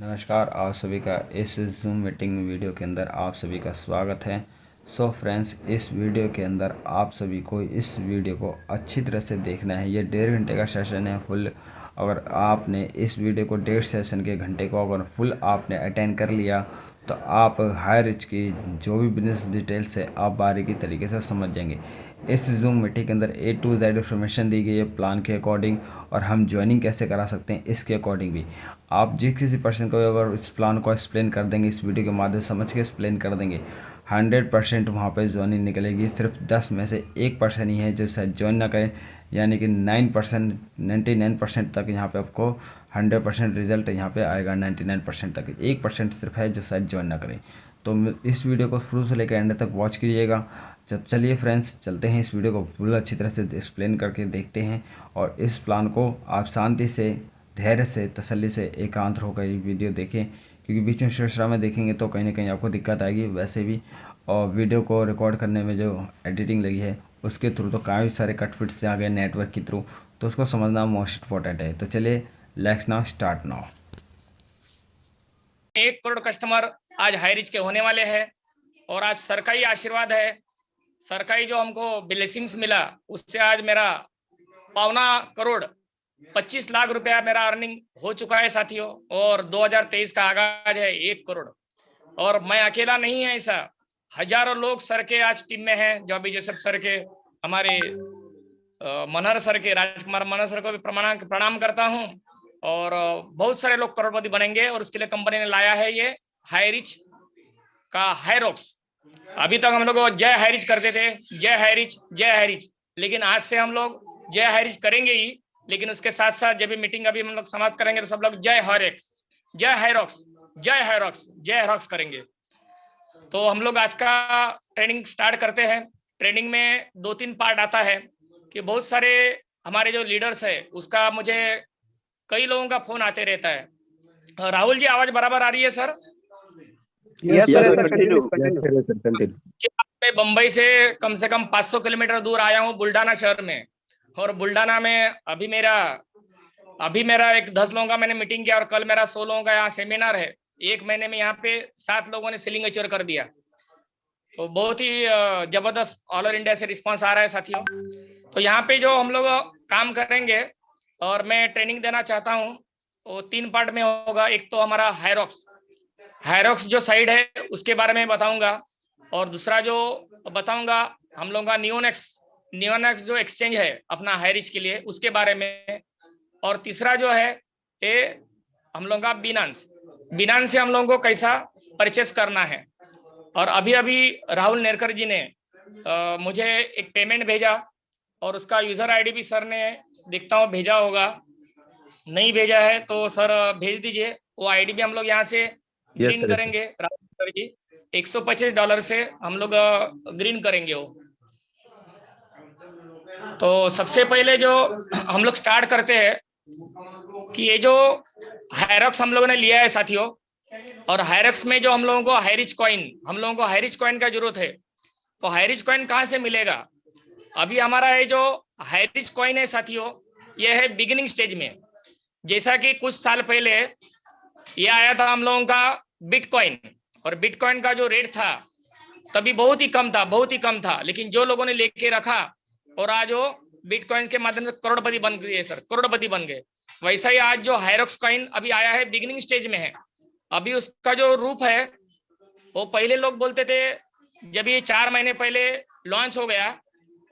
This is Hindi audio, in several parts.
नमस्कार, आप सभी का इस जूम मीटिंग वीडियो के अंदर आप सभी का स्वागत है। सो फ्रेंड्स, इस वीडियो के अंदर आप सभी को इस वीडियो को अच्छी तरह से देखना है। ये 1.5 घंटे का सेशन है फुल। अगर आपने इस वीडियो को 1.5 सेशन के घंटे को अगर फुल आपने अटेंड कर लिया तो आप हायर रिच की जो भी बिजनेस डिटेल्स है आप बारीकी तरीके से समझ जाएंगे। इस जूम मीटिंग के अंदर ए टू जेड इन्फॉर्मेशन दी गई है प्लान के अकॉर्डिंग, और हम ज्वाइनिंग कैसे करा सकते हैं इसके अकॉर्डिंग भी। आप जिस किसी पर्सन को अगर इस प्लान को एक्सप्लेन कर देंगे, इस वीडियो के माध्यम से समझ के एक्सप्लेन कर देंगे, 100% वहाँ पर ज्वाइनिंग निकलेगी। सिर्फ 10 में से 1% ही है जो शायद ज्वाइन ना करें, यानी कि 9%, 99% तक यहाँ पे आपको 100% रिजल्ट यहाँ पे आएगा। 99% तक 1% सिर्फ है जो शायद ज्वाइन ना करें। तो इस वीडियो को शुरू से लेकर एंड तक वॉच कीजिएगा। जब चलिए फ्रेंड्स, चलते हैं इस वीडियो को फुल अच्छी तरह से एक्सप्लेन करके देखते हैं, और इस प्लान को आप शांति से, धैर्य से, तसल्ली से, एकांत होकर ये वीडियो देखें, क्योंकि बीच में शोशरा में देखेंगे तो कहीं ना कहीं आपको दिक्कत आएगी। वैसे भी और वीडियो को रिकॉर्ड करने में जो एडिटिंग लगी है उसके थ्रू तो काफ़ी सारे कट फिट्स आ गए नेटवर्क के थ्रू, तो उसको समझना मोस्ट इम्पोर्टेंट है। तो चलिए, let's now start now. 1 crore customer आज हाई रिच के होने वाले हैं, और आज सरकारी आशीर्वाद है, सरकारी जो हमको ब्लेसिंग्स मिला उससे आज मेरा 1.25 करोड़ 25 लाख रुपया मेरा अर्निंग हो चुका है साथियों। और 2023 का आगाज है 1 करोड़। और मैं अकेला नहीं है, ऐसा हजारों लोग सर के आज टीम में हैं। जो अभी जैसे सर के हमारे मनहर सर के, राजकुमार मनहर सर को भी प्रणाम करता हूँ। और बहुत सारे लोग करोड़पति बनेंगे, और उसके लिए कंपनी ने लाया है ये हाई रिच का हायरॉक्स। अभी तक हम लोग जय हाई रिच करते थे, जय हाई रिच, जय हाई रिच, लेकिन आज से हम लोग जय हाई रिच करेंगे ही, लेकिन उसके साथ साथ जब भी मीटिंग अभी हम लोग समाप्त करेंगे तो सब लोग जय हायरॉक्स, जय हायरॉक्स, जय हायरॉक्स, जय हायरॉक्स करेंगे। तो हम लोग आज का ट्रेनिंग स्टार्ट करते हैं। ट्रेनिंग में 2-3 पार्ट आता है कि बहुत सारे हमारे जो लीडर्स है उसका मुझे कई लोगों का फोन आते रहता है। राहुल जी, आवाज बराबर आ रही है सर? Yes sir, continue. मैं बम्बई से कम 500 किलोमीटर दूर आया हूँ बुल्डाना शहर में। और बुल्डाना में अभी मेरा एक 10 लोगों का मैंने मीटिंग किया, और कल मेरा 100 लोगों का यहाँ सेमिनार है। 1 महीने में यहाँ पे 7 लोगों ने सीलिंग अचीव कर दिया। तो बहुत ही जबरदस्त ऑल ओवर इंडिया से रिस्पांस आ रहा है साथियों। तो यहाँ पे जो हम लोग काम करेंगे और मैं ट्रेनिंग देना चाहता हूँ वो 3 पार्ट में होगा। एक तो हमारा हायरॉक्स जो साइड है उसके बारे में बताऊंगा, और दूसरा जो बताऊंगा हम लोगों का नियोनेक्स जो एक्सचेंज है अपना हाई रिच के लिए उसके बारे में, और तीसरा जो है ये हम लोगों का बिनांस से हम लोगों को कैसा परचेस करना है। और अभी राहुल नेरकर जी ने मुझे एक पेमेंट भेजा, और उसका यूजर आईडी भी सर ने देखता हूँ भेजा होगा, नहीं भेजा है तो सर भेज दीजिए। वो आईडी भी हम लोग यहाँ से ग्रीन करेंगे। राहुल सर जी $125 से हम लोग ग्रीन करेंगे वो। तो सबसे पहले जो हम लोग स्टार्ट करते हैं कि ये जो हायरॉक्स हम लोगों ने लिया है साथियों, और हायरॉक्स में जो हम लोगों को हाई रिच कॉइन का जरूरत है। तो हाई रिच कॉइन कहाँ से मिलेगा? अभी हमारा ये जो हाई रिच कॉइन है साथियों, ये है बिगिनिंग स्टेज में। जैसा कि कुछ साल पहले ये आया था हम लोगों का बिटकॉइन, और बिटकॉइन का जो रेट था तभी बहुत ही कम था, लेकिन जो लोगों ने लेके रखा और आज वो बिटकॉइन के माध्यम से करोड़पति बन गए सर, करोड़पति बन गए। वैसा ही आज जो हायरॉक्स कॉइन अभी आया है बिगिनिंग स्टेज में है। अभी उसका जो रूप है वो पहले लोग बोलते थे, जब ये 4 महीने पहले लॉन्च हो गया,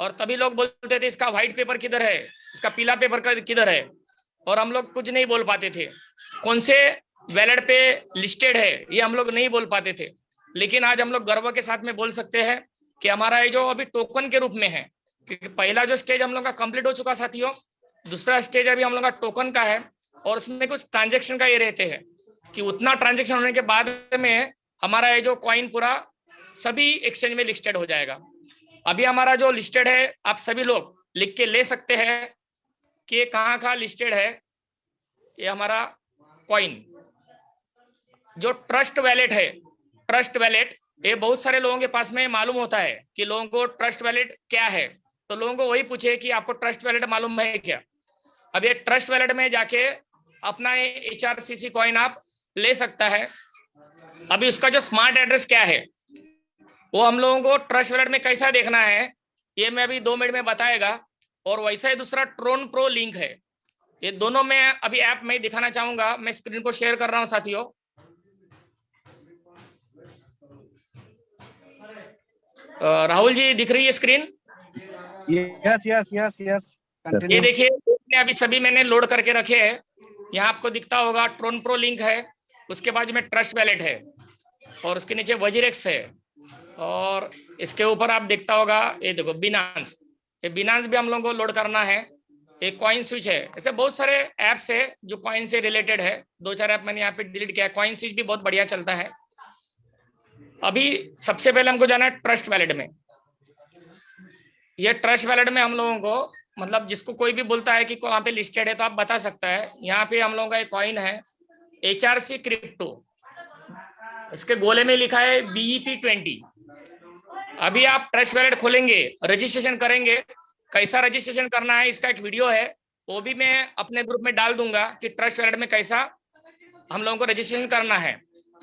और तभी लोग बोलते थे इसका व्हाइट पेपर किधर है, इसका पीला पेपर किधर है, और हम लोग कुछ नहीं बोल पाते थे। कौन से वैलेट पे लिस्टेड है ये हम लोग नहीं बोल पाते थे। लेकिन आज हम लोग गर्व के साथ में बोल सकते हैं कि हमारा ये जो अभी टोकन के रूप में है, क्योंकि पहला जो स्टेज हम लोग का कंप्लीट हो चुका साथियों, दूसरा स्टेज अभी हम लोग का टोकन का है। और उसमें कुछ ट्रांजेक्शन का ये रहते हैं कि उतना ट्रांजेक्शन होने के बाद में हमारा ये जो कॉइन पूरा सभी एक्सचेंज में लिस्टेड हो जाएगा। अभी हमारा जो लिस्टेड है आप सभी लोग लिख के ले सकते हैं कि ये कहाँ लिस्टेड है। ये हमारा कॉइन जो ट्रस्ट वैलेट ये बहुत सारे लोगों के पास में मालूम होता है कि लोगों को ट्रस्ट वैलेट क्या है। तो लोगों को वही पूछे कि आपको ट्रस्ट वैलेट मालूम है क्या। अब ये ट्रस्ट वैलेट में जाके अपना HRCC कॉइन आप ले सकता है। अभी उसका जो स्मार्ट एड्रेस क्या है वो हम लोगों को ट्रस्ट वॉलेट में कैसा देखना है ये मैं अभी 2 मिनट में बताएगा। और वैसा ही दूसरा ट्रोन प्रो लिंक है, ये दोनों में अभी ऐप में दिखाना चाहूंगा। मैं स्क्रीन को शेयर कर रहा हूं साथियों। राहुल जी दिख रही है screen? Yes yes yes yes ये कंटिन्यू। देखिए अभी सभी मैंने लोड करके रखे हैं। यहाँ आपको दिखता होगा ट्रोन प्रो लिंक है, उसके बाद में ट्रस्ट वैलेट है और उसके नीचे वजीरेक्स है और इसके ऊपर आप देखता होगा ये देखो बिनांस। ये बिनांस भी हम लोगों को लोड करना है। एक कॉइन स्विच है। ऐसे बहुत सारे ऐप्स है जो कॉइन से रिलेटेड है। 2-4 ऐप मैंने यहाँ पे डिलीट किया है। कॉइन स्विच भी बहुत बढ़िया चलता है। अभी सबसे पहले हमको जाना है ट्रस्ट वैलेट में। ये ट्रस्ट वैलेट में हम लोगों को मतलब जिसको कोई भी बोलता है कि वहां पे लिस्टेड है तो आप बता सकता है। यहाँ पे हम लोगों का एक कॉइन है HRC क्रिप्टो, इसके गोले में लिखा है BEP20। अभी आप ट्रस्ट वैलेट खोलेंगे, रजिस्ट्रेशन करेंगे। कैसा रजिस्ट्रेशन करना है इसका एक वीडियो है, वो भी मैं अपने ग्रुप में डाल दूंगा कि ट्रस्ट वैलेट में कैसा हम लोगों को रजिस्ट्रेशन करना है।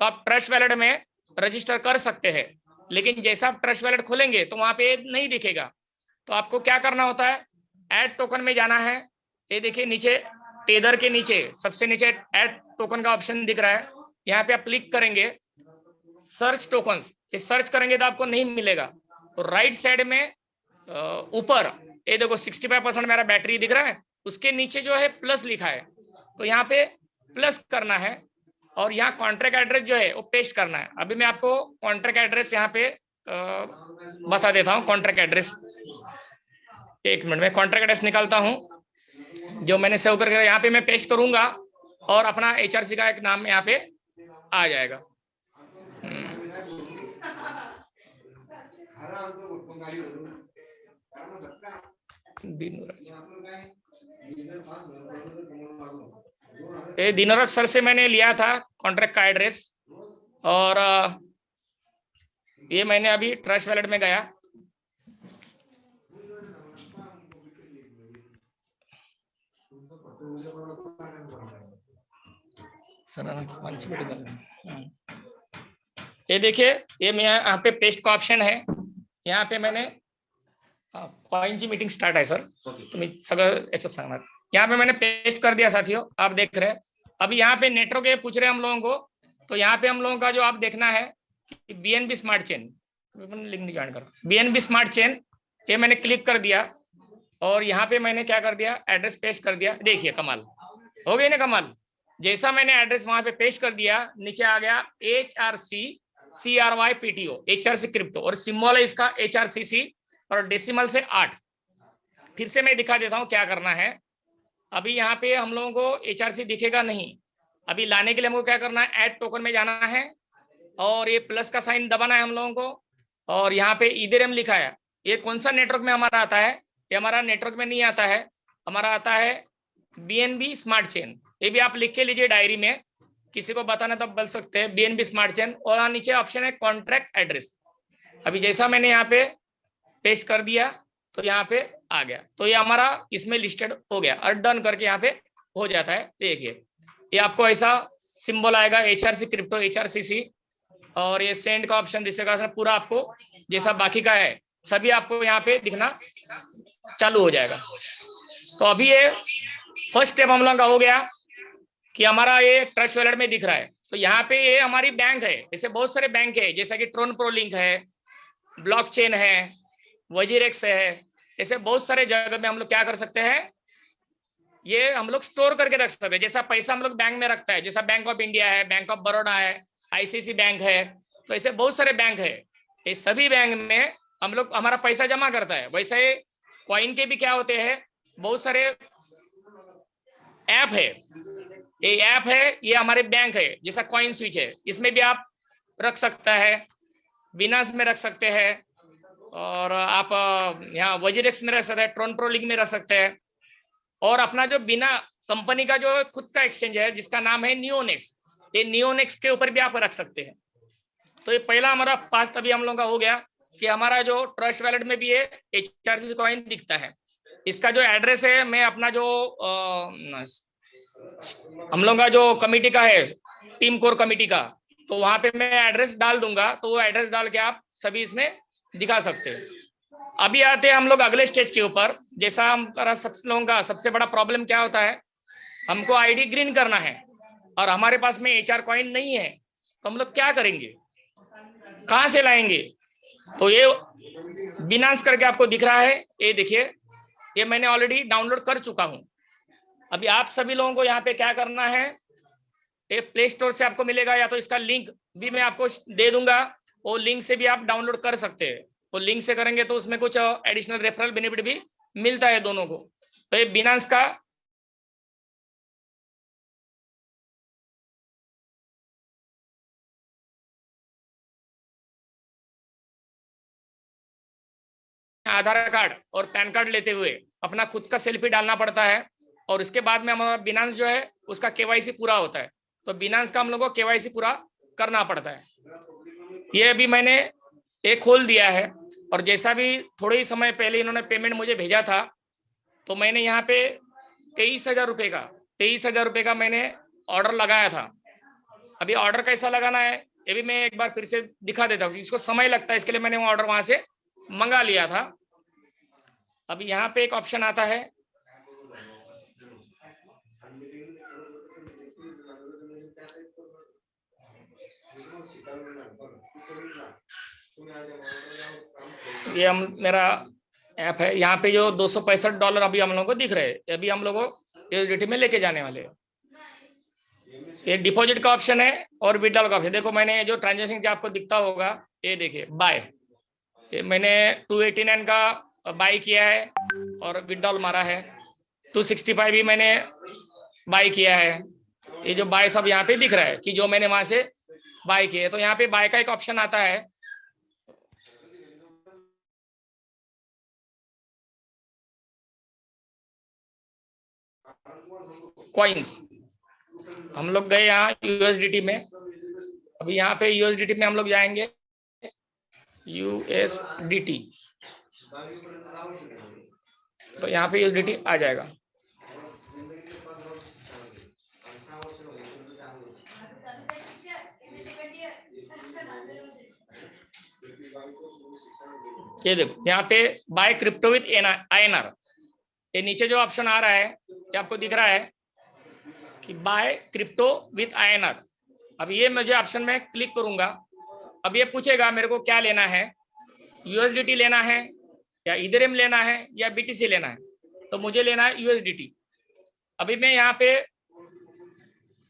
तो आप ट्रस्ट वैलेट में रजिस्टर कर सकते हैं, लेकिन जैसा आप ट्रस्ट वैलेट खोलेंगे तो वहां पे नहीं दिखेगा। तो आपको क्या करना होता है, ऐड टोकन में जाना है। ये देखिए नीचे टेदर के नीचे सबसे नीचे ऐड टोकन का ऑप्शन दिख रहा है। यहाँ पे आप क्लिक करेंगे सर्च टोकन्स, ये सर्च करेंगे तो आपको नहीं मिलेगा। तो राइट साइड में ऊपर ये देखो 65% मेरा बैटरी दिख रहा है, उसके नीचे जो है प्लस लिखा है, तो यहाँ पे प्लस करना है और यहाँ कॉन्ट्रैक्ट एड्रेस जो है वो पेस्ट करना है। अभी मैं आपको कॉन्ट्रैक्ट एड्रेस यहाँ पे बता देता हूँ। कॉन्ट्रैक्ट एड्रेस, एक मिनट में कॉन्ट्रैक्ट एड्रेस निकालता हूँ जो मैंने सेव करके यहाँ पे मैं पेस्ट करूंगा और अपना HRC का एक नाम यहाँ पे आ जाएगा। ये दिनोराज सर से मैंने लिया था कॉन्ट्रैक्ट का एड्रेस और ये मैंने अभी ट्रस्ट वैलेट में गया। ये देखिए ये मैं यहाँ पे पेस्ट का ऑप्शन है। यहाँ पे मैंने कॉइनची मीटिंग स्टार्ट आहे सर, तुम्ही सगळं याच्यात सांगणार। यहाँ पे मैंने पेस्ट कर दिया साथियों, आप देख रहे हैं। अभी यहाँ पे नेटवर्क ये पूछ रहे हैं हम लोगों को, तो यहाँ पे हम लोगों का जो आप देखना है कि BNB स्मार्ट चेन, लिंक नहीं ज्वाइन करो, BNB स्मार्ट चेन, ये मैंने क्लिक कर दिया और यहाँ पे मैंने क्या कर दिया, एड्रेस पेस्ट कर दिया। देखिए कमाल हो गई ना, कमाल। जैसा मैंने एड्रेस वहां पे पेस्ट कर दिया, नीचे आ गया HRC CRYPTO, HRC क्रिप्टो और सिंबल है इसका HRCC और डेसिमल से 8। फिर से मैं दिखा देता हूं क्या करना है। अभी यहाँ पे हम लोगों को HRC दिखेगा नहीं। अभी लाने के लिए हमको क्या करना है, ऐड टोकन में जाना है और ये प्लस का साइन दबाना है हम लोगों को। और यहाँ पे इथेरियम लिखा है। ये कौन सा नेटवर्क में हमारा आता है, ये हमारा नेटवर्क में नहीं आता है, हमारा आता है BNB स्मार्ट चेन। ये भी आप लिख के लीजिए डायरी में, किसी को बताना तब बोल सकते हैं BNB स्मार्ट चेन। और नीचे ऑप्शन है कॉन्ट्रैक्ट एड्रेस। अभी जैसा मैंने यहाँ पे पेस्ट कर दिया तो यहाँ पे आ गया, तो ये हमारा इसमें लिस्टेड हो गया और डन करके यहाँ पे हो जाता है। देखिए ये आपको ऐसा सिंबल आएगा HRC क्रिप्टो HRCC और ये सेंड का ऑप्शन दिखेगा पूरा आपको, जैसा बाकी का है सभी आपको यहाँ पे दिखना चालू हो जाएगा। तो अभी ये फर्स्ट स्टेप हम लोगों का हो गया कि हमारा ये ट्रस्ट वैलेट में दिख रहा है। तो यहाँ पे ये हमारी बैंक है, ऐसे बहुत सारे बैंक है जैसा कि ट्रोन प्रो लिंक है, ब्लॉकचेन है, वजीरेक्स है, ऐसे बहुत सारे जगह में हम लोग क्या कर सकते हैं, ये हम लोग स्टोर करके रख सकते हैं। जैसा पैसा हम लोग बैंक में रखता है, जैसा बैंक ऑफ इंडिया है, बैंक ऑफ बड़ौदा है, ICICI बैंक है, तो ऐसे बहुत सारे बैंक है। ये सभी बैंक में हम लोग हमारा पैसा जमा करता है। वैसे कॉइन के भी क्या होते हैं, बहुत सारे ऐप है। ये ऐप है, ये हमारे बैंक है, जैसा कॉइन स्विच है, इसमें भी आप रख सकता है, बिनांस में रख सकते हैं और आप यहाँ वजीरेक्स में रख सकते हैं, ट्रोन प्रो लिंक में रख सकते हैं। और अपना जो बिना कंपनी का जो खुद का एक्सचेंज है जिसका नाम है नियोनेक्स, ये नियोनेक्स के ऊपर भी आप रख सकते हैं। तो ये पहला हमारा पास्ट अभी हम लोगों का हो गया कि हमारा जो ट्रस्ट वैलेट में भी ये HRC कॉइन दिखता है। इसका जो एड्रेस है, मैं अपना जो हम लोग का जो कमिटी का है टीम कोर कमेटी का, तो वहां पे मैं एड्रेस डाल दूंगा, तो वो एड्रेस डाल के आप सभी इसमें दिखा सकते हैं। अभी आते हैं हम लोग अगले स्टेज के ऊपर। जैसा हमारा सब लोगों का सबसे बड़ा प्रॉब्लम क्या होता है, हमको आईडी ग्रीन करना है और हमारे पास में HR कॉइन नहीं है, तो हम लोग क्या करेंगे, कहां से लाएंगे? तो ये बिनांस करके आपको दिख रहा है, ये देखिए, ये मैंने ऑलरेडी डाउनलोड कर चुका हूं। अभी आप सभी लोगों को यहाँ पे क्या करना है, ये प्ले स्टोर से आपको मिलेगा, या तो इसका लिंक भी मैं आपको दे दूंगा, वो लिंक से भी आप डाउनलोड कर सकते हैं। वो लिंक से करेंगे तो उसमें कुछ एडिशनल रेफरल बेनिफिट भी मिलता है दोनों को। तो ये बिनांस का आधार कार्ड और पैन कार्ड लेते हुए अपना खुद का सेल्फी डालना पड़ता है, और इसके बाद में हमारा बिनांस जो है उसका KYC पूरा होता है। तो बिनांस का हम लोग को KYC पूरा करना पड़ता है। ये अभी मैंने एक खोल दिया है, और जैसा भी थोड़े ही समय पहले इन्होंने पेमेंट मुझे भेजा था, तो मैंने यहाँ पे 23,000 रुपये का मैंने ऑर्डर लगाया था। अभी ऑर्डर कैसा लगाना है ये भी मैं एक बार फिर से दिखा देता हूँ, इसको समय लगता है, इसके लिए मैंने वो ऑर्डर वहां से मंगा लिया था। अभी यहाँ पे एक ऑप्शन आता है, ये हम मेरा ऐप है, यहाँ पे जो $265 अभी हम लोगों को दिख रहे हैं, अभी हम लोगों को USDT में लेके जाने वाले हैं। ये डिपॉजिट का ऑप्शन है और विड्रॉल का ऑप्शन। देखो मैंने जो ट्रांजेक्शन जो आपको दिखता होगा, ये देखिए बाय, ये मैंने 289 का बाय किया है और विड्रॉल मारा है। 265 भी मैंने बाय किया है। ये जो बाय सब यहाँ पे दिख रहा है कि जो मैंने वहां से बाय किए, तो यहाँ पे बाय का एक ऑप्शन आता है, कॉइन्स। हम लोग गए यहाँ USDT में, अभी यहाँ पे USDT में हम लोग जाएंगे, USDT, तो यहाँ पे USDT आ जाएगा। ये देखो यहाँ पे बाय क्रिप्टो विथ INR, ये नीचे जो ऑप्शन आ रहा है ये आपको दिख रहा है कि बाय क्रिप्टो विथ INR। अब ये मुझे ऑप्शन में क्लिक करूंगा, अब ये पूछेगा मेरे को क्या लेना है, USDT लेना है या इथेरियम लेना है या BTC लेना है, तो मुझे लेना है USDT। अभी मैं यहाँ पे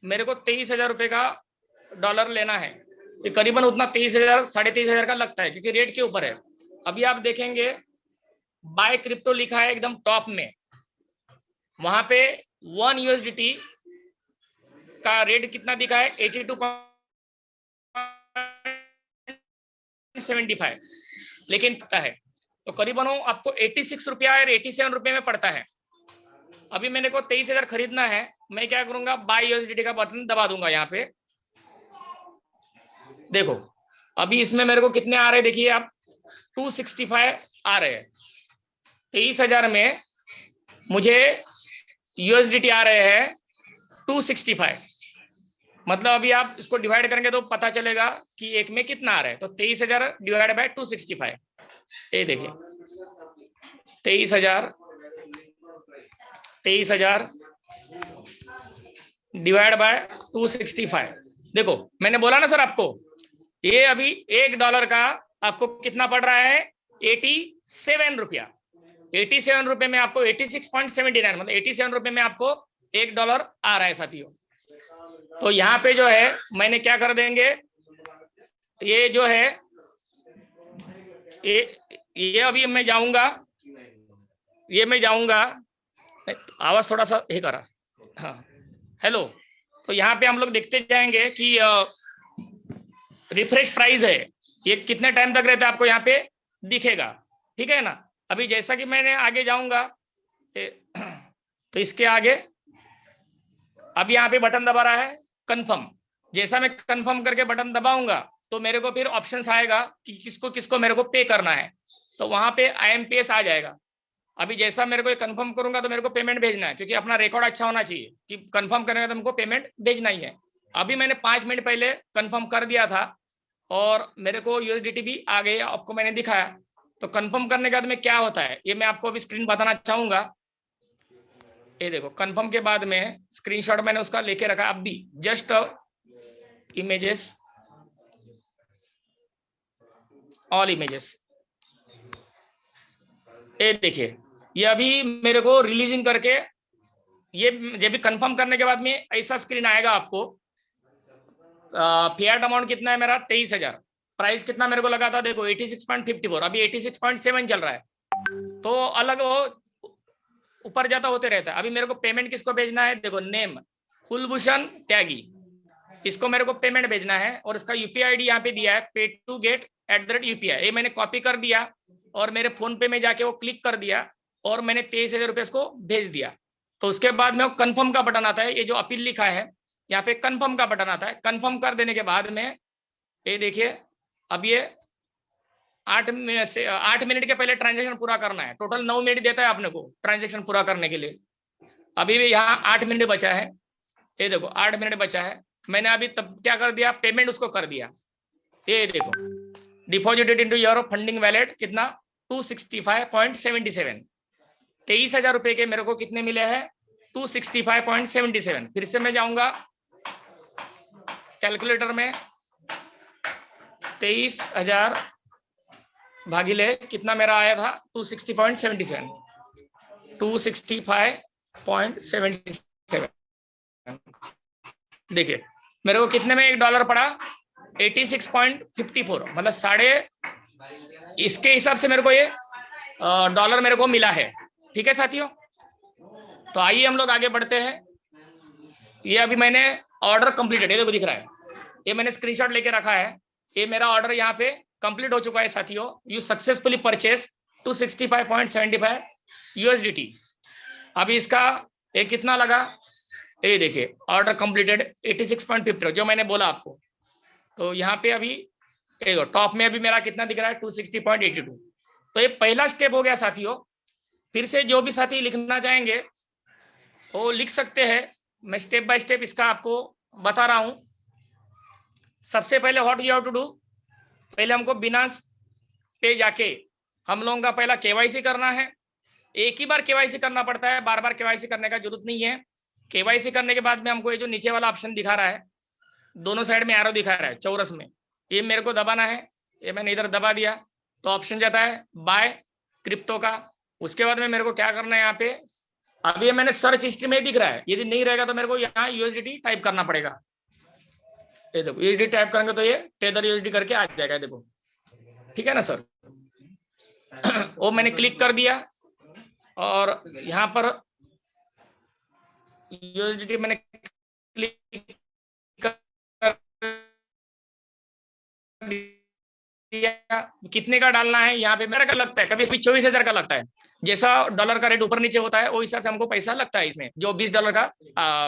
मेरे को 23,000 रुपये का डॉलर लेना है, ये करीबन उतना 23,000 23,500 का लगता है, क्योंकि रेट के ऊपर है। अभी आप देखेंगे बाय क्रिप्टो लिखा है एकदम टॉप में, वहां पे 1 USDT का रेट कितना दिखा है, 82.75, लेकिन पता है तो करीबन वो आपको 86 रुपया और 87 रुपये में पड़ता है। अभी मैंने को 23,000 खरीदना है, मैं क्या करूंगा, बाय USDT का बटन दबा दूंगा। यहाँ पे देखो अभी इसमें मेरे को कितने आ रहे हैं, देखिए आप 265 आ रहे हैं। 23,000 में मुझे USDT आ रहे हैं 265, मतलब अभी आप इसको डिवाइड करेंगे तो पता चलेगा कि एक में कितना आ रहा है। तो 23,000 डिवाइड बाय 265, ये देखिए 23,000 डिवाइड बाय 265। देखो मैंने बोला ना सर आपको, ये अभी $1 का आपको कितना पड़ रहा है, 87 रुपया। 87 रुपये में आपको 86.79, मतलब 87 रुपये में आपको $1 आ रहा है साथियों। तो यहाँ पे जो है मैंने क्या कर देंगे, ये जो है ये अभी मैं जाऊंगा, आवाज थोड़ा सा ही करा, हाँ हेलो। तो यहाँ पे हम लोग देखते जाएंगे कि रिफ्रेश प्राइस है, ये कितने टाइम तक रहता है आपको यहाँ पे दिखेगा, ठीक है ना। अभी जैसा कि मैंने आगे जाऊंगा तो इसके आगे अब यहाँ पे बटन दबा रहा है कंफर्म। जैसा मैं कंफर्म करके बटन दबाऊंगा तो मेरे को फिर ऑप्शंस आएगा कि किसको किसको मेरे को पे करना है, तो वहां पे IMPS आ जाएगा। अभी जैसा मेरे को कंफर्म करूंगा तो मेरे को पेमेंट भेजना है, क्योंकि अपना रिकॉर्ड अच्छा होना चाहिए कि कंफर्म करेंगे तो हमको पेमेंट भेजना ही है। अभी मैंने 5 मिनट पहले कंफर्म कर दिया था और मेरे को यूएसडीटी भी आ गई, आपको मैंने दिखाया। तो कंफर्म करने के बाद में क्या होता है ये मैं आपको अभी स्क्रीन बताना चाहूंगा। ये देखो कंफर्म के बाद में स्क्रीनशॉट मैंने उसका लेके रखा। अब भी जस्ट इमेजेस, ऑल इमेजेस, ये देखिए ये अभी मेरे को रिलीजिंग करके ये जब भी कंफर्म करने के बाद में ऐसा स्क्रीन आएगा आपको। फियाट अमाउंट कितना है मेरा 23,000, प्राइस कितना मेरे को लगा था देखो 86.54, अभी 86.7 चल रहा है। तो अलग वो ऊपर जाता होते रहता है। अभी मेरे को पेमेंट किसको भेजना है, देखो नेम कुलभूषण त्यागी, इसको मेरे को पेमेंट भेजना है और इसका यूपीआई आईडी यहाँ पे दिया है pay2get@UPI। ये मैंने कॉपी कर दिया और मेरे फोन पे में जाके वो क्लिक कर दिया और मैंने 23,000 रुपये इसको भेज दिया। तो उसके बाद में वो कन्फर्म का बटन आता है, ये जो अपील लिखा है यहाँ पे कन्फर्म का बटन आता है। कन्फर्म कर देने के बाद में ये देखिए अब ये 8 मिनट के पहले ट्रांजेक्शन पूरा करना है। टोटल 9 मिनट देता है आपने को ट्रांजेक्शन पूरा करने के लिए। अभी भी यहाँ 8 मिनट बचा है, ये देखो 8 मिनट बचा है। मैंने अभी तब क्या कर दिया, पेमेंट उसको कर दिया। ये देखो deposited into your funding wallet कितना 265.77, 23,000 रुपए के मेरे को कितने मिले हैं 265.77। फिर से मैं जाऊंगा कैलकुलेटर में, 23,000 भागिले कितना मेरा आया था 260.77, 265.77। देखिए मेरे को कितने में $1 पड़ा 86.54, मतलब साढ़े, इसके हिसाब से मेरे को ये डॉलर मेरे को मिला है। ठीक है साथियों, तो आइए हम लोग आगे बढ़ते हैं। ये अभी मैंने ऑर्डर कंप्लीटेड, ये देखो दिख रहा है, ये मैंने स्क्रीनशॉट लेके रखा है। ये मेरा ऑर्डर यहाँ पे कंप्लीट हो चुका है साथियों। You successfully purchase 265.75 USDT। अभी इसका ये कितना लगा, ये देखिए ऑर्डर कंप्लीटेड 86.50 जो मैंने बोला आपको। तो यहाँ पे अभी टॉप में अभी मेरा कितना दिख रहा है 260.82। तो ये पहला स्टेप हो गया साथियों। फिर से जो भी साथी लिखना चाहेंगे वो लिख सकते हैं, मैं स्टेप बाय स्टेप इसका आपको बता रहा हूं। सबसे पहले what you have to do, पहले हमको बिनांस पे जाके हम लोगों का पहला केवाईसी करना है। एक ही बार केवाईसी करना पड़ता है, बार बार केवाईसी करने का जरूरत नहीं है। केवाईसी करने के बाद में हमको ये जो नीचे वाला ऑप्शन दिखा रहा है, दोनों साइड में एरो दिखा रहा है चौरस में, ये मेरे को दबाना है। ये मैंने इधर दबा दिया तो ऑप्शन जाता है बाय क्रिप्टो का। उसके बाद में मेरे को क्या करना है, यहाँ पे अभी मैंने सर्च हिस्ट्री में दिख रहा है, यदि नहीं रहेगा तो मेरे को यहाँ USDT टाइप करना पड़ेगा। ये देखो USDT टाइप करेंगे तो ये टेदर USD करके आ जाएगा, देखो ठीक है ना सर। वो मैंने क्लिक कर दिया और यहाँ पर USDT मैंने क्लिक कर दिया। कितने का डालना है यहाँ पे मेरा का लगता है, कभी 24,000 का लगता है। जैसा डॉलर का रेट ऊपर नीचे होता है वो हिसाब से हमको पैसा लगता है इसमें। जो $20 का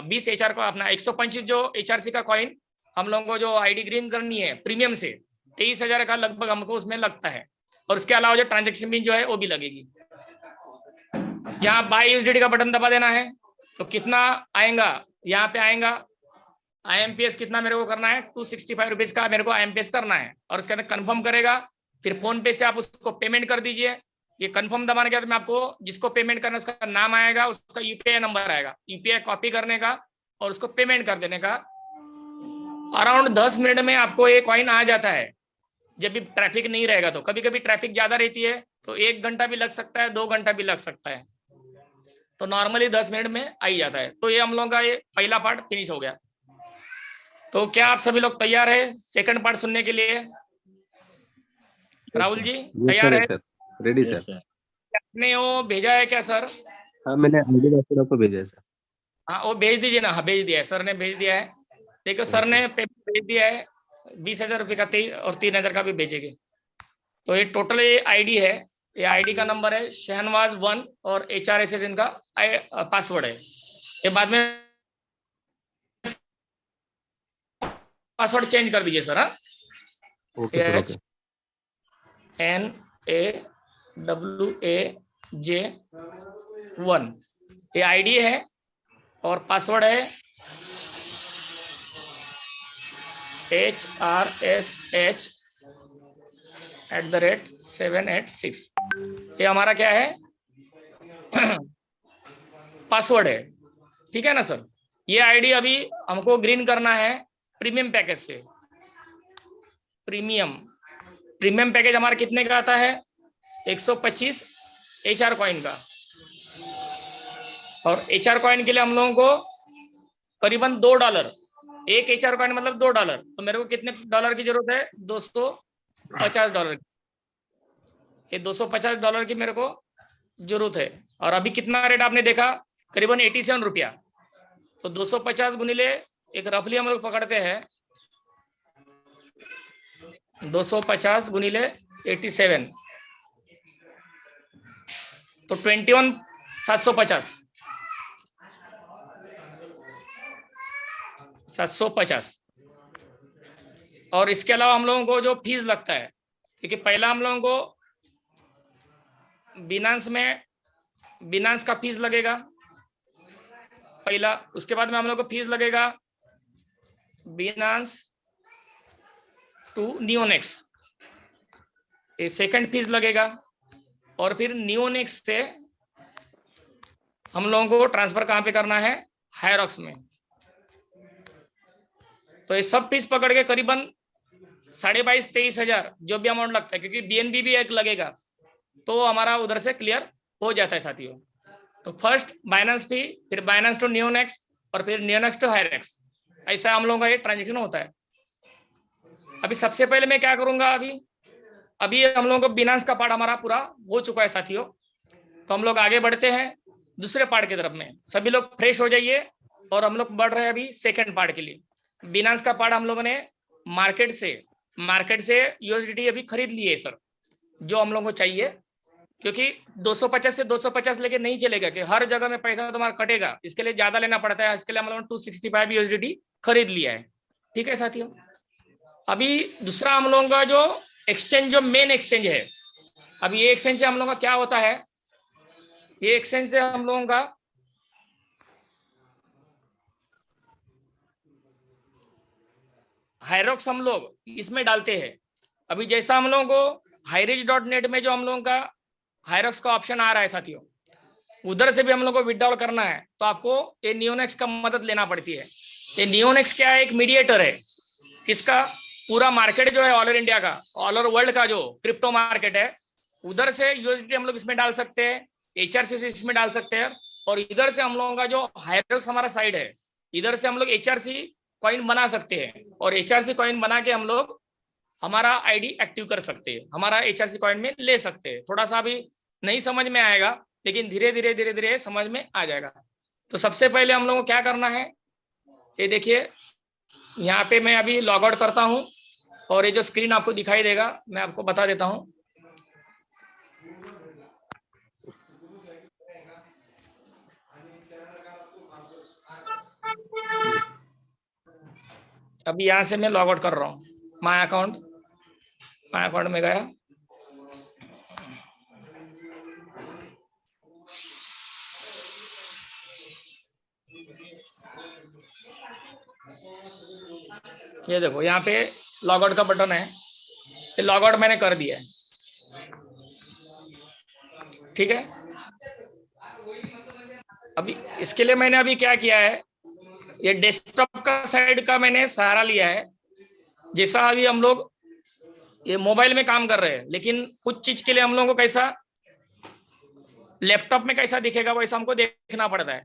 20 HR का अपना 125 जो HRC का कॉइन हम लोगों को जो ID ग्रीन करनी है प्रीमियम से 23,000 का लगभग हमको उसमें लगता है। और उसके अलावा जो ट्रांजेक्शन भी जो है वो भी लगेगी। यहाँ बाय USDT का बटन दबा देना है तो कितना आएगा, यहाँ पे आएगा IMPS कितना मेरे को करना है 265 रुपीज का मेरे को IMPS करना है। और उसके अंदर कंफर्म करेगा, फिर फोन पे से आप उसको पेमेंट कर दीजिए। ये कंफर्म दबाने के बाद में आपको जिसको पेमेंट करना है उसका नाम आएगा, उसका UPI नंबर आएगा, UPI कॉपी करने का और उसको पेमेंट कर देने का। अराउंड 10 मिनट में आपको ये कॉइन आ जाता है। जब भी ट्रैफिक नहीं रहेगा तो, कभी कभी ट्रैफिक ज्यादा रहती है तो 1 घंटा भी लग सकता है, 2 घंटा भी लग सकता है। तो नॉर्मली 10 मिनट में आ ही जाता है। तो ये हम लोगों का ये पहला पार्ट फिनिश हो गया। तो क्या आप सभी लोग तैयार है सेकंड पार्ट सुनने के लिए? राहुल जी तैयार है? Ready sir. आपने वो भेजा है क्या सर? हाँ मैंने आईडी पासवर्ड आपको भेजा है सर। हाँ वो भेज दीजिए ना। हाँ भेज दिया है सर ने, भेज दिया है। देखो सर ने पेमेंट भेज दिया है 20,000 रुपये का और 3,000 का भी भेजेंगे। तो ये टोटल ये ID है, ये ID का नंबर है शहनवाज 1 और HRSS इनका पासवर्ड है। ये बाद में पासवर्ड चेंज कर दीजिए सर। हाँ HNAWAJ1 ये ID है और पासवर्ड है HRSH@786, ये हमारा क्या है पासवर्ड है, ठीक है ना सर। ये आईडी अभी हमको ग्रीन करना है प्रीमियम पैकेज से। प्रीमियम पैकेज हमारा कितने का आता है 125 HR कॉइन का, और HR कॉइन के लिए हम लोगों को करीबन $2, एक HR कॉइन मतलब $2, तो मेरे को कितने डॉलर की जरूरत है $250 की। ये $250 की मेरे को जरूरत है, और अभी कितना रेट आपने देखा करीबन 87 रुपया, तो 250 गुनिले एक रफली हम लोग पकड़ते हैं 250 गुनिले 87, तो 21,750। और इसके अलावा हम लोगों को जो फीस लगता है, क्योंकि पहला हम लोगों को बिनांस का फीस लगेगा पहला, उसके बाद में हम लोग को फीस लगेगा बिनांस टू नियोनेक्स, ये सेकंड फीस लगेगा, और फिर नियोनेक्स से हम लोगों को ट्रांसफर कहां पे करना है हायरॉक्स में। तो ये सब फीस पकड़ के करीबन 22,000-23 हजार जो भी अमाउंट लगता है, क्योंकि BNB भी एक लगेगा, तो हमारा उधर से क्लियर हो जाता है साथियों। तो फर्स्ट बाइनेंस फी, फिर बाइनेंस टू नियोनेक्स, और फिर नियोनेक्स टू हायरॉक्स, ऐसा हम लोगों का ये ट्रांजेक्शन होता है। अभी सबसे पहले मैं क्या करूंगा, अभी हम लोगों को बिनांस का पार्ट हमारा पूरा हो चुका है साथियों, तो हम लोग आगे बढ़ते हैं दूसरे पार्ट की तरफ में। सभी लोग फ्रेश हो जाइए, और हम लोग बढ़ रहे हैं अभी सेकंड पार्ट के लिए। बिनांस का पार्ट हम लोगों ने मार्केट से USDT अभी खरीद लिए सर, जो हम लोगों को चाहिए, क्योंकि 250 से 250 लेके नहीं चलेगा, कि हर जगह में पैसा तुम्हारा कटेगा, इसके लिए ज्यादा लेना पड़ता है। इसके लिए हम लोगों ने 265 USDT खरीद लिया है, ठीक है साथियों। अभी दूसरा हम लोगों का जो एक्सचेंज, जो मेन एक्सचेंज है, अभी ये एक्सचेंज से हम लोगों का क्या होता है, ये एक्सचेंज से हम लोगों का हायरॉक्स हम लोग इसमें डालते हैं। अभी जैसा हम लोगों को highreach.net में जो हम लोगों का हायरॉक्स का ऑप्शन आ रहा है साथियों, उधर से भी हम लोग को विड्रॉल करना है, तो आपको ये नियोनेक्स का मदद लेना पड़ती है। ये नियोनेक्स क्या है, एक मीडिएटर है, किसका, पूरा मार्केट जो है ऑल ओवर इंडिया का, ऑल ओवर वर्ल्ड का जो क्रिप्टो मार्केट है, उधर से USDT हम लोग इसमें डाल सकते हैं, HRC से इसमें डाल सकते हैं, और इधर से हम लोगों का जो हायरॉक्स हमारा साइड है, इधर से हम लोग HRC कॉइन बना सकते हैं, और HRC कॉइन बना के हम लोग हमारा आईडी एक्टिव कर सकते हैं, हमारा HRC कॉइन में ले सकते हैं। थोड़ा सा अभी नहीं समझ में आएगा, लेकिन धीरे धीरे समझ में आ जाएगा। तो सबसे पहले हम लोगों को क्या करना है, ये देखिए यहाँ पे मैं अभी लॉग आउट करता हूँ, और ये जो स्क्रीन आपको दिखाई देगा मैं आपको बता देता हूँ। अभी यहाँ से मैं लॉग आउट कर रहा हूँ, माय अकाउंट में गया, ये देखो यहाँ पे लॉग आउट का बटन है, ये लॉग आउट मैंने कर दिया है, ठीक है। अभी इसके लिए मैंने अभी क्या किया है, ये डेस्कटॉप का साइड का मैंने सहारा लिया है। जैसा अभी हम लोग ये मोबाइल में काम कर रहे हैं, लेकिन कुछ चीज के लिए हम लोगों को कैसा लैपटॉप में कैसा दिखेगा वैसा हमको देखना पड़ता है,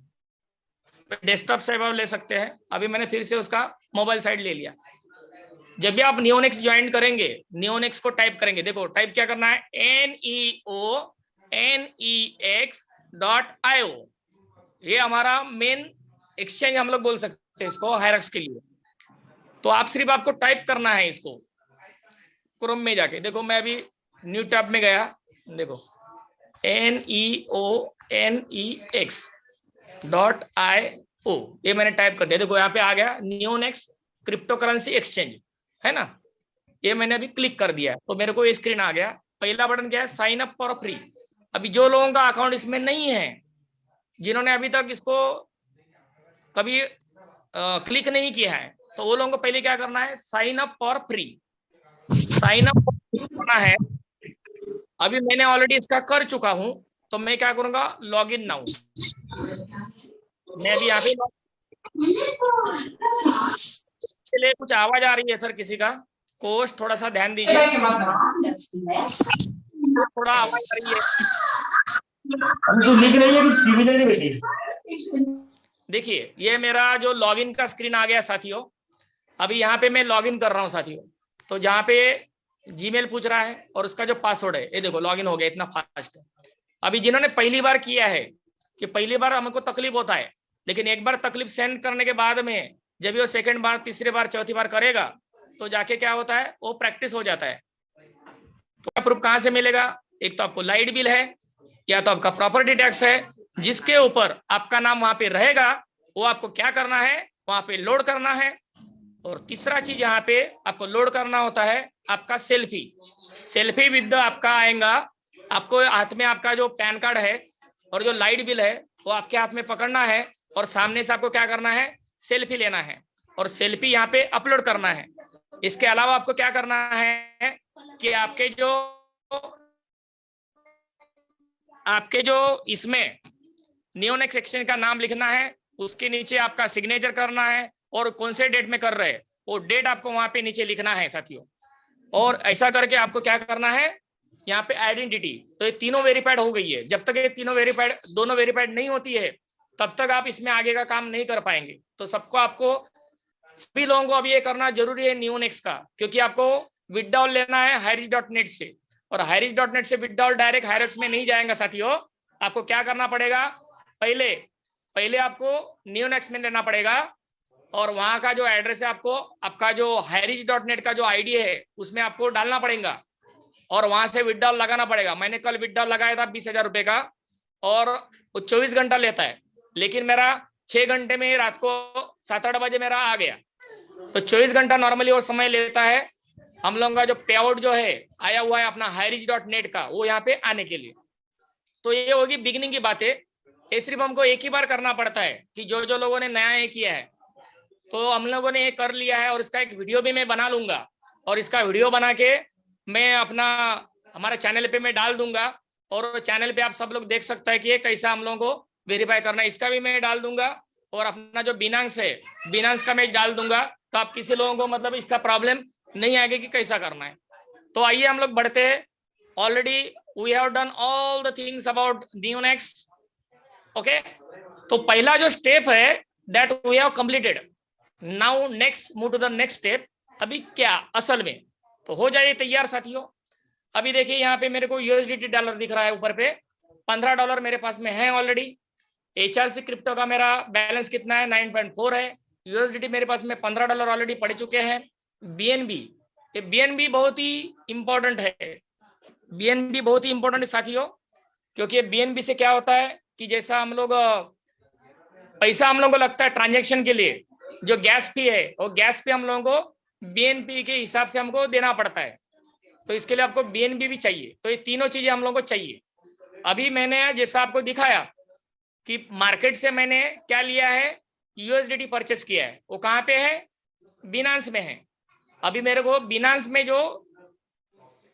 तो डेस्कटॉप से आप ले सकते हैं। अभी मैंने फिर से उसका मोबाइल साइड ले लिया। जब भी आप नियोनेक्स ज्वाइन करेंगे, नियोनेक्स को टाइप करेंगे, देखो टाइप क्या करना है, NEONEX.IO, ये हमारा मेन एक्सचेंज हम लोग बोल सकते हैं इसको हायरॉक्स के लिए। तो आप सिर्फ आपको टाइप करना है इसको क्रोम में जाके, देखो मैं अभी न्यू टैब में गया, देखो NEONEX.IO, ये मैंने टाइप कर दिया, देखो यहाँ पे आ गया नियोनेक्स क्रिप्टो करेंसी एक्सचेंज, है ना। ये मैंने अभी क्लिक कर दिया, तो मेरे को ये स्क्रीन आ गया। पहला बटन क्या है, साइन अप फॉर फ्री। अभी जो लोगों का अकाउंट इसमें नहीं है, जिन्होंने अभी तक इसको कभी क्लिक नहीं किया है, तो वो लोगों को पहले क्या करना है, sign up for free, sign up करना है। अभी मैंने ऑलरेडी इसका कर चुका हूं, तो मैं क्या करूंगा, लॉग इन नाउ। मैं अभी यहाँ पे लिए कुछ आवाज आ रही है सर किसी का, कोच थोड़ा सा ध्यान दीजिए, थोड़ा आवाज आ रही है। तो लिख रही है कि सिमिलर नहीं बेटी। देखिए ये मेरा जो लॉगिन का स्क्रीन आ गया साथियों। अभी यहाँ पे मैं लॉगिन कर रहा हूँ साथियों, तो जहाँ पे जीमेल पूछ रहा है और उसका जो पासवर्ड है, ये देखो लॉगिन हो गया, इतना फास्ट है। अभी जिन्होंने पहली बार किया है, कि पहली बार हमको तकलीफ होता है, लेकिन एक बार तकलीफ सेंड करने के बाद में जब वो सेकंड बार, तीसरी बार, चौथी बार करेगा, तो जाके क्या होता है, वो प्रैक्टिस हो जाता है। तो प्रूफ कहाँ से मिलेगा, एक तो आपको लाइट बिल है, या तो आपका प्रॉपर्टी टैक्स है, जिसके ऊपर आपका नाम वहां पे रहेगा, वो आपको क्या करना है, वहां पे लोड करना है। और तीसरा चीज यहाँ पे आपको लोड करना होता है आपका सेल्फी, सेल्फी विद आपका आएगा, आपको हाथ में आपका जो पैन कार्ड है और जो लाइट बिल है वो आपके हाथ में पकड़ना है, और सामने से आपको क्या करना है, सेल्फी लेना है, और सेल्फी यहाँ पे अपलोड करना है। इसके अलावा आपको क्या करना है कि आपके जो इसमें नियोनेक्स सेक्शन का नाम लिखना है, उसके नीचे आपका सिग्नेचर करना है, और कौन से डेट में कर रहे हैं वो डेट आपको वहां पे नीचे लिखना है साथियों। और ऐसा करके आपको क्या करना है, यहाँ पे आइडेंटिटी, तो ये तीनों वेरीफाइड हो गई है। जब तक ये तीनों वेरीफाइड, दोनों वेरीफाइड नहीं होती है, तब तक आप इसमें आगे का काम नहीं कर पाएंगे। तो सबको, आपको सभी लोगों को अब ये करना जरूरी है नियोनेक्स का, क्योंकि आपको विथड्रॉल लेना है हायरिच.नेट से, और हायरिच.नेट से विथड्रॉल डायरेक्ट हायरक्स में नहीं जाएगा साथियों। आपको क्या करना पड़ेगा, पहले आपको नियोनेक्स में लेना पड़ेगा, और वहां का जो एड्रेस है आपको, आपका जो हायरिच.नेट का जो आईडी है उसमें आपको डालना पड़ेगा, और वहां से विथड्रॉल लगाना पड़ेगा। मैंने कल विथड्रॉल लगाया था 20,000 रुपए का, और वो 24 घंटा लेता है, लेकिन मेरा 6 घंटे में रात को 7-8 बजे मेरा आ गया। तो 24 घंटा नॉर्मली वो समय लेता है हम लोगों का जो पे आउट जो है आया हुआ है अपना हायरिच.नेट का, वो यहाँ पे आने के लिए। तो ये होगी बिगिनिंग की बातें। ये सिर्फ हमको एक ही बार करना पड़ता है, कि जो जो लोगों ने नया ये किया है, तो हम लोगों ने ये कर लिया है, और इसका एक वीडियो भी मैं बना लूंगा, और इसका वीडियो बना के मैं अपना हमारे चैनल पे मैं डाल दूंगा, और चैनल पे आप सब लोग देख सकते हैं कि ये कैसा हम लोगों को वेरीफाई करना है, इसका भी मैं डाल दूंगा। और अपना जो बिनांस है, बिनांस का मैं डाल दूंगा, तो आप किसी लोगों को मतलब इसका प्रॉब्लम नहीं आएगी कि कैसा करना है। तो आइए हम लोग बढ़ते हैं। Already we have done all the things about neonex, okay. तो पहला जो स्टेप है that we have completed. Now next move to the next step. अभी क्या असल में, तो हो जाइए तैयार साथियों। अभी देखिए यहाँ पे मेरे को यूएसडीटी डॉलर दिख रहा है ऊपर पे, $15 मेरे पास में है ऑलरेडी। HRC क्रिप्टो का मेरा बैलेंस कितना है, 9.4 है। यूएसडीटी मेरे पास में $15 ऑलरेडी पड़ चुके हैं। बीएनबी, ये बीएनबी बहुत ही इंपॉर्टेंट है, बीएनबी बहुत ही इंपॉर्टेंट है साथियों, क्योंकि बीएनबी से क्या होता है कि जैसा हम लोग पैसा हम लोगों को लगता है ट्रांजेक्शन के लिए, जो गैस फी है, वो गैस फी हम लोगों को बीएनबी के हिसाब से हमको देना पड़ता है। तो इसके लिए आपको बीएनबी भी चाहिए। तो ये तीनों चीजें हम लोगों को चाहिए। अभी मैंने जैसा आपको दिखाया कि मार्केट से मैंने क्या लिया है, यूएसडीटी परचेस किया है। वो कहाँ पे है, बिनांस में है। अभी मेरे को बिनांस में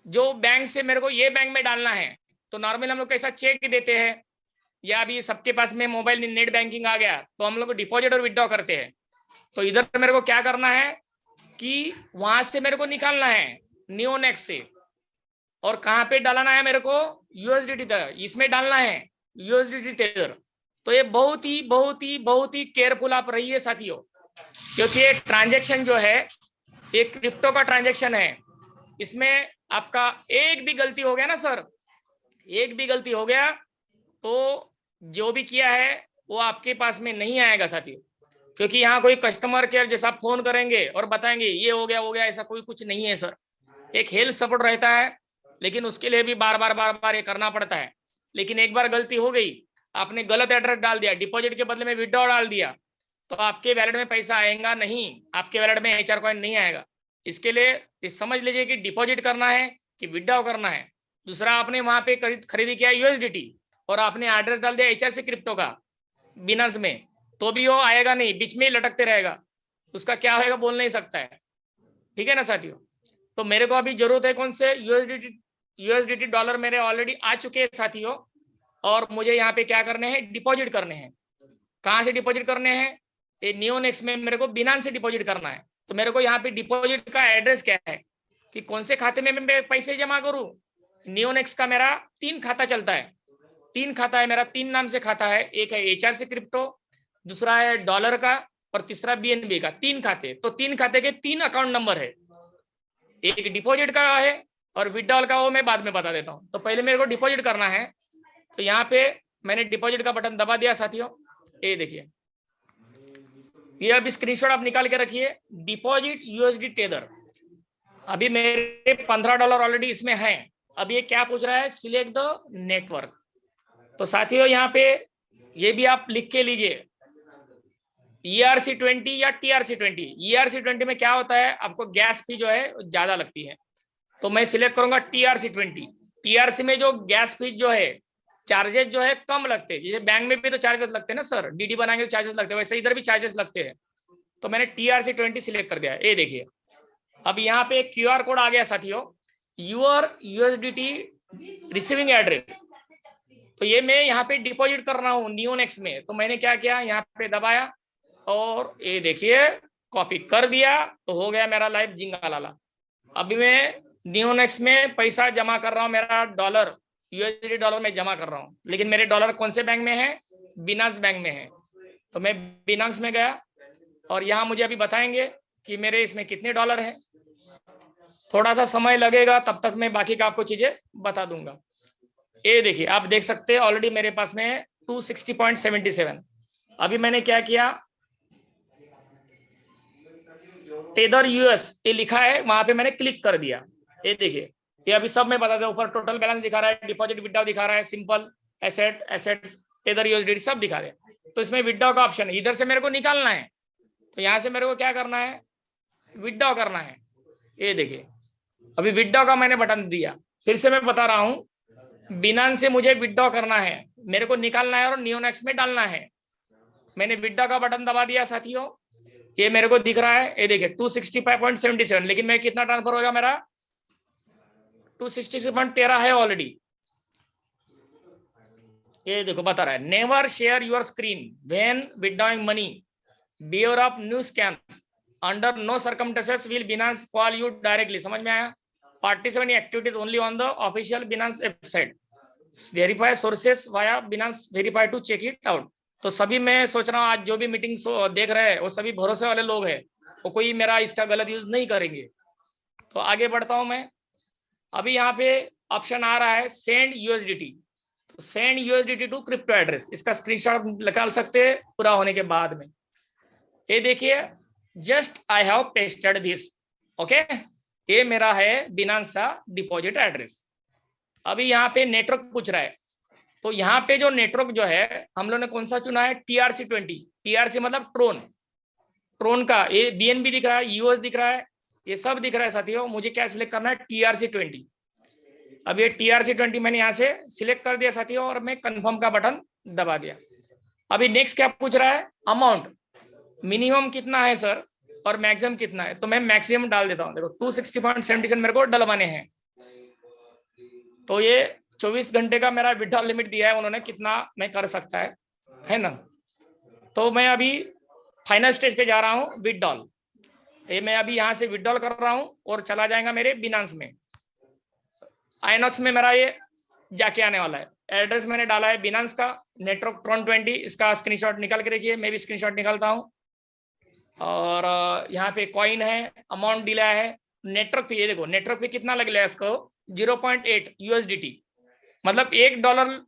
जो बैंक से मेरे को ये बैंक में डालना है, तो नॉर्मली हम लोग कैसा चेक देते हैं, या अभी सबके पास में मोबाइल नेट बैंकिंग आ गया, तो हम लोग डिपॉजिट और विथड्रॉ करते हैं। तो इधर मेरे को क्या करना है कि वहां से मेरे को निकालना है नियोनेक्स से, और कहाँ पे डालना है मेरे को, यूएसडीटी तक इसमें डालना है, यूएसडीटी तेजर। तो ये बहुत ही केयरफुल आप रहिए साथियों, क्योंकि ये ट्रांजेक्शन जो है, ये क्रिप्टो का ट्रांजेक्शन है। इसमें आपका एक भी गलती हो गया ना सर, एक भी गलती हो गया तो जो भी किया है वो आपके पास में नहीं आएगा साथियों। क्योंकि यहाँ कोई कस्टमर केयर जैसा आप फोन करेंगे और बताएंगे ये हो गया, ऐसा कोई कुछ नहीं है सर। एक हेल्थ सपोर्ट रहता है, लेकिन उसके लिए भी बार बार ये करना पड़ता है। लेकिन एक बार गलती हो गई, आपने गलत एड्रेस डाल दिया, डिपॉजिट के बदले में विथड्रॉ डाल दिया, तो आपके वैलेट में पैसा आएगा नहीं, आपके वैलेट में HR कॉइन नहीं आएगा। इसके लिए समझ लीजिए कि डिपॉजिट करना है कि विथड्रॉ करना है। दूसरा, आपने वहां पे खरीदी किया यूएसडीटी और आपने एड्रेस डाल दिया HRC क्रिप्टो का बिनांस में, तो भी वो आएगा नहीं, बीच में ही लटकते रहेगा। उसका क्या होगा बोल नहीं सकता है, ठीक है ना साथियों। तो मेरे को अभी जरूरत है कौन से, यूएसडीटी डॉलर मेरे ऑलरेडी आ चुके हैं साथियों, और मुझे यहाँ पे क्या करने हैं, डिपॉजिट करने हैं। कहाँ से डिपॉजिट करने हैं, ये नियोनेक्स में मेरे को बिनांस से डिपॉजिट करना है। तो मेरे को यहाँ पे डिपॉजिट का एड्रेस क्या है कि कौन से खाते में मैं पैसे जमा करूं। नियोनेक्स का मेरा 3 खाता चलता है, 3 खाता है मेरा, 3 नाम से खाता है। एक है एचआरसी क्रिप्टो, दूसरा है डॉलर का, और तीसरा बीएनबी का। 3 खाते, तो 3 खाते के 3 अकाउंट नंबर है। एक डिपॉजिट का है और विड्रॉल का, वो मैं बाद में बता देता हूँ। तो पहले मेरे को डिपॉजिट करना है, तो यहाँ पे मैंने डिपॉजिट का बटन दबा दिया साथियों। ये देखिए, ये अभी स्क्रीनशॉट आप निकाल के रखिए, डिपॉजिट यूएसडी टेदर। अभी मेरे $15 ऑलरेडी इसमें हैं। अब ये क्या पूछ रहा है, सिलेक्ट द नेटवर्क। तो साथियों यहाँ पे ये भी आप लिख के लीजिए, ERC20 या TRC20। ERC20 में क्या होता है, आपको गैस फी जो है ज्यादा लगती है, तो मैं सिलेक्ट करूंगा TRC20। TRC में जो गैस फीस जो है, चार्जेस जो है कम लगते हैं। जैसे बैंक में भी तो चार्जेस लगते हैं ना सर, डीडी बनाएंगे तो चार्जेस लगते हैं, वैसे इधर भी चार्जेस लगते हैं। तो मैंने TRC20 सिलेक्ट कर दिया है। ये देखिए, अब यहाँ पे एक QR कोड आ गया साथियों, यूर USDT रिसीविंग एड्रेस। तो ये मैं यहाँ पे डिपॉजिट कर रहा हूँ नियोनेक्स में। तो मैंने क्या किया, यहाँ पे दबाया और ये देखिए कॉपी कर दिया, तो हो गया मेरा लाइव जिंगालाला। अभी मैं नियोनेक्स में पैसा जमा कर रहा हूँ, मेरा डॉलर यूएसडी डॉलर में जमा कर रहा हूँ, लेकिन मेरे डॉलर कौन से बैंक में है, बिनांस बैंक में है। तो मैं बिनांस में गया और यहाँ मुझे अभी बताएंगे कि मेरे इसमें कितने डॉलर हैं। थोड़ा सा समय लगेगा, तब तक मैं बाकी का आपको चीजें बता दूंगा। ये देखिए, आप देख सकते हैं ऑलरेडी मेरे पास में 260.77। अभी मैंने क्या किया, टेदर यूएस ये लिखा है, वहां पे मैंने क्लिक कर दिया। ये देखिए, ये अभी सब मैं बता दूं, ऊपर टोटल बैलेंस दिखा रहा है, डिपॉजिट विड्रॉ दिखा रहा है, simple asset, assets, tether USD सब दिखा रहे हैं। तो इसमें विड्रॉ का ऑप्शन है, इधर से मेरे को निकालना है। तो यहाँ से मेरे को क्या करना है, विड्रॉ करना है। ये देखिए, अभी विड्रॉ का मैंने बटन दिया। फिर से मैं बता रहा हूँ, बिनांस से मुझे विड्रॉ करना है, मेरे को निकालना है और नियोनेक्स में डालना है। मैंने विड्रॉ का बटन दबा दिया साथियों, ये मेरे को दिख रहा है। ये देखिए 265.77, लेकिन मैं कितना ट्रांसफर होगा, मेरा 266.13 है ऑलरेडी। ये देखो बता रहा है, never share your screen when withdrawing money, beware of new scams, under no circumstances will Binance call you directly. समझ में आया? Participate activities only on the official Binance website, verify sources via Binance verify to check it out. तो सभी मैं सोच रहा हूँ आज जो भी मीटिंग देख रहे हैं वो सभी भरोसे वाले लोग हैं, वो कोई मेरा इसका गलत यूज नहीं करेंगे। तो आगे बढ़ता हूं मैं। अभी यहाँ पे ऑप्शन आ रहा है सेंड यूएसडीटी, तो send USDT to crypto address, इसका स्क्रीनशॉट निकाल सकते हैं पूरा होने के बाद में। ये देखिए, just I have pasted this, okay, ये मेरा है बिनांस का डिपॉजिट एड्रेस। अभी यहाँ पे नेटवर्क पूछ रहा है, तो यहाँ पे जो नेटवर्क जो है हम लोग ने कौन सा चुना है, TRC20। TRC मतलब ट्रोन का, ये BNB दिख रहा है, यूएस दिख रहा है, ये सब दिख रहा है साथियों। मुझे क्या सिलेक्ट करना है, TRC20। अब ये TRC20 मैंने यहाँ से सिलेक्ट कर दिया साथियों, और मैं कंफर्म का बटन दबा दिया। अभी नेक्स्ट क्या पूछ रहा है, अमाउंट मिनिमम कितना है सर और मैक्सिमम कितना है। तो मैं मैक्सिमम डाल देता हूँ। देखो 260.77 मेरे को डलवाने हैं। तो ये 24 घंटे का मेरा विड्रॉल लिमिट दिया है उन्होंने, कितना मैं कर सकता है ना। तो मैं अभी फाइनल स्टेज पे जा रहा हूँ, विड्रॉल। ये मैं अभी यहाँ से विड्रॉल कर रहा हूँ और चला जाएगा मेरे बिनांस में। आइनॉक्स में मेरा ये जाके आने वाला है। एड्रेस मैंने डाला है बिनांस का, नेटवर्क ट्रोन20, इसका स्क्रीनशॉट निकाल के रखिए, मैं भी स्क्रीनशॉट निकालता हूँ। और यहाँ पे कॉइन है, अमाउंट दिला है, नेटवर्क फी, ये देखो नेटवर्क फी कितना लग गया इसको, 0.8 USDT, मतलब $1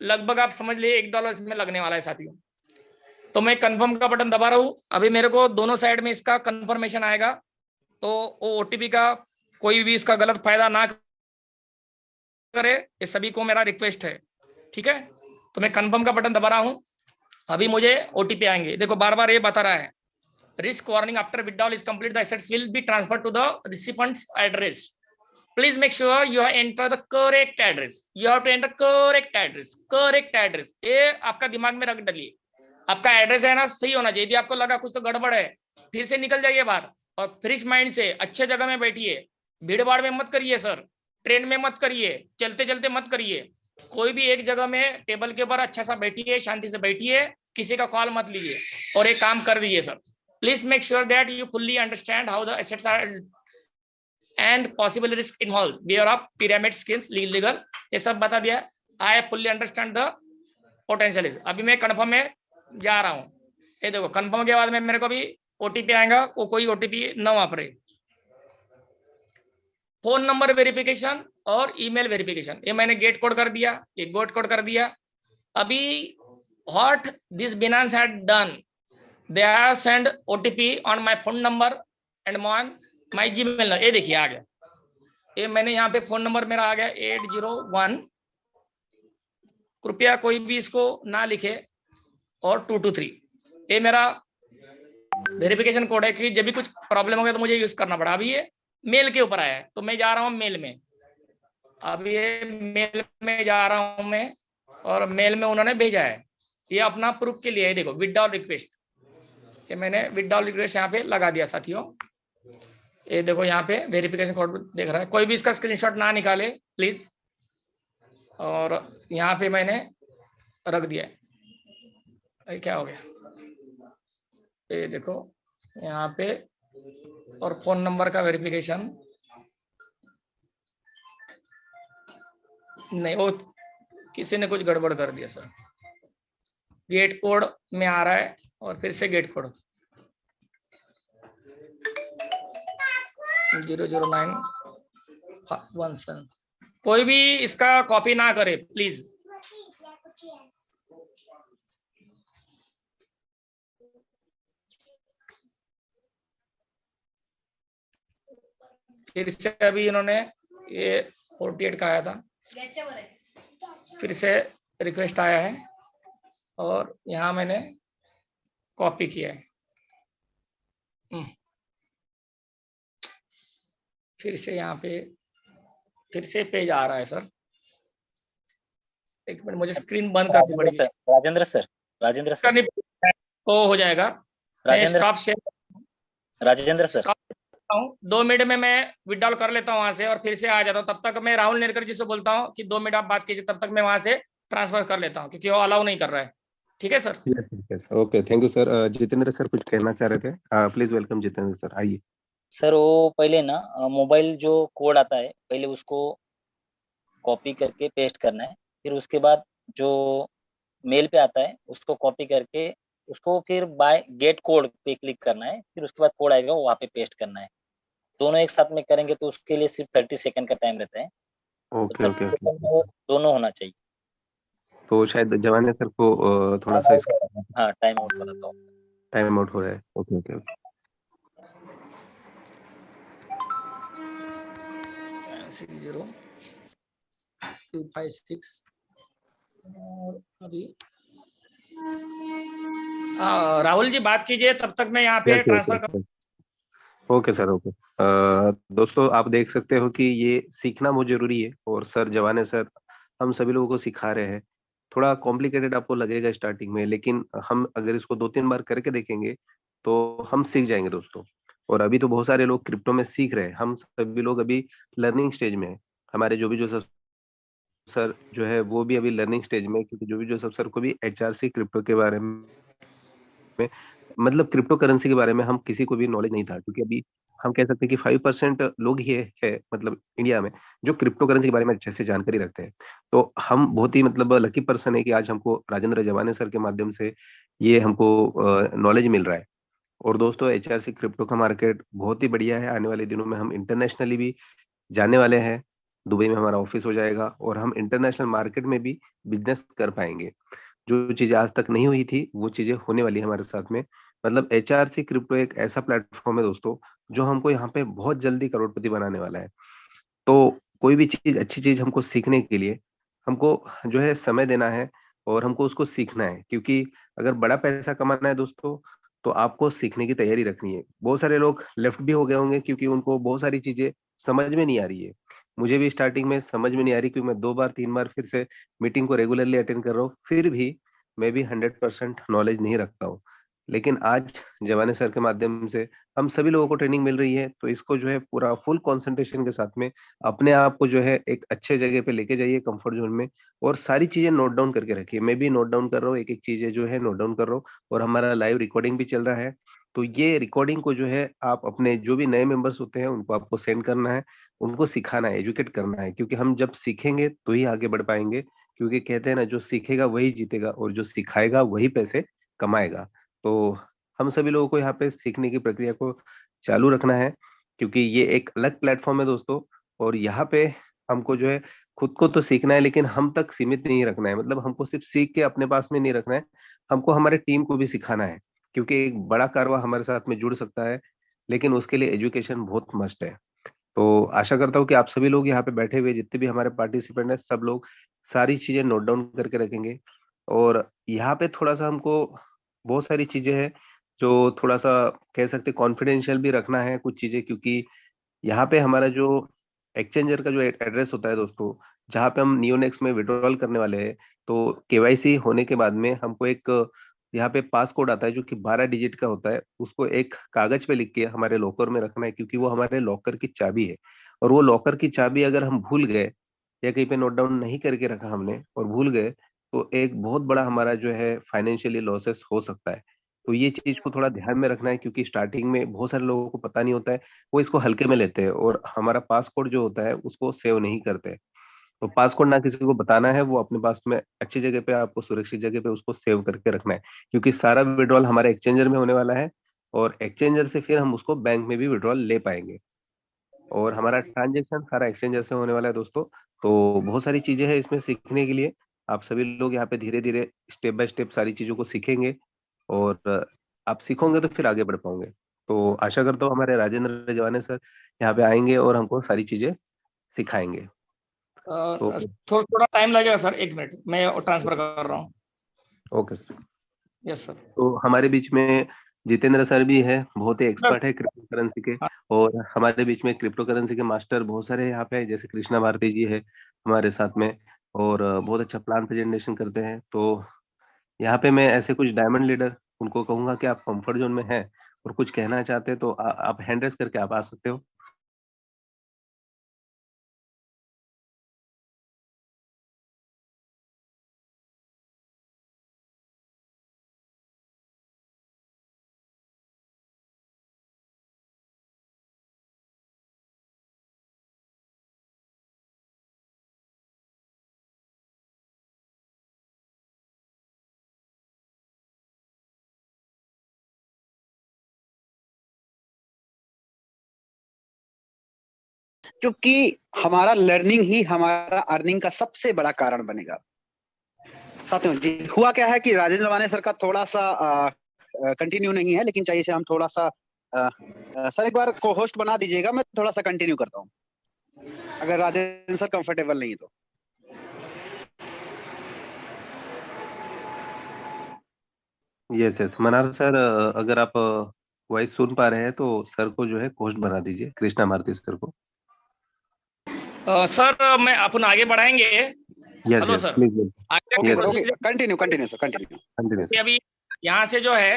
लगभग, आप समझ लिए $1 इसमें लगने वाला है साथियों। तो मैं कंफर्म का बटन दबा रहा हूँ। अभी मेरे को दोनों साइड में इसका कंफर्मेशन आएगा, तो OTP का कोई भी इसका गलत फायदा ना करे, ये सभी को मेरा रिक्वेस्ट है, ठीक है। तो मैं कंफर्म का बटन दबा रहा हूँ। अभी मुझे OTP आएंगे। देखो बार बार ये बता रहा है, risk warning after withdrawal is complete, the assets will be transferred to the recipient's address, please make sure you enter the correct address, you have to enter correct address, correct address. ये आपका दिमाग में रख डालिए, आपका एड्रेस है ना सही होना चाहिए। यदि आपको लगा कुछ तो गड़बड़ है, फिर से निकल जाइए बाहर और फ्रेश माइंड से अच्छे जगह में बैठिए। भीड़ भाड़ में मत करिए सर, ट्रेन में मत करिए, चलते चलते मत करिए। कोई भी एक जगह में टेबल के ऊपर अच्छा सा बैठिए, शांति से बैठिए, किसी का कॉल मत लीजिए और एक काम कर दीजिए sir. Please make sure that you fully understand how the assets are and possible risk involve, beware of pyramid schemes, legal, ये सब बता दिया। I fully understand the potential. अभी मैं कन्फर्म में जा रहा हूँ। ये देखो कन्फर्म के बाद में मेरे को भी ओटीपी आएगा, वो कोई ओटीपी न वापरे। फोन नंबर वेरिफिकेशन और ईमेल वेरिफिकेशन, ये मैंने गेट कोड कर दिया, ये गेट कोड कर दिया। अभी what this Binance had done, they have send OTP on my phone number and on my Gmail. ये देखिए आ गया, ये मैंने यहाँ पे फोन नंबर मेरा आ गया 801, कृपया कोई भी इसको ना लिखे, और 223, ये मेरा वेरिफिकेशन कोड है कि जब भी कुछ प्रॉब्लम हो गया तो मुझे यूज करना पड़ा। अभी ये मेल के ऊपर आया है तो मैं जा रहा हूँ मेल में। अब ये मेल में जा रहा हूँ मैं, और मेल में उन्होंने भेजा है, ये अपना प्रूफ के लिए है। देखो विथड्रॉल रिक्वेस्ट, ये मैंने विथड्रॉल रिक्वेस्ट यहाँ पे लगा दिया साथियों। ये देखो यहाँ पे वेरिफिकेशन कोड देख रहा है, कोई भी इसका स्क्रीनशॉट ना निकाले प्लीज। और यहाँ पे मैंने रख दिया है। क्या हो गया, ये देखो यहाँ पे, और फोन नंबर का वेरिफिकेशन नहीं, वो किसी ने कुछ गड़बड़ कर दिया सर। गेट कोड में आ रहा है और फिर से गेट कोड 00917। कोई भी इसका कॉपी ना करे प्लीज। फिर से अभी इन्होंने ये 48 का आया था, फिर से रिक्वेस्ट आया है और यहाँ मैंने कॉपी किया है। फिर से यहाँ पे फिर से पेज आ रहा है सर, एक मिनट मुझे स्क्रीन बंद करनी पड़ेगी। राजेंद्र सर करनी तो हो जाएगा। राजेंद्र सर 2 मिनट में मैं विड्रॉल कर लेता हूँ वहां से और फिर से आ जाता हूँ। तब तक मैं राहुल नेरकर जी से बोलता हूँ कि 2 मिनट आप बात कीजिए, तब तक मैं वहां से ट्रांसफर कर लेता हूँ क्योंकि वो अलाउ नहीं कर रहा है। ठीक है सर? ठीक है sir, okay, thank you sir. Jitendra sir कुछ कहना चाह रहे थे, प्लीज वेलकम जितेंद्र सर, आइए। सर वो पहले ना मोबाइल जो कोड आता है पहले उसको कॉपी करके पेस्ट करना है, फिर उसके बाद जो मेल पे आता है उसको कॉपी करके उसको फिर बाय गेट कोड पे क्लिक करना है, फिर उसके बाद कोड आएगा वो वहाँ पे पेस्ट करना है। दोनों एक साथ में करेंगे तो उसके लिए सिर्फ 30 सेकंड का टाइम रहता है। ओके तो ओके, दोनों होना चाहिए। तो शायद जवाने सर को थोड़ा सा हाँ टाइम आउट कराता हूँ। टाइम आउट हो रहा है। ओके ओके ओके, 60256 और अभी राहुल जी बात कीजिए, तब तक मैं यहाँ पे ट्रांसफर कर। Okay sir, okay. दोस्तों आप देख सकते हो कि ये सीखना बहुत जरूरी है और सर जवाने सर हम सभी लोगों को सिखा रहे हैं। थोड़ा कॉम्प्लिकेटेड आपको लगेगा स्टार्टिंग में, लेकिन हम अगर इसको 2-3 बार करके देखेंगे तो हम सीख जाएंगे दोस्तों। और अभी तो बहुत सारे लोग क्रिप्टो में सीख रहे हैं, हम सभी लोग अभी लर्निंग स्टेज में है। हमारे जो भी जो सर जो है वो भी अभी लर्निंग स्टेज में है, क्योंकि जो भी जो सब सर को भी एचआरसी क्रिप्टो के बारे में, मतलब क्रिप्टो करेंसी के बारे में हम किसी को भी नॉलेज नहीं था, क्योंकि अभी हम कह सकते हैं कि 5% लोग ही है मतलब इंडिया में जो क्रिप्टो करेंसी के बारे में अच्छे से जानकारी रखते हैं। तो हम बहुत ही मतलब लकी पर्सन है कि आज हमको राजेंद्र जवाने सर के माध्यम से ये हमको नॉलेज मिल रहा है। और दोस्तों एचआरसी क्रिप्टो का मार्केट बहुत ही बढ़िया है। आने वाले दिनों में हम इंटरनेशनली भी जाने वाले हैं। दुबई में हमारा ऑफिस हो जाएगा और हम इंटरनेशनल मार्केट में भी बिजनेस कर पाएंगे। जो चीजें आज तक नहीं हुई थी वो चीजें होने वाली है हमारे साथ में। मतलब एचआरसी क्रिप्टो एक ऐसा प्लेटफॉर्म है दोस्तों जो हमको यहाँ पे बहुत जल्दी करोड़पति बनाने वाला है। तो कोई भी चीज अच्छी चीज हमको सीखने के लिए हमको जो है समय देना है और हमको उसको सीखना है, क्योंकि अगर बड़ा पैसा कमाना है दोस्तों तो आपको सीखने की तैयारी रखनी है। बहुत सारे लोग लेफ्ट भी हो गए होंगे क्योंकि उनको बहुत सारी चीजें समझ में नहीं आ रही है। मुझे भी स्टार्टिंग में समझ में नहीं आ रही, क्योंकि मैं 2 बार 3 बार फिर से मीटिंग को रेगुलरली अटेंड कर रहा हूँ, फिर भी मैं भी 100% नॉलेज नहीं रखता हूँ। लेकिन आज जवाने सर के माध्यम से हम सभी लोगों को ट्रेनिंग मिल रही है, तो इसको जो है पूरा फुल कंसंट्रेशन के साथ में अपने आप को जो है एक अच्छे जगह पे लेके जाइए कंफर्ट जोन में, और सारी चीजें नोट डाउन करके रखिए। मैं भी नोट डाउन कर रहा हूँ, एक-एक चीजें जो है नोट डाउन कर रहा हूँ, और हमारा लाइव रिकॉर्डिंग भी चल रहा है। तो ये रिकॉर्डिंग को जो है आप अपने जो भी नए मेंबर्स होते हैं उनको आपको सेंड करना है, उनको सिखाना है, एजुकेट करना है, क्योंकि हम जब सीखेंगे तो ही आगे बढ़ पाएँगे। क्योंकि कहते हैं ना, जो सीखेगा वही जीतेगा और जो सिखाएगा वही पैसे कमाएगा। तो हम सभी लोगों को यहाँ पे सीखने की प्रक्रिया को चालू रखना है, क्योंकि ये एक अलग प्लेटफ़ॉर्म है दोस्तों, और यहाँ पे हमको जो है खुद को तो सीखना है, लेकिन हम तक सीमित नहीं रखना है। मतलब हमको सिर्फ़ सीख के अपने पास में नहीं रखना है, हमको हमारे टीम को भी सिखाना है, क्योंकि एक बड़ा कारवां हमारे साथ में जुड़ सकता है, लेकिन उसके लिए एजुकेशन बहुत मस्ट है। तो आशा करता हूँ कि आप सभी लोग यहाँ पे बैठे हुए जितने भी हमारे पार्टिसिपेंट हैं, सब लोग सारी चीज़ें नोट डाउन करके रखेंगे। और यहाँ पे थोड़ा-सा हमको बहुत सारी चीज़ें हैं, जो थोड़ा-सा कह सकते हैं कॉन्फिडेंशियल भी रखना है कुछ चीज़ें, क्योंकि यहाँ पे हमारा जो एक्सचेंजर का जो एड्रेस होता है दोस्तों, जहाँ पे हम नियोनेक्स में विथड्रॉल करने वाले हैं, तो केवाईसी होने के बाद में हमको एक यहाँ पे पास कोड आता है जो कि 12 डिजिट का होता है। उसको एक कागज़ पे लिख के हमारे लॉकर में रखना है, क्योंकि वो हमारे लॉकर की चाबी है। और वो लॉकर की चाबी अगर हम भूल गए या कहीं पे नोट डाउन नहीं करके रखा हमने और भूल गए, तो एक बहुत बड़ा हमारा जो है फाइनेंशियली लॉसेस हो सकता है। तो ये चीज़ को थोड़ा ध्यान में रखना है, क्योंकि स्टार्टिंग में बहुत सारे लोगों को पता नहीं होता है, वो इसको हल्के में लेते हैं और हमारा पासकोड जो होता है उसको सेव नहीं करते हैं। तो पासकोड ना किसी को बताना है, वो अपने पास में अच्छी जगह पे आपको सुरक्षित जगह पे उसको सेव करके रखना है। क्योंकि सारा विथड्रॉल हमारे एक्सचेंजर में होने वाला है, और एक्सचेंजर से फिर हम उसको बैंक में भी विथड्रॉल ले पाएँगे। और हमारा ट्रांज़ैक्शन सारा एक्सचेंजर से होने वाला है दोस्तों। तो बहुत सारी चीज़ें हैं इसमें सीखने के लिए। आप सभी लोग यहाँ पे धीरे-धीरे स्टेप बाय स्टेप सारी चीज़ों को सीखेंगे, और आप सीखोगे तो फिर आगे बढ़ पाओगे। तो आशा करता हूँ हमारे राजेंद्र रजवाने सर यहाँ पे आएँगे और हमको सारी चीज़ें सिखाएँगे। तो थोड़ा टाइम लगेगा सर, 1 मिनट मैं ट्रांसफर कर रहा हूँ। Okay sir. Yes sir. तो हमारे बीच में जितेंद्र सर भी हैं, बहुत ही एक्सपर्ट है क्रिप्टो करेंसी के, और हमारे बीच में क्रिप्टो करेंसी के मास्टर बहुत सारे यहाँ पे हैं, जैसे कृष्णा भारती जी है हमारे साथ में, और बहुत अच्छा प्लान प्रेजेंटेशन करते हैं। तो यहाँ पे मैं ऐसे कुछ डायमंड लीडर उनको कहूँगा कि आप कंफर्ट ज़ोन में हैं और कुछ कहना चाहते हैं, तो आप हैंड रेज़ करके आप आ सकते हो। क्योंकि हमारा लर्निंग ही हमारा अर्निंग का सबसे बड़ा कारण बनेगा। साथियों जी, हुआ क्या है कि राजेंद्र रवाने सर का थोड़ा सा कंटिन्यू नहीं है, लेकिन चाहिए से हम थोड़ा सा सर एक बार को होस्ट बना दीजिएगा, मैं थोड़ा सा कंटिन्यू करता हूँ, अगर राजेंद्र सर कंफर्टेबल नहीं है तो। Yes, yes. मनार सर, अगर आप वॉइस सुन पा रहे हैं तो सर को जो है होस्ट बना दीजिए, कृष्णा भारती सर को। सर मैं अपन आगे बढ़ाएंगे। Yes, hello yes, sir, please. आगे okay yes, sir, okay, procedure continue continue sir, continue. Continue sir. अभी यहाँ से जो है,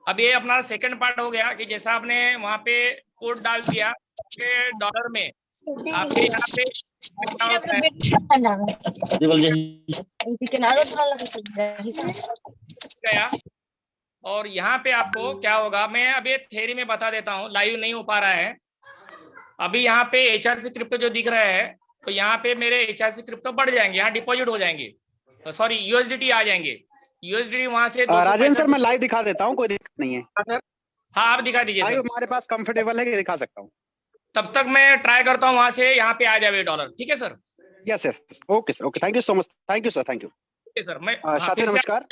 अब ये अपना सेकंड पार्ट हो गया कि जैसा आपने वहां पे कोड डाल दिया के डॉलर में, आपके यहाँ पे क्या होता है गया, और यहाँ पे आपको क्या होगा, मैं अभी थ्योरी में बता देता हूँ, लाइव नहीं हो पा रहा है। अभी यहाँ पे HRC क्रिप्टो जो दिख रहा है, तो यहाँ पे मेरे HRC क्रिप्टो बढ़ जाएंगे, यहाँ डिपॉजिट हो जाएंगे, सॉरी USDT आ जाएंगे। USDT वहां से राजेंद्र सर मैं लाइव दिखा देता हूँ, कोई दिक्कत नहीं है सर। हाँ आप दिखा दीजिए सर, हमारे पास कंफर्टेबल है कि दिखा सकता हूँ। तब तक मैं ट्राई करता हूँ वहां से यहाँ पे आ जाए डॉलर। ठीक है sir. Yes yes, okay sir, okay, thank you so much, thank you sir, thank you. ठीक है सर, मैं साथियों नमस्कार।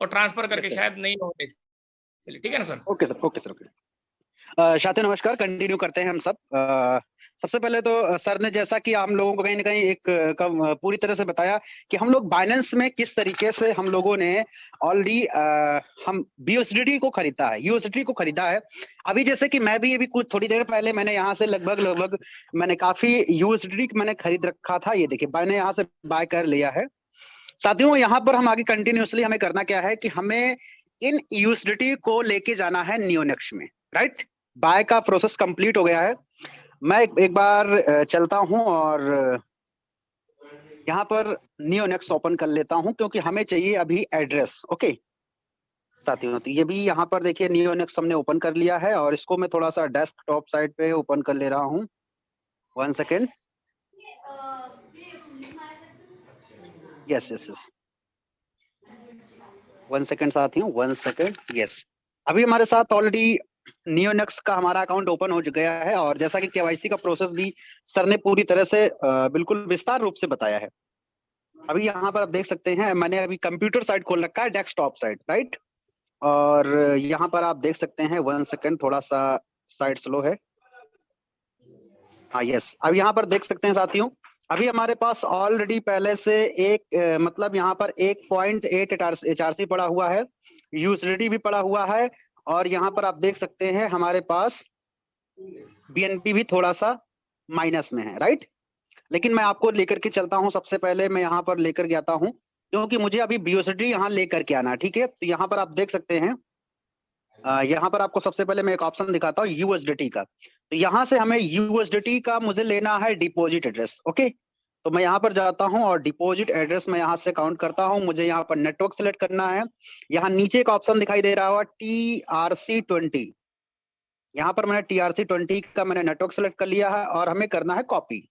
और ट्रांसफर करके शायद नहीं हो, चलिए ठीक है ना sir. Okay sir, okay sir, okay. साथियों नमस्कार, कंटिन्यू करते हैं हम सब। सबसे पहले तो सर ने जैसा कि हम लोगों को कहीं ना कहीं एक पूरी तरह से बताया कि हम लोग बाइनेंस में किस तरीके से हम लोगों ने ऑलरेडी हम BUSD को खरीदा है, USDT को खरीदा है। अभी जैसे कि मैं भी अभी कुछ थोड़ी देर पहले मैंने यहाँ से लगभग मैंने काफी USDT मैंने खरीद रखा था। ये देखिए मैंने यहाँ से बाय कर लिया है। साथियों यहाँ पर हम आगे कंटिन्यूसली हमें करना क्या है कि हमें इन यूएसडीटी को लेके जाना है नियोनेक्स में, राइट। बाय का प्रोसेस कंप्लीट हो गया है। मैं एक बार चलता हूं और यहाँ पर नियोनेक्स ओपन कर लेता हूं, क्योंकि हमें चाहिए अभी एड्रेस। ओके साथियों, तो ये भी यहाँ पर देखिए नियोनेक्स हमने ओपन कर लिया है, और इसको मैं थोड़ा सा डेस्कटॉप साइड पे ओपन कर ले रहा हूँ। 1 second. Yes yes yes, 1 second साथियों, 1 सेकेंड। यस, अभी हमारे साथ ऑलरेडी नियोनेक्स का हमारा अकाउंट ओपन हो गया है, और जैसा कि केवाईसी का प्रोसेस भी सर ने पूरी तरह से बिल्कुल विस्तार रूप से बताया है। अभी यहाँ पर आप देख सकते हैं, मैंने अभी कंप्यूटर साइड खोल रखा है, डेस्कटॉप साइड, राइट। और यहाँ पर आप देख सकते हैं, 1 सेकेंड, थोड़ा सा साइड स्लो है। हाँ यस, अब यहाँ पर देख सकते हैं साथियों, अभी हमारे पास ऑलरेडी पहले से एक मतलब यहाँ पर 1.8 HRC पड़ा हुआ है, यूएसडीटी भी पड़ा हुआ है, और यहाँ पर आप देख सकते हैं हमारे पास बीएनपी भी थोड़ा सा माइनस में है, राइट। लेकिन मैं आपको लेकर के चलता हूँ, सबसे पहले मैं यहाँ पर लेकर के आता हूँ, क्योंकि मुझे अभी बीओएसडी यहाँ लेकर के आना है, ठीक है। तो यहाँ पर आप देख सकते हैं, यहाँ पर आपको सबसे पहले मैं एक ऑप्शन दिखाता हूँ यूएसडीटी का। तो यहाँ से हमें यूएसडीटी का मुझे लेना है डिपॉजिट एड्रेस। ओके, तो मैं यहाँ पर जाता हूँ और डिपॉजिट एड्रेस मैं यहाँ से काउंट करता हूँ। मुझे यहाँ पर नेटवर्क सेलेक्ट करना है। यहाँ नीचे एक ऑप्शन दिखाई दे रहा होगा TRC20, यहाँ पर मैंने TRC20 का मैंने नेटवर्क सेलेक्ट कर लिया है, और हमें करना है कॉपी।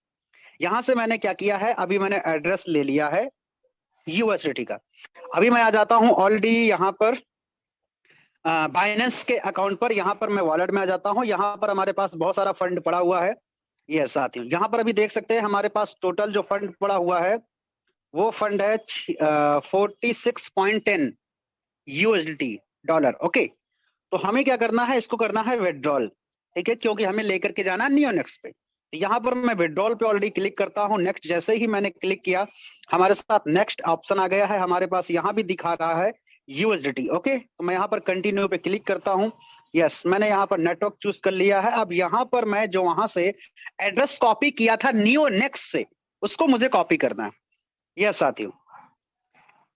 यहाँ से मैंने क्या किया है, अभी मैंने एड्रेस ले लिया है यूएसडीटी का। अभी मैं आ जाता हूँ ऑलरेडी यहाँ पर बाइनेंस के अकाउंट पर। यहाँ पर मैं वॉलेट में आ जाता हूँ। यहाँ पर हमारे पास बहुत सारा फंड पड़ा हुआ है। ये साथियों, यहाँ पर अभी देख सकते हैं हमारे पास टोटल जो फंड पड़ा हुआ है वो फंड है 46.10 यूएसडीटी डॉलर। ओके, तो हमें क्या करना है, इसको करना है विड्रॉल, ठीक है, क्योंकि हमें लेकर के जाना नियोनेक्स पे। तो यहाँ पर मैं विड्रॉल पे ऑलरेडी क्लिक करता हूँ। नेक्स्ट जैसे ही मैंने क्लिक किया, हमारे साथ नेक्स्ट ऑप्शन आ गया है। हमारे पास यहाँ भी दिखा रहा है यूएसडीटी। ओके, तो मैं यहाँ पर कंटिन्यू पे क्लिक करता हूँ। यस, मैंने यहाँ पर नेटवर्क चूज कर लिया है। अब यहाँ पर मैं जो वहां से एड्रेस कॉपी किया था नियोनेक्स से, उसको मुझे कॉपी करना है। यस साथियों,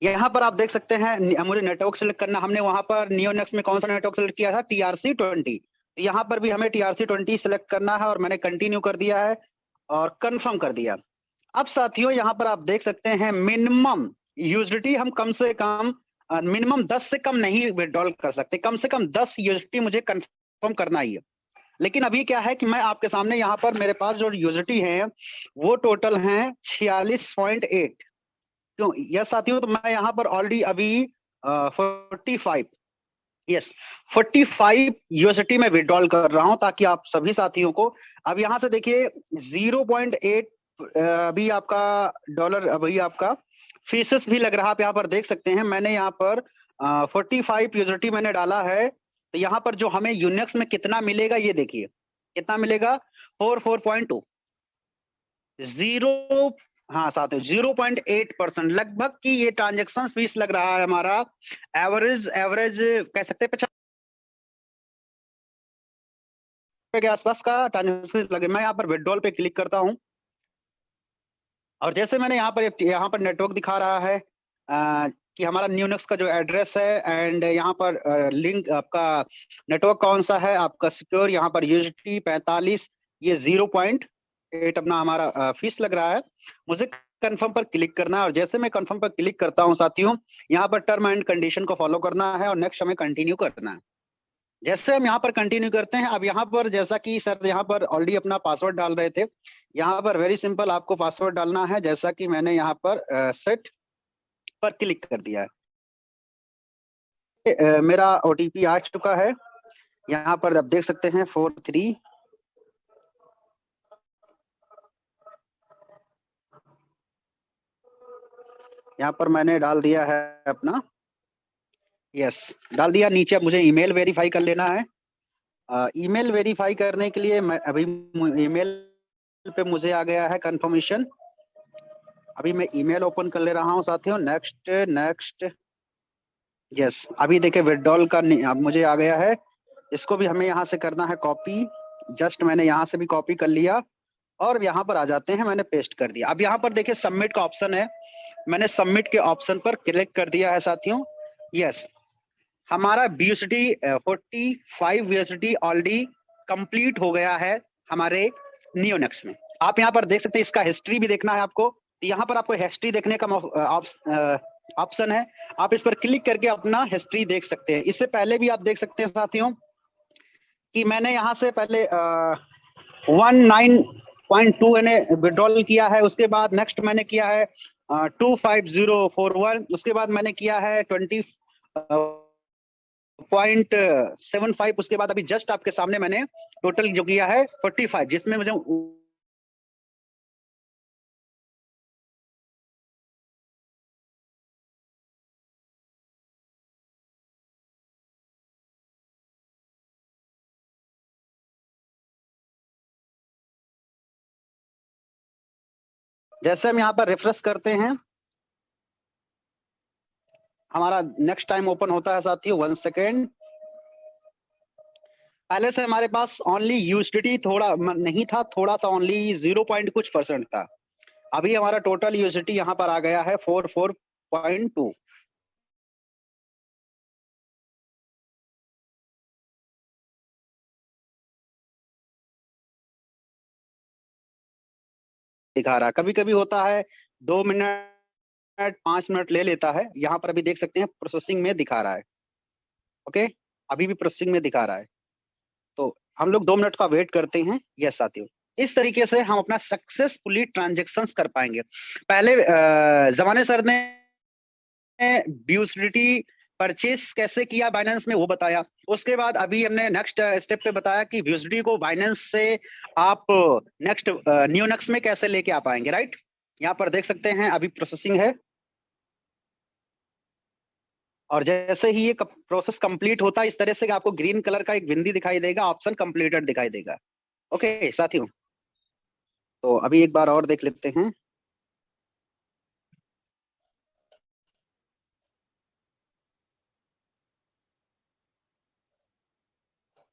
यहाँ पर आप देख सकते हैं मुझे नेटवर्क सेलेक्ट करना। हमने वहां पर नियोनेक्स में कौन सा नेटवर्क सेलेक्ट किया था, TRC20। यहाँ पर भी हमें TRC20 सेलेक्ट करना है, और मैंने कंटिन्यू कर दिया है और कंफर्म कर दिया। अब साथियों यहाँ पर आप देख सकते हैं मिनिमम यूएसडीटी हम कम से कम मिनिमम 10 से कम नहीं विड्रॉल कर सकते, कम से कम 10 यूएसडीटी मुझे कंफर्म करना ही है। लेकिन अभी क्या है कि मैं आपके सामने यहाँ पर मेरे पास जो यूएसडीटी है वो टोटल है 46.8। क्यों यस साथियों, तो मैं यहाँ पर ऑलरेडी अभी 45 यूएसडीटी में विड्रॉल कर रहा हूँ, ताकि आप सभी साथियों को। अब यहाँ से देखिए 0.8 अभी आपका डॉलर, अभी आपका फीसेस भी लग रहा है। आप यहाँ पर देख सकते हैं मैंने यहाँ पर 45 यूएसडीटी मैंने डाला है। तो यहाँ पर जो हमें यूनिक्स में कितना मिलेगा, ये देखिए कितना मिलेगा, 44.2 0। हाँ साथियों, 0.8% लगभग की ये ट्रांजेक्शन फीस लग रहा है हमारा। एवरेज कह सकते हैं 50 के आसपास का ट्रांजेक्शन लगे। मैं यहाँ पर विड्रॉल पे क्लिक करता हूँ, और जैसे मैंने यहाँ पर नेटवर्क दिखा रहा है कि हमारा नियोनेक्स का जो एड्रेस है, एंड यहाँ पर लिंक आपका नेटवर्क कौन सा है आपका सिक्योर, यहाँ पर यूएसडीटी 45, ये 0.8 अपना हमारा फीस लग रहा है। मुझे कंफर्म पर क्लिक करना है, और जैसे मैं कंफर्म पर क्लिक करता हूँ साथियों, यहाँ पर टर्म एंड कंडीशन को फॉलो करना है, और नेक्स्ट हमें कंटिन्यू करना है। जैसे हम यहाँ पर कंटिन्यू करते हैं, अब यहाँ पर जैसा कि सर यहाँ पर ऑलरेडी अपना पासवर्ड डाल रहे थे, यहाँ पर वेरी सिंपल आपको पासवर्ड डालना है, जैसा कि मैंने यहाँ पर सेट पर क्लिक कर दिया है। मेरा ओटीपी आ चुका है, यहाँ पर आप देख सकते हैं 43। यहाँ पर मैंने डाल दिया है अपना, यस डाल दिया। नीचे अब मुझे ईमेल वेरीफाई कर लेना है। ईमेल वेरीफाई करने के लिए मैं अभी ईमेल पे मुझे आ गया है कंफर्मेशन। अभी मैं ईमेल ओपन कर ले रहा हूँ साथियों। नेक्स्ट यस, अभी देखिए विड्रॉल का अब मुझे आ गया है। इसको भी हमें यहाँ से करना है कॉपी। जस्ट मैंने यहाँ से भी कॉपी कर लिया, और यहाँ पर आ जाते हैं, मैंने पेस्ट कर दिया। अब यहाँ पर देखिए सबमिट का ऑप्शन है, मैंने सबमिट के ऑप्शन पर क्लिक कर दिया है साथियों। यस, हमारा BUSD 45 USD ऑलरेडी कंप्लीट हो गया है हमारे नियोनेक्स में। आप यहाँ पर देख सकते हैं, इसका हिस्ट्री भी देखना है आपको, यहाँ पर आपको हिस्ट्री देखने का ऑप्शन है, आप इस पर क्लिक करके अपना हिस्ट्री देख सकते हैं। इससे पहले भी आप देख सकते हैं साथियों कि मैंने यहाँ से पहले 19.2 मैंने विड्रॉल किया है, उसके बाद नेक्स्ट मैंने किया है 25041, उसके बाद मैंने किया है 20.75, उसके बाद अभी जस्ट आपके सामने मैंने टोटल जो किया है 45, जिसमें मुझे जैसे हम यहाँ पर रिफ्रेश करते हैं, हमारा नेक्स्ट टाइम ओपन होता है साथियों। 1 सेकेंड। पहले से हमारे पास ओनली यूएसडीटी थोड़ा नहीं था, थोड़ा सा ओनली 0 पॉइंट कुछ % था। अभी हमारा टोटल यूएसडीटी यहाँ पर आ गया है 44.2। दिखा रहा है, कभी कभी होता है 2 मिनट 5 मिनट ले लेता है। यहाँ पर अभी देख सकते हैं प्रोसेसिंग में दिखा रहा है। ओके, अभी भी प्रोसेसिंग में दिखा रहा है, तो हम लोग 2 मिनट का वेट करते हैं। यस साथियों, इस तरीके से हम अपना सक्सेसफुली ट्रांजेक्शंस कर पाएंगे। पहले जमाने सर ने BUSD परचेस कैसे किया बाइनेंस में वो बताया, उसके बाद अभी हमने नेक्स्ट स्टेप पे बताया कि BUSD को बाइनेंस से आप नेक्स्ट नियोनेक्स में कैसे लेके आ पाएंगे। राइट, यहाँ पर देख सकते हैं अभी प्रोसेसिंग है, और जैसे ही ये प्रोसेस कंप्लीट होता है, इस तरह से आपको ग्रीन कलर का एक बिंदी दिखाई देगा, ऑप्शन कंप्लीटेड दिखाई देगा। ओके साथियों, तो अभी एक बार और देख लेते हैं।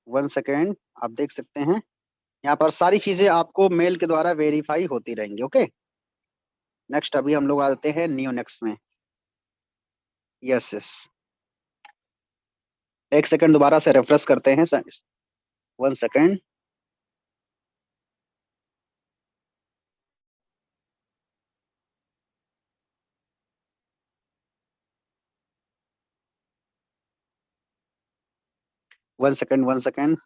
वन सेकेंड, आप देख सकते हैं यहाँ पर सारी चीजें आपको मेल के द्वारा वेरीफाई होती रहेंगी। ओके, नेक्स्ट अभी हम लोग आते हैं नियोनेक्स में। यस यस, एक सेकंड दोबारा से रेफरेंस करते हैं। 1 सेकेंड। One second.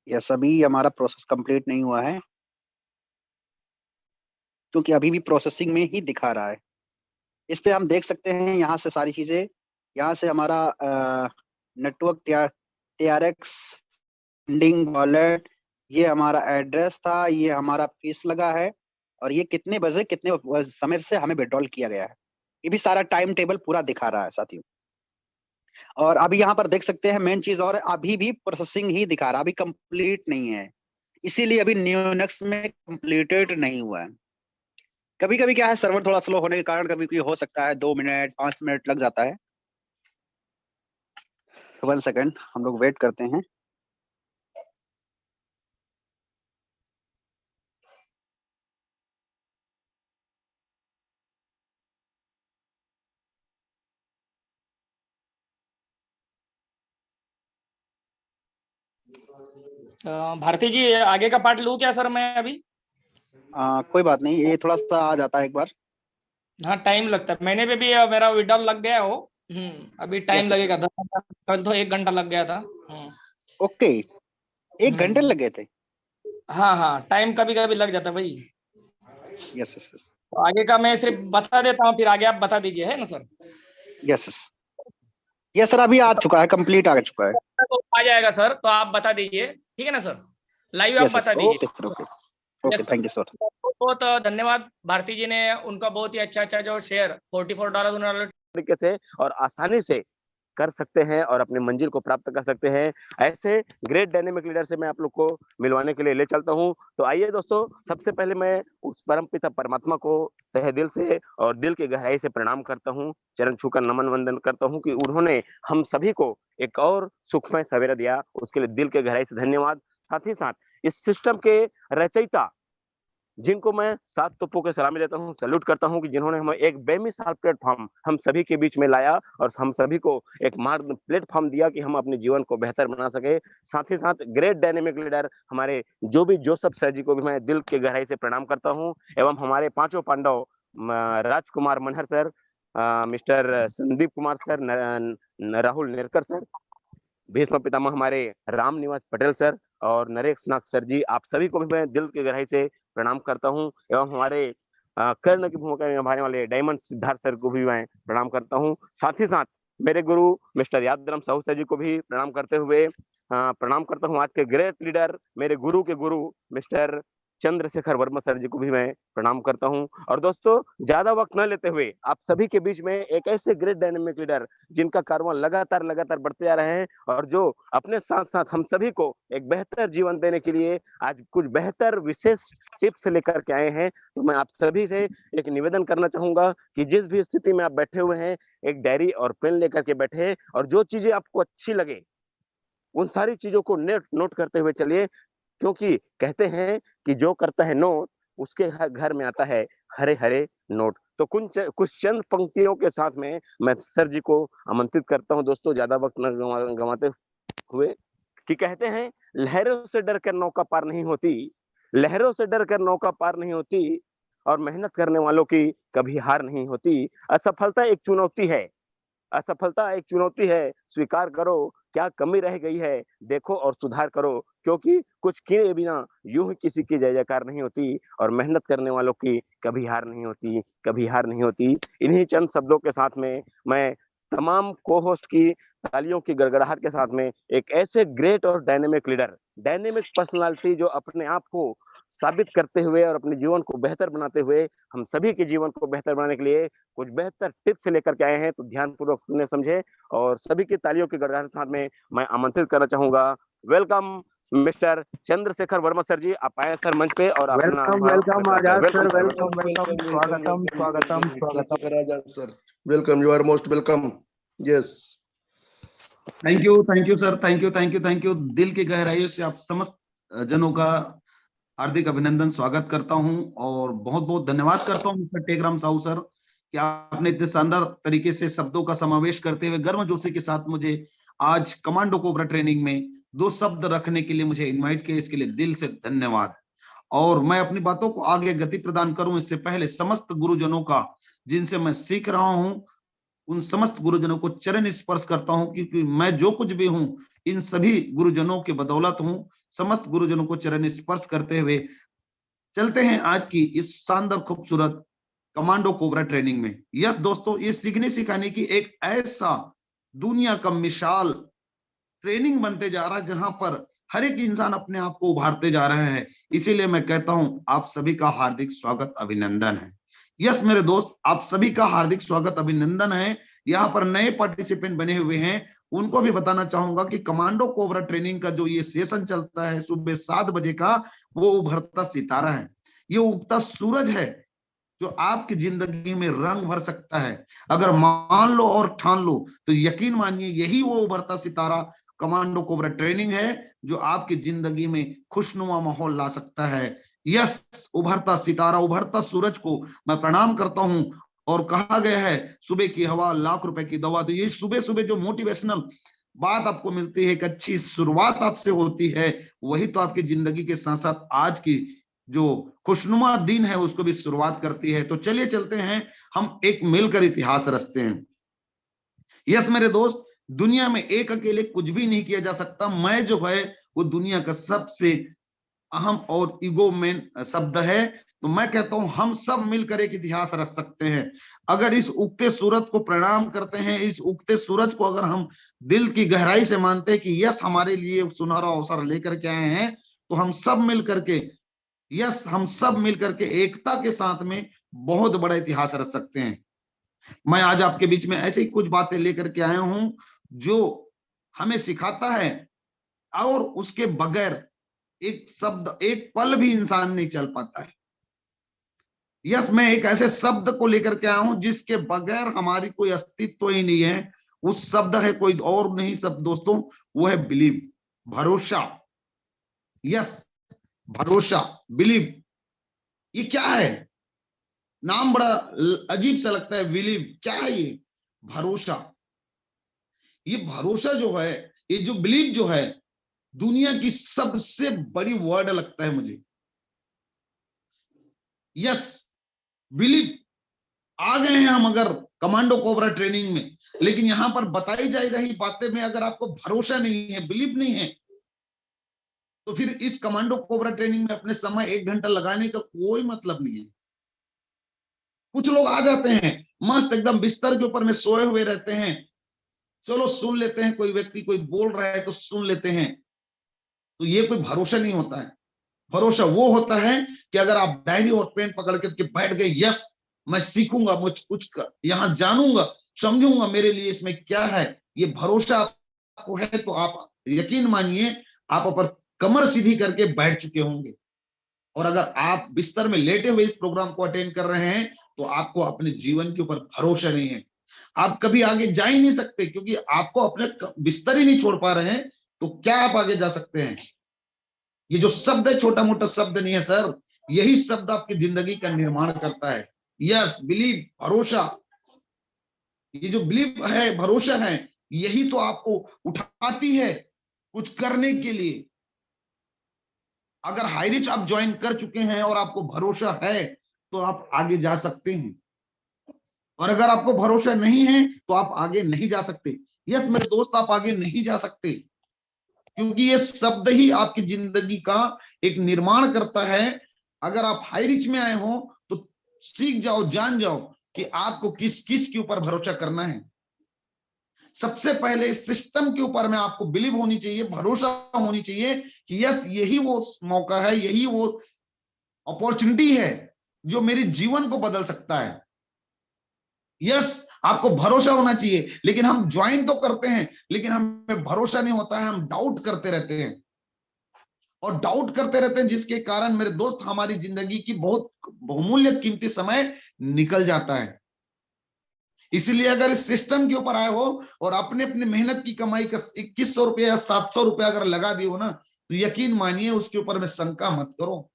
यस, अभी हमारा प्रोसेस कंप्लीट नहीं हुआ है, क्योंकि अभी भी प्रोसेसिंग में ही दिखा रहा है। इस पे हम देख सकते हैं यहाँ से सारी चीजें, यहाँ से हमारा नेटवर्क TRX फंडिंग वॉलेट, ये हमारा एड्रेस था, ये हमारा फीस लगा है, और ये कितने बजे कितने समय से हमें विड्रॉल किया गया है, ये भी सारा टाइम टेबल पूरा दिखा रहा है साथियों। और अभी यहाँ पर देख सकते हैं मेन चीज, और अभी भी प्रोसेसिंग ही दिखा रहा है, अभी कंप्लीट नहीं है, इसीलिए अभी नियोनेक्स में कंप्लीटेड नहीं हुआ है। कभी कभी क्या है, सर्वर थोड़ा स्लो होने के कारण कभी कभी हो सकता है 2 मिनट 5 मिनट लग जाता है। 1 सेकेंड, हम लोग वेट करते हैं। भारती जी, आगे का पार्ट लूं क्या सर मैं अभी? कोई बात नहीं, ये थोड़ा सा आ जाता है एक बार। हाँ, टाइम लगता है, मैंने भी मेरा विड्रॉल लग गया हो। अभी टाइम लगेगा, 10 कल तो 1 घंटा लग गया था। ओके, 1 घंटे लग गए थे। हाँ, टाइम कभी कभी लग जाता है भाई। यस यस, तो आगे का मैं सिर्फ बता देता हूँ, फिर आगे आप बता दीजिए, है ना सर? यस यस सर, अभी आ चुका है, कंप्लीट आ चुका है। तो आ जाएगा सर, तो आप बता दीजिए, ठीक है ना सर? लाइव आप बता दीजिए। Okay, thank you sir. बहुत धन्यवाद भारती जी ने, उनका बहुत ही अच्छा जो शेयर $44 उन्होंने तरीके से और आसानी से कर सकते हैं और अपनी मंजिल को प्राप्त कर सकते हैं। ऐसे ग्रेट डायनेमिक लीडर से मैं आप लोग को मिलवाने के लिए ले चलता हूँ। तो आइए दोस्तों, सबसे पहले मैं उस परमपिता परमात्मा को तहे दिल से और दिल की गहराई से प्रणाम करता हूँ, चरण छूकर नमन वंदन करता हूँ कि उन्होंने हम सभी को एक और सुखमय सवेरा दिया, उसके लिए दिल के गहराई से धन्यवाद। साथ ही साथ इस सिस्टम के रचयिता जिनको मैं 7 तोपों के सलामी देता हूँ, सैल्यूट करता हूँ कि जिन्होंने हमें एक बेमिसाल प्लेटफ़ॉर्म हम सभी के बीच में लाया और हम सभी को एक मार्ग प्लेटफ़ॉर्म दिया कि हम अपने जीवन को बेहतर बना सके। साथ ही साथ ग्रेट डायनेमिक लीडर हमारे जो भी जोसेफ सर जी को भी मैं दिल की गहराई से प्रणाम करता हूँ, एवं हमारे पांचों Pandav Rajkumar Manhar sir, mister Sandeep Kumar sir, Rahul Nerkar sir, Bhishma Pitamah हमारे राम निवास पटेल सर और नरेश नाग सर जी, आप सभी को भी मैं दिल की गहराई से प्रणाम करता हूँ। एवं हमारे कर्ण की भूमिका निभाने वाले डायमंड सिद्धार्थ सर को भी मैं प्रणाम करता हूँ। साथ ही साथ मेरे गुरु मिस्टर यादराम साहू सर जी को भी प्रणाम करते हुए प्रणाम करता हूँ। आज के ग्रेट लीडर मेरे गुरु के गुरु मिस्टर चंद्रशेखर वर्मा सर जी को भी मैं प्रणाम करता हूँ। और दोस्तों, ज्यादा वक्त न लेते हुए आप सभी के बीच में एक ऐसे ग्रेट डायनेमिक लीडर जिनका कारवां लगातार लगातार बढ़ते जा रहे हैं और जो अपने साथ साथ हम सभी को एक बेहतर जीवन देने के लिए आज कुछ बेहतर विशेष टिप्स लेकर के आए हैं। तो मैं आप सभी से एक निवेदन करना चाहूंगा कि जिस भी स्थिति में आप बैठे हुए हैं, एक डायरी और पेन लेकर के बैठे और जो चीजें आपको अच्छी लगे उन सारी चीजों को नोट करते हुए चलिए, क्योंकि कहते हैं कि जो करता है नोट उसके घर में आता है हरे हरे नोट। तो कुछ चंद पंक्तियों के साथ में मैं सर जी को आमंत्रित करता हूं दोस्तों, ज्यादा वक्त न गंवाते हुए, कि कहते हैं लहरों से डर कर नौका पार नहीं होती, लहरों से डर कर नौका पार नहीं होती और मेहनत करने वालों की कभी हार नहीं होती। असफलता एक चुनौती है, असफलता एक चुनौती है, स्वीकार करो क्या कमी रह गई है, देखो और सुधार करो, क्योंकि कुछ किए बिना यूं ही किसी की जय जयकार नहीं होती और मेहनत करने वालों की कभी हार नहीं होती, कभी हार नहीं होती। इन्हीं चंद शब्दों के साथ में मैं तमाम को होस्ट की तालियों की गड़गड़ाहट के साथ में एक ऐसे ग्रेट और डायनेमिक लीडर, डायनेमिक पर्सनालिटी जो अपने आप को साबित करते हुए और अपने जीवन को बेहतर बनाते हुए हम सभी के जीवन को बेहतर बनाने के लिए कुछ बेहतर टिप्स लेकर के आए हैं। तो ध्यानपूर्वक सुने समझे और सभी की तालियों की गड़गड़ाहट के साथ में मैं आमंत्रित करना चाहूंगा। Welcome mister Chandrashekhar Verma sir ji, आप आए सर मंच पे और अपना वेलकम आजाद सर, वेलकम, स्वागतम sir, welcome, you are most welcome. Yes, thank you sir, thank you. दिल की गहराइयों से आप समस्त जनों का हार्दिक अभिनंदन स्वागत करता हूं और बहुत बहुत धन्यवाद करता हूं मिस्टर टेकराम साहू सर कि आपने इतने शानदार तरीके से शब्दों का समावेश करते हुए गर्मजोशी के साथ मुझे आज कमांडो कोबरा ट्रेनिंग में 2 शब्द रखने के लिए मुझे इनवाइट किया, इसके लिए दिल से धन्यवाद। और मैं अपनी बातों को आगे गति प्रदान करूं इससे पहले समस्त गुरुजनों का जिनसे मैं सीख रहा हूं उन समस्त गुरुजनों को चरण स्पर्श करता हूं, क्योंकि मैं जो कुछ भी हूं इन सभी गुरुजनों के बदौलत हूं। समस्त गुरुजनों को चरण स्पर्श करते हुए चलते हैं आज की इस शानदार खूबसूरत कमांडो कोबरा ट्रेनिंग में। यस दोस्तों, ये सीखने सिखाने की एक ऐसा दुनिया का मिसाल ट्रेनिंग बनते जा रहा है जहां पर हर एक इंसान अपने आप को उभारते जा रहे हैं। इसीलिए मैं कहता हूं आप सभी का हार्दिक स्वागत अभिनंदन है। यस मेरे दोस्त, आप सभी का हार्दिक स्वागत अभिनंदन है। यहाँ पर नए पार्टिसिपेंट बने हुए हैं, उनको भी बताना चाहूंगा कि कमांडो कोबरा ट्रेनिंग का जो ये सेशन चलता है सुबह 7 बजे का, वो उभरता सितारा है, ये उगता सूरज है जो आपकी जिंदगी में रंग भर सकता है। अगर मान लो और ठान लो तो यकीन मानिए यही वो उभरता सितारा कमांडो कोबरा ट्रेनिंग है जो आपकी जिंदगी में खुशनुमा माहौल ला सकता है। यस, उभरता सितारा, उभरता सूरज को मैं प्रणाम करता हूं। और कहा गया है सुबह की हवा लाख रुपए की दवा। तो ये सुबह सुबह जो मोटिवेशनल बात आपको मिलती है, एक अच्छी शुरुआत आपसे होती है, वही तो आपकी जिंदगी के साथ साथ आज की जो खुशनुमा दिन है उसको भी शुरुआत करती है। तो चलिए चलते हैं, हम एक मिलकर इतिहास रचते हैं। यस मेरे दोस्त, दुनिया में एक अकेले कुछ भी नहीं किया जा सकता। मैं जो है वो दुनिया का सबसे अहम और ईगो मैन शब्द है। तो मैं कहता हूं हम सब मिलकर एक इतिहास रच सकते हैं। अगर इस उगते सूरज को प्रणाम करते हैं, इस उगते सूरज को अगर हम दिल की गहराई से मानते हैं कि यस हमारे लिए सुनहरा अवसर लेकर के आए हैं, तो हम सब मिलकर के यस हम सब मिलकर के एकता के साथ में बहुत बड़ा इतिहास रच सकते हैं। मैं आज आपके बीच में ऐसे ही कुछ बातें लेकर के आया हूं जो हमें सिखाता है, और उसके बगैर एक शब्द, एक पल भी इंसान नहीं चल पाता है। यस, मैं एक ऐसे शब्द को लेकर के आया हूं जिसके बगैर हमारी कोई अस्तित्व ही नहीं है। उस शब्द है कोई और नहीं सब दोस्तों, वो है बिलीव, भरोसा। यस, भरोसा, बिलीव। ये क्या है? नाम बड़ा अजीब सा लगता है, बिलीव। क्या है ये? भरोसा। ये भरोसा जो है, ये जो बिलीव जो है, दुनिया की सबसे बड़ी वर्ड लगता है मुझे। Yes, believe. आ गए हैं हम अगर कमांडो कोबरा ट्रेनिंग में, लेकिन यहां पर बताई जा रही बातें में अगर आपको भरोसा नहीं है, बिलीव नहीं है, तो फिर इस कमांडो कोबरा ट्रेनिंग में अपने समय 1 घंटा लगाने का कोई मतलब नहीं है। कुछ लोग आ जाते हैं मस्त एकदम बिस्तर के ऊपर में सोए हुए रहते हैं, चलो सुन लेते हैं, कोई व्यक्ति कोई बोल रहा है तो सुन लेते हैं, तो ये कोई भरोसा नहीं होता है। भरोसा वो होता है कि अगर आप डायरी और पेन पकड़ करके बैठ गए, यस मैं सीखूंगा, मुझ कुछ यहां जानूंगा, समझूंगा मेरे लिए इसमें क्या है, ये भरोसा आपको है, तो आप यकीन मानिए आप पर कमर सीधी करके बैठ चुके होंगे। और अगर आप बिस्तर में लेटे हुए इस प्रोग्राम को अटेंड कर रहे हैं, तो आपको अपने जीवन के ऊपर भरोसा नहीं है, आप कभी आगे जा ही नहीं सकते, क्योंकि आपको अपने बिस्तर ही नहीं छोड़ पा रहे हैं, तो क्या आप आगे जा सकते हैं? ये जो शब्द है छोटा मोटा शब्द नहीं है सर, यही शब्द आपकी जिंदगी का निर्माण करता है। यस, बिलीव, भरोसा। ये जो बिलीव है, भरोसा है, यही तो आपको उठाती है कुछ करने के लिए। अगर हाईरिच आप ज्वाइन कर चुके हैं और आपको भरोसा है, तो आप आगे जा सकते हैं, और अगर आपको भरोसा नहीं है तो आप आगे नहीं जा सकते। यस मेरे दोस्त, आप आगे नहीं जा सकते, क्योंकि ये शब्द ही आपकी जिंदगी का एक निर्माण करता है। अगर आप हाई रिच में आए हो तो सीख जाओ, जान जाओ कि आपको किस किस के ऊपर भरोसा करना है। सबसे पहले सिस्टम के ऊपर में आपको बिलीव होनी चाहिए, भरोसा होनी चाहिए कि यस यही वो मौका है, यही वो अपॉर्चुनिटी है जो मेरे जीवन को बदल सकता है। यस, आपको भरोसा होना चाहिए, लेकिन हम ज्वाइन तो करते हैं, लेकिन हमें भरोसा नहीं होता है, हम डाउट करते रहते हैं, और डाउट करते रहते हैं, जिसके कारण मेरे दोस्त हमारी जिंदगी की बहुत बहुमूल्य कीमती समय निकल जाता है। इसलिए अगर इस सिस्टम के ऊपर आए हो और अपने अपने मेहनत की कमाई का 2100 रुपया या 700 रुपया अगर लगा दिए हो ना, तो यकीन मानिए उसके ऊपर में शंका मत करो,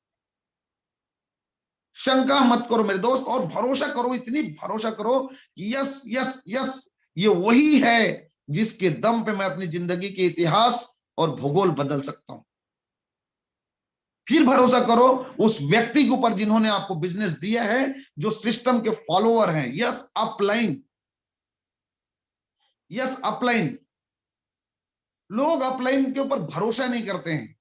शंका मत करो मेरे दोस्त, और भरोसा करो, इतनी भरोसा करो कि यस यस यस ये वही है जिसके दम पे मैं अपनी जिंदगी के इतिहास और भूगोल बदल सकता हूं। फिर भरोसा करो उस व्यक्ति के ऊपर जिन्होंने आपको बिजनेस दिया है, जो सिस्टम के फॉलोअर हैं। Yes upline, yes upline. लोग अपलाइन के ऊपर भरोसा नहीं करते हैं।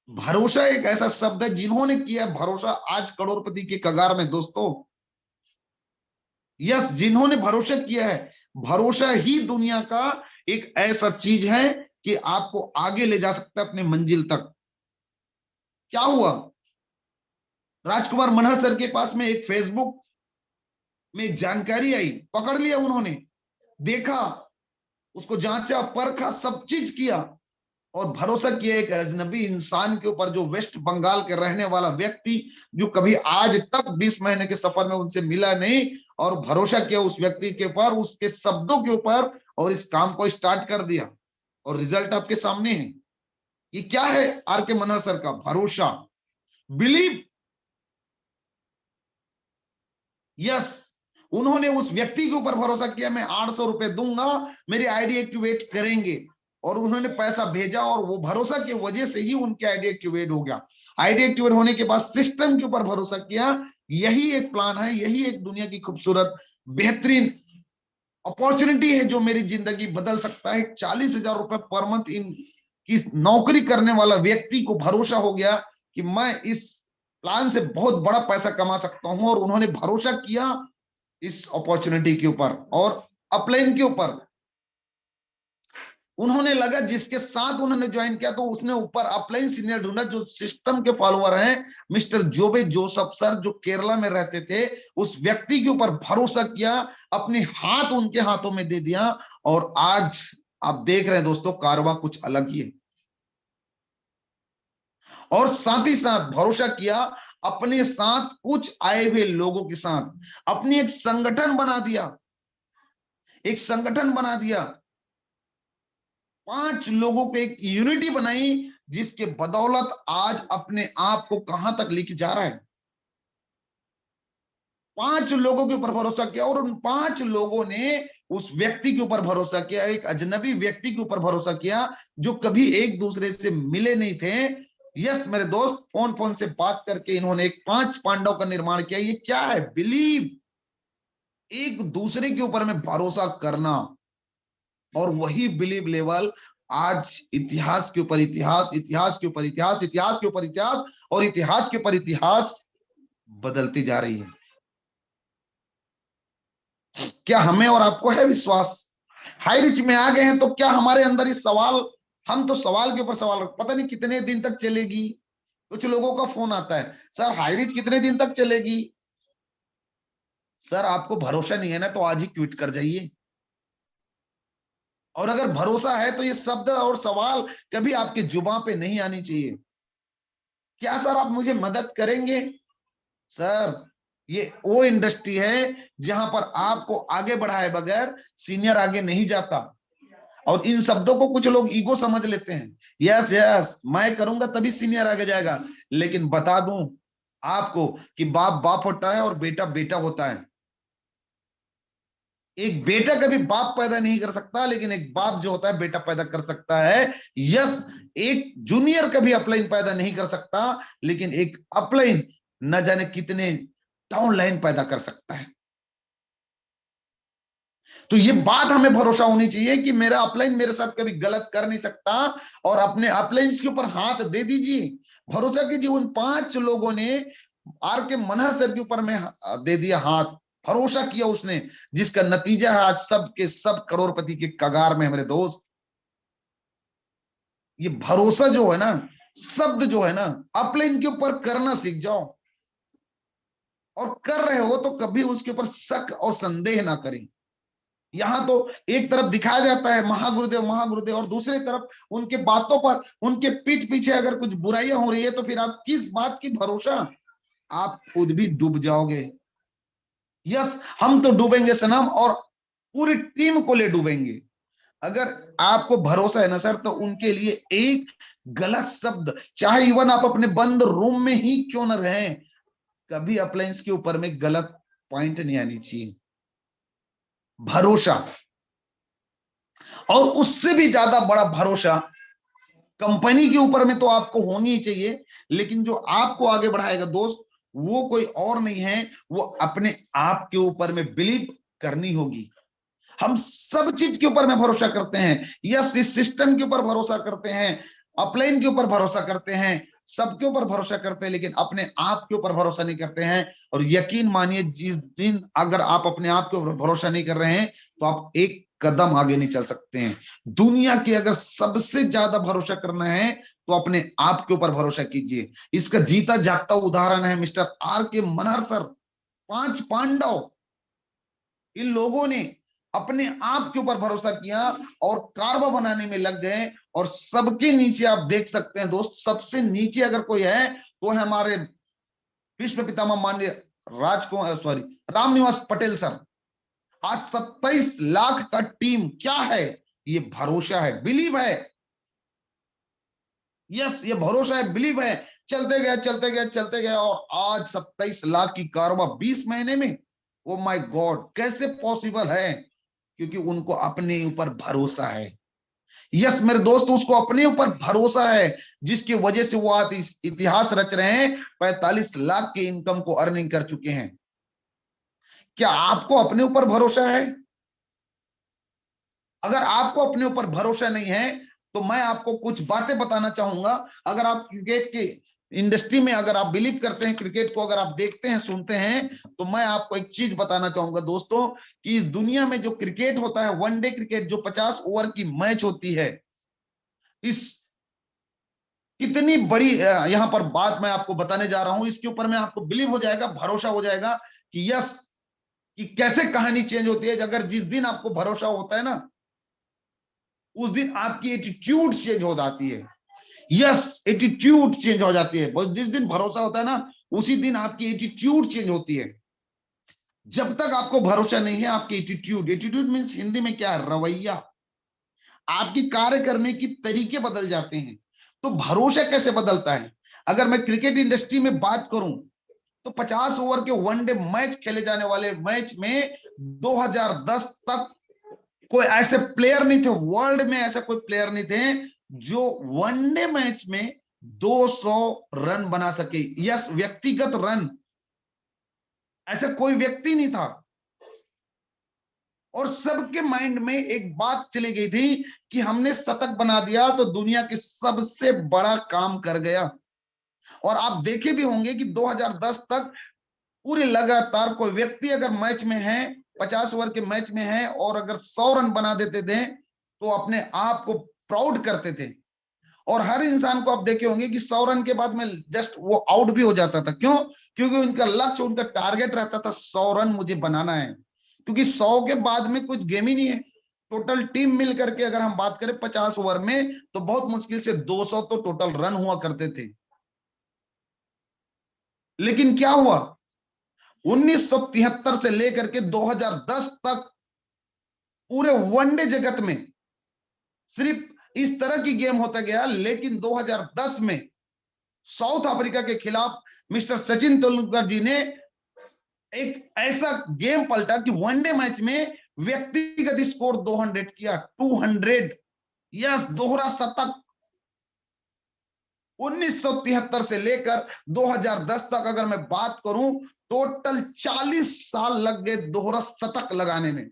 भरोसा एक ऐसा शब्द है, जिन्होंने किया भरोसा आज करोड़पति के कगार में दोस्तों। यस, जिन्होंने भरोसा किया है, भरोसा ही दुनिया का एक ऐसा चीज है कि आपको आगे ले जा सकता है अपने मंजिल तक। क्या हुआ, राजकुमार मनहर सर के पास में एक फेसबुक में एक जानकारी आई, पकड़ लिया उन्होंने, देखा, उसको जांचा परखा, सब चीज किया, और भरोसा किया एक अजनबी इंसान के ऊपर, जो वेस्ट बंगाल के रहने वाला व्यक्ति, जो कभी आज तक 20 महीने के सफर में उनसे मिला नहीं, और भरोसा किया उस व्यक्ति के ऊपर, उसके शब्दों के ऊपर, और इस काम को स्टार्ट कर दिया, और रिजल्ट आपके सामने है। ये क्या है आर के मनहर सर का? भरोसा, बिलीव। यस, उन्होंने उस व्यक्ति के ऊपर भरोसा किया, मैं 800 रुपए दूंगा, मेरी आईडी एक्टिवेट करेंगे, और उन्होंने पैसा भेजा, और वो भरोसा की वजह से ही उनकी आईडी एक्टिवेट हो गया। आईडी एक्टिवेट होने के बाद सिस्टम के ऊपर भरोसा किया। यही एक प्लान है, यही एक दुनिया की खूबसूरत बेहतरीन अपॉर्चुनिटी है जो मेरी जिंदगी बदल सकता है। 40,000 रुपए पर मंथ इन की नौकरी करने वाला व्यक्ति को भरोसा हो गया कि मैं इस प्लान से बहुत बड़ा पैसा कमा सकता हूं, और उन्होंने भरोसा किया इस अपॉर्चुनिटी के ऊपर और अपलाइन के ऊपर। उन्होंने लगा जिसके साथ उन्होंने ज्वाइन किया तो उसने ऊपर अपलाइन सीनियर ढूंढा जो सिस्टम के फॉलोअर हैं, मिस्टर जोबे जोसेफ सर जो केरला में रहते थे। उस व्यक्ति के ऊपर भरोसा किया, अपने हाथ उनके हाथों में दे दिया, और आज आप देख रहे हैं दोस्तों कारवां कुछ अलग ही है। और साथ ही साथ भरोसा किया अपने साथ कुछ आए हुए लोगों के साथ, अपनी एक संगठन बना दिया, एक संगठन बना दिया, 5 लोगों को एक यूनिटी बनाई, जिसके बदौलत आज अपने आप को कहां तक लेके जा रहा है। 5 लोगों के ऊपर भरोसा किया, और उन 5 लोगों ने उस व्यक्ति के ऊपर भरोसा किया, एक अजनबी व्यक्ति के ऊपर भरोसा किया जो कभी एक दूसरे से मिले नहीं थे। यस मेरे दोस्त, फोन से बात करके इन्होंने एक 5 पांडव का निर्माण किया। ये क्या है? बिलीव, एक दूसरे के ऊपर में भरोसा करना। और वही बिलीव लेवल आज इतिहास के ऊपर इतिहास, इतिहास के ऊपर इतिहास, इतिहास के ऊपर इतिहास, और इतिहास के ऊपर इतिहास बदलती जा रही है। क्या हमें और आपको है विश्वास? हाई रिच में आ गए हैं तो क्या हमारे अंदर इस सवाल, हम तो सवाल के ऊपर सवाल, पता नहीं कितने दिन तक चलेगी। कुछ लोगों का फोन आता है, सर हाई रिच कितने दिन तक चलेगी? सर आपको भरोसा नहीं है ना तो आज ही क्विट कर जाइए। और अगर भरोसा है तो ये शब्द और सवाल कभी आपके जुबान पे नहीं आनी चाहिए। क्या सर आप मुझे मदद करेंगे? सर ये वो इंडस्ट्री है जहां पर आपको आगे बढ़ाए बगैर सीनियर आगे नहीं जाता। और इन शब्दों को कुछ लोग ईगो समझ लेते हैं, यस यस मैं करूंगा तभी सीनियर आगे जाएगा। लेकिन बता दूं आपको कि बाप बाप होता है और बेटा बेटा होता है। एक बेटा कभी बाप पैदा नहीं कर सकता, लेकिन एक बाप जो होता है बेटा पैदा कर सकता है। यस, एक जूनियर कभी अपलाइन पैदा नहीं कर सकता, लेकिन एक अपलाइन न जाने कितने डाउनलाइन पैदा कर सकता है। तो ये बात हमें भरोसा होनी चाहिए कि मेरा अपलाइन मेरे साथ कभी गलत कर नहीं सकता। और अपने अपलाइंस के ऊपर हाथ दे दीजिए, भरोसा कीजिए। उन 5 लोगों ने आर के मनहर सर के ऊपर में दे दिया हाथ, भरोसा किया उसने, जिसका नतीजा है आज सब के सब करोड़पति के कगार में है। मेरे दोस्त, ये भरोसा जो है ना, शब्द जो है ना, अपलाइन के ऊपर करना सीख जाओ। और कर रहे हो तो कभी उसके ऊपर शक और संदेह ना करें। यहां तो एक तरफ दिखाया जाता है महागुरुदेव महागुरुदेव, और दूसरी तरफ उनके बातों पर, उनके पीठ पीछे अगर कुछ बुराइयां हो रही है तो फिर आप किस बात की भरोसा? आप खुद भी डूब जाओगे। यस, हम तो डूबेंगे सनम, और पूरी टीम को ले डूबेंगे। अगर आपको भरोसा है ना सर, तो उनके लिए एक गलत शब्द, चाहे इवन आप अपने बंद रूम में ही क्यों न रहें, कभी अप्लायंस के ऊपर में गलत पॉइंट नहीं आनी चाहिए। भरोसा, और उससे भी ज्यादा बड़ा भरोसा कंपनी के ऊपर में तो आपको होनी ही चाहिए। लेकिन जो आपको आगे बढ़ाएगा दोस्त, वो कोई और नहीं है, वो अपने आप के ऊपर में बिलीव करनी होगी। हम सब चीज के ऊपर में भरोसा करते हैं, यस इस सिस्टम के ऊपर भरोसा करते हैं, अपलाइन के ऊपर भरोसा करते हैं, सबके ऊपर भरोसा करते हैं, लेकिन अपने आप के ऊपर भरोसा नहीं करते हैं। और यकीन मानिए, जिस दिन अगर आप अपने आप के ऊपर भरोसा नहीं कर रहे हैं तो आप एक कदम आगे नहीं चल सकते हैं। दुनिया की अगर सबसे ज्यादा भरोसा करना है तो अपने आप के ऊपर भरोसा कीजिए। इसका जीता जागता उदाहरण है मिस्टर आर के मनहर सर। 5 पांडव, इन लोगों ने अपने आप के ऊपर भरोसा किया और कारवा बनाने में लग गए। और सबके नीचे आप देख सकते हैं दोस्त, सबसे नीचे अगर कोई है तो है हमारे विश्व पितामह माननीय रामनिवास पटेल सर। आज 27 लाख का टीम क्या है? ये भरोसा है, बिलीव है। यस, ये भरोसा है, बिलीव है। चलते गए चलते गए चलते गए, और आज 27 लाख की कारवा 20 महीने में। ओ माय गॉड, कैसे पॉसिबल है? क्योंकि उनको अपने ऊपर भरोसा है। यस मेरे दोस्त, उसको अपने ऊपर भरोसा है, जिसकी वजह से वो आज इतिहास रच रहे हैं। 45 लाख के इनकम को अर्निंग कर चुके हैं। क्या आपको अपने ऊपर भरोसा है? अगर आपको अपने ऊपर भरोसा नहीं है तो मैं आपको कुछ बातें बताना चाहूंगा। अगर आप क्रिकेट के इंडस्ट्री में अगर आप बिलीव करते हैं क्रिकेट को, अगर आप देखते हैं सुनते हैं, तो मैं आपको एक चीज बताना चाहूंगा दोस्तों कि इस दुनिया में जो क्रिकेट होता है, वनडे क्रिकेट, जो 50 ओवर की मैच होती है, इस कितनी बड़ी यहां पर बात मैं आपको बताने जा रहा हूं, इसके ऊपर में आपको बिलीव हो जाएगा, भरोसा हो जाएगा कि यस, कि कैसे कहानी चेंज होती है। अगर जिस दिन आपको भरोसा होता है ना, उस दिन आपकी एटीट्यूड चेंज हो जाती है। यस, एटीट्यूड चेंज हो जाती है। जिस दिन भरोसा होता है ना, उसी दिन आपकी एटीट्यूड चेंज होती है। जब तक आपको भरोसा नहीं है, आपकी एटीट्यूड मीन्स हिंदी में क्या है, रवैया, आपकी कार्य करने की तरीके बदल जाते हैं। तो भरोसा कैसे बदलता है? अगर मैं क्रिकेट इंडस्ट्री में बात करूं, तो 50 ओवर के वनडे मैच खेले जाने वाले मैच में 2010 तक कोई ऐसे प्लेयर नहीं थे, वर्ल्ड में ऐसा कोई प्लेयर नहीं थे जो वनडे मैच में 200 रन बना सके। यस, व्यक्तिगत रन, ऐसा कोई व्यक्ति नहीं था। और सबके माइंड में एक बात चली गई थी कि हमने शतक बना दिया तो दुनिया के सबसे बड़ा काम कर गया। और आप देखे भी होंगे कि 2010 तक पूरे लगातार कोई व्यक्ति अगर मैच में है, 50 ओवर के मैच में है, और अगर 100 रन बना देते थे तो अपने आप को प्राउड करते थे। और हर इंसान को आप देखे होंगे कि 100 रन के बाद में जस्ट वो आउट भी हो जाता था। क्यों? क्योंकि उनका लक्ष्य, उनका टारगेट रहता था 100 रन मुझे बनाना है। क्योंकि 100 के बाद में कुछ गेम ही नहीं है। टोटल टीम मिल करके अगर हम बात करें 50 ओवर में, तो बहुत मुश्किल से 200 तो टोटल रन हुआ करते थे। लेकिन क्या हुआ, 1973 से लेकर के 2010 तक पूरे वनडे जगत में सिर्फ इस तरह की गेम होता गया। लेकिन 2010 में साउथ अफ्रीका के खिलाफ मिस्टर सचिन तेंदुलकर जी ने एक ऐसा गेम पलटा कि वनडे मैच में व्यक्तिगत स्कोर 200 किया, 200। यस, दोहरा शतक। 1973 से लेकर 2010 तक अगर मैं बात करूं, टोटल 40 साल लग गए दोहरा शतक लगाने में।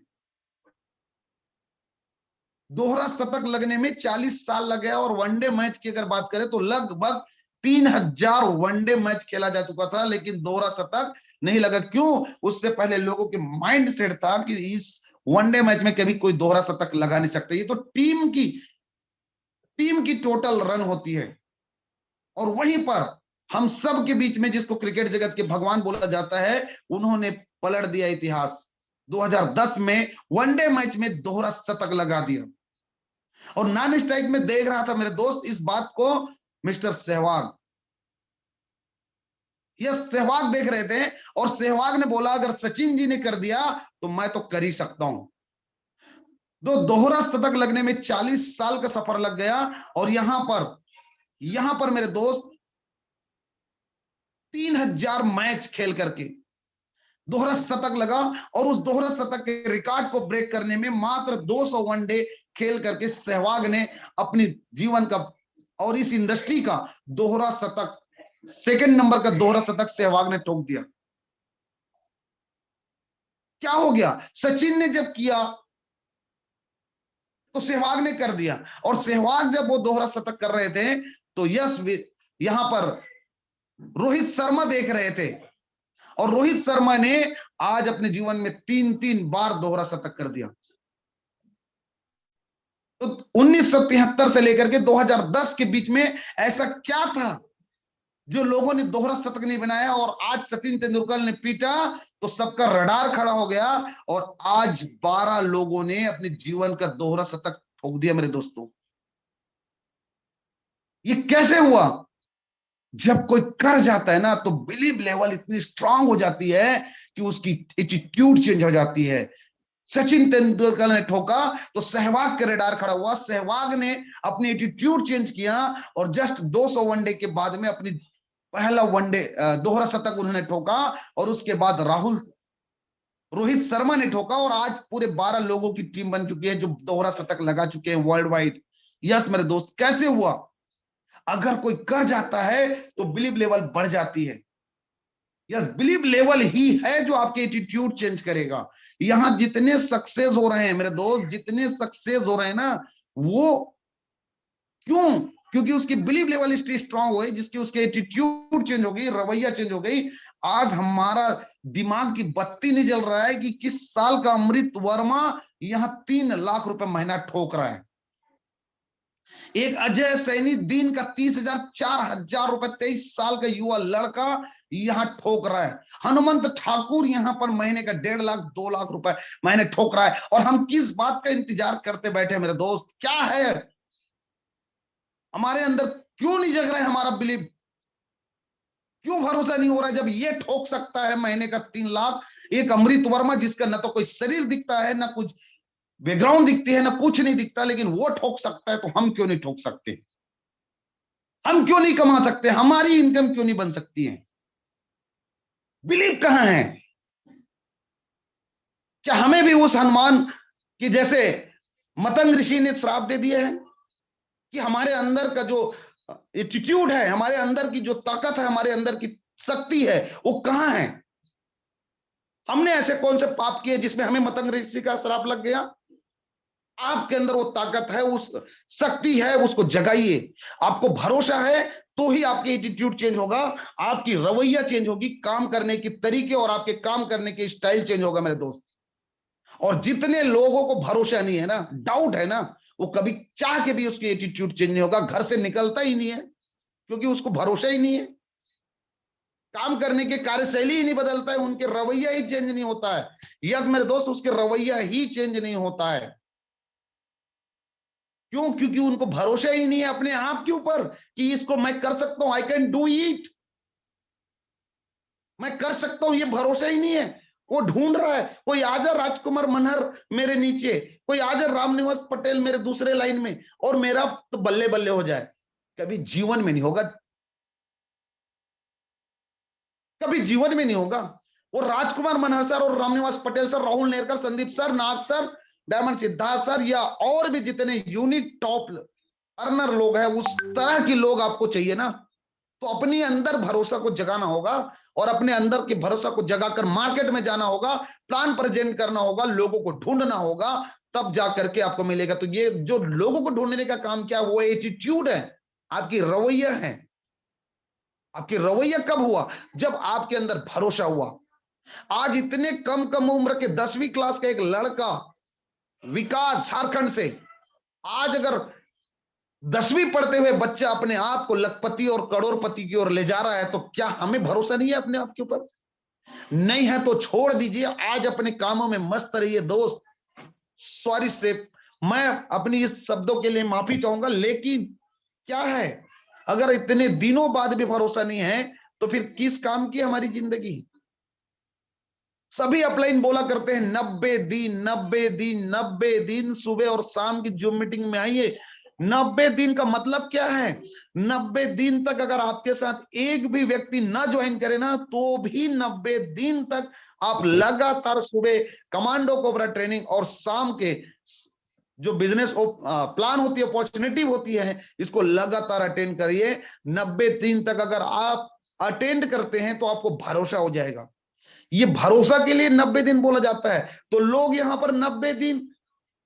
दोहरा शतक लगने में 40 साल लग गया। और वनडे मैच की अगर बात करें तो लगभग 3000 वनडे मैच खेला जा चुका था, लेकिन दोहरा शतक नहीं लगा। क्यों? उससे पहले लोगों के माइंड सेट था कि इस वनडे मैच में कभी कोई दोहरा शतक लगा नहीं सकता। ये तो टीम की टोटल रन होती है। और वहीं पर हम सब के बीच में, जिसको क्रिकेट जगत के भगवान बोला जाता है, उन्होंने पलट दिया इतिहास। 2010 में वनडे मैच में दोहरा शतक लगा दिया। और नॉन स्ट्राइक में देख रहा था मेरे दोस्त इस बात को मिस्टर सहवाग, यह सहवाग देख रहे थे। और सहवाग ने बोला अगर सचिन जी ने कर दिया तो मैं तो कर ही सकता हूं। दोहरा शतक लगने में 40 साल का सफर लग गया। और यहां पर मेरे दोस्त 3000 मैच खेल करके दोहरा शतक लगा। और उस दोहरा शतक के रिकॉर्ड को ब्रेक करने में मात्र 200 वनडे खेल करके सहवाग ने अपनी जीवन का और इस इंडस्ट्री का दोहरा शतक, सेकंड नंबर का दोहरा शतक सहवाग ने ठोक दिया। क्या हो गया? सचिन ने जब किया तो सहवाग ने कर दिया। और सहवाग जब वो दोहरा शतक कर रहे थे तो यस, यहां पर रोहित शर्मा देख रहे थे। और रोहित शर्मा ने आज अपने जीवन में 3 बार दोहरा शतक कर दिया। तो 1973 से लेकर के 2010 के बीच में ऐसा क्या था जो लोगों ने दोहरा शतक नहीं बनाया? और आज सचिन तेंदुलकर ने पीटा तो सबका रडार खड़ा हो गया। और आज 12 लोगों ने अपने जीवन का दोहरा शतक ठोक दिया। मेरे दोस्तों, ये कैसे हुआ? जब कोई कर जाता है ना, तो बिलीव लेवल इतनी स्ट्रांग हो जाती है कि उसकी एटीट्यूड चेंज हो जाती है। सचिन तेंदुलकर ने ठोका तो सहवाग का रडार खड़ा हुआ। सहवाग ने अपनी एटीट्यूड चेंज किया और जस्ट 200 वनडे के बाद में अपनी पहला वनडे दोहरा शतक उन्होंने ठोका। और उसके बाद रोहित शर्मा ने ठोका। और आज पूरे 12 लोगों की टीम बन चुकी है जो दोहरा शतक लगा चुके हैं वर्ल्ड वाइड। यस मेरे दोस्त, कैसे हुआ? अगर कोई कर जाता है तो बिलीव लेवल बढ़ जाती है। यस, बिलीव लेवल ही है जो आपके एटीट्यूड चेंज करेगा। यहां जितने सक्सेस हो रहे हैं मेरे दोस्त, जितने सक्सेस हो रहे हैं ना, वो क्यों? क्योंकि उसकी बिलीव लेवल स्ट्रांग हुई, जिसकी उसके एटीट्यूड चेंज हो गई, रवैया चेंज हो गई। आज हमारा दिमाग की बत्ती नहीं जल रहा है कि किस साल का अमृत वर्मा यहां 3 लाख रुपए महीना ठोक रहा है। एक अजय सैनी दिन का 30,000 4,000 रुपए 23 साल का युवा लड़का यहां ठोक रहा है। हनुमंत ठाकुर यहां पर महीने का 1.5 लाख 2 लाख रुपए महीने ठोक रहा है। और हम किस बात का इंतजार करते बैठे मेरे दोस्त? क्या है हमारे अंदर? क्यों नहीं जग रहा है हमारा बिलीव? क्यों भरोसा नहीं हो रहा है जब ये ठोक सकता है महीने का 3 लाख? एक अमृत वर्मा जिसका न तो कोई शरीर दिखता है, ना कुछ बैकग्राउंड दिखती है, ना कुछ नहीं दिखता, लेकिन वो ठोक सकता है, तो हम क्यों नहीं ठोक सकते? हम क्यों नहीं कमा सकते? हमारी इनकम क्यों नहीं बन सकती है? बिलीव कहां है? क्या हमें भी उस हनुमान की जैसे मतंग ऋषि ने श्राप दे दिए हैं कि हमारे अंदर का जो एटीट्यूड है, हमारे अंदर की जो ताकत है, हमारे अंदर की शक्ति है, वो कहां है? हमने ऐसे कौन से पाप किए जिसमें हमें मतंग ऋषि का श्राप लग गया? आपके अंदर वो ताकत है, उस शक्ति है, उसको जगाइए। आपको भरोसा है तो ही आपकी एटीट्यूड चेंज होगा, आपकी रवैया चेंज होगी, काम करने की तरीके और आपके काम करने के स्टाइल चेंज होगा मेरे दोस्त। और जितने लोगों को भरोसा नहीं है ना, डाउट है ना, वो कभी चाह के भी उसकी एटीट्यूड चेंज नहीं होगा, घर से निकलता ही नहीं है, क्योंकि उसको भरोसा ही नहीं है। काम करने की कार्यशैली ही नहीं बदलता है, उनके रवैया ही चेंज नहीं होता है। यस मेरे दोस्त, उसके रवैया ही चेंज नहीं होता है। क्यों? क्योंकि उनको भरोसा ही नहीं है अपने आप के ऊपर कि इसको मैं कर सकता हूं, आई कैन डू इट, मैं कर सकता हूं, ये भरोसा ही नहीं है। वो ढूंढ रहा है, कोई आजा राजकुमार मनहर मेरे नीचे, कोई आजा रामनिवास पटेल मेरे दूसरे लाइन में, और मेरा तो बल्ले बल्ले हो जाए। कभी जीवन में नहीं होगा, कभी जीवन में नहीं होगा। वो राजकुमार मनहर सर और रामनिवास पटेल सर, राहुल नेरकर, संदीप सर, नाग सर, डायमंड सिद्धार्थ सर, या और भी जितने यूनिक टॉप अर्नर लोग हैं, उस तरह के लोग आपको चाहिए ना। तो अपने अंदर भरोसा को जगाना होगा, और अपने अंदर के भरोसा को जगाकर मार्केट में जाना होगा, प्लान प्रेजेंट करना होगा, लोगों को ढूंढना होगा, तब जाकर के आपको मिलेगा। तो ये जो लोगों को ढूंढने का काम क्या, वो एटीट्यूड है, आपकी रवैया है। आपकी रवैया कब हुआ? जब आपके अंदर भरोसा हुआ। आज इतने कम उम्र के 10वीं क्लास का एक लड़का विकास झारखंड से, आज अगर 10वीं पढ़ते हुए बच्चा अपने आप को लखपति और करोड़पति की ओर ले जा रहा है, तो क्या हमें भरोसा नहीं है अपने आप के ऊपर? नहीं है तो छोड़ दीजिए, आज अपने कामों में मस्त रहिए दोस्त। सॉरी से मैं अपनी इस शब्दों के लिए माफी चाहूंगा, लेकिन क्या है, अगर इतने दिनों बाद भी भरोसा नहीं है तो फिर किस काम की हमारी जिंदगी? सभी अपलाइन बोला करते हैं 90 दिन 90 दिन 90 दिन, सुबह और शाम की जूम मीटिंग में आइए। 90 दिन का मतलब क्या है? 90 दिन तक अगर आपके साथ एक भी व्यक्ति ना ज्वाइन करे ना, तो भी 90 दिन तक आप लगातार सुबह कमांडो कोबरा ट्रेनिंग और शाम के जो बिजनेस प्लान होती है, अपॉर्चुनिटी होती है, इसको लगातार अटेंड करिए। 90 दिन तक अगर आप अटेंड करते हैं तो आपको भरोसा हो जाएगा। ये भरोसा के लिए 90 दिन बोला जाता है। तो लोग यहां पर 90 दिन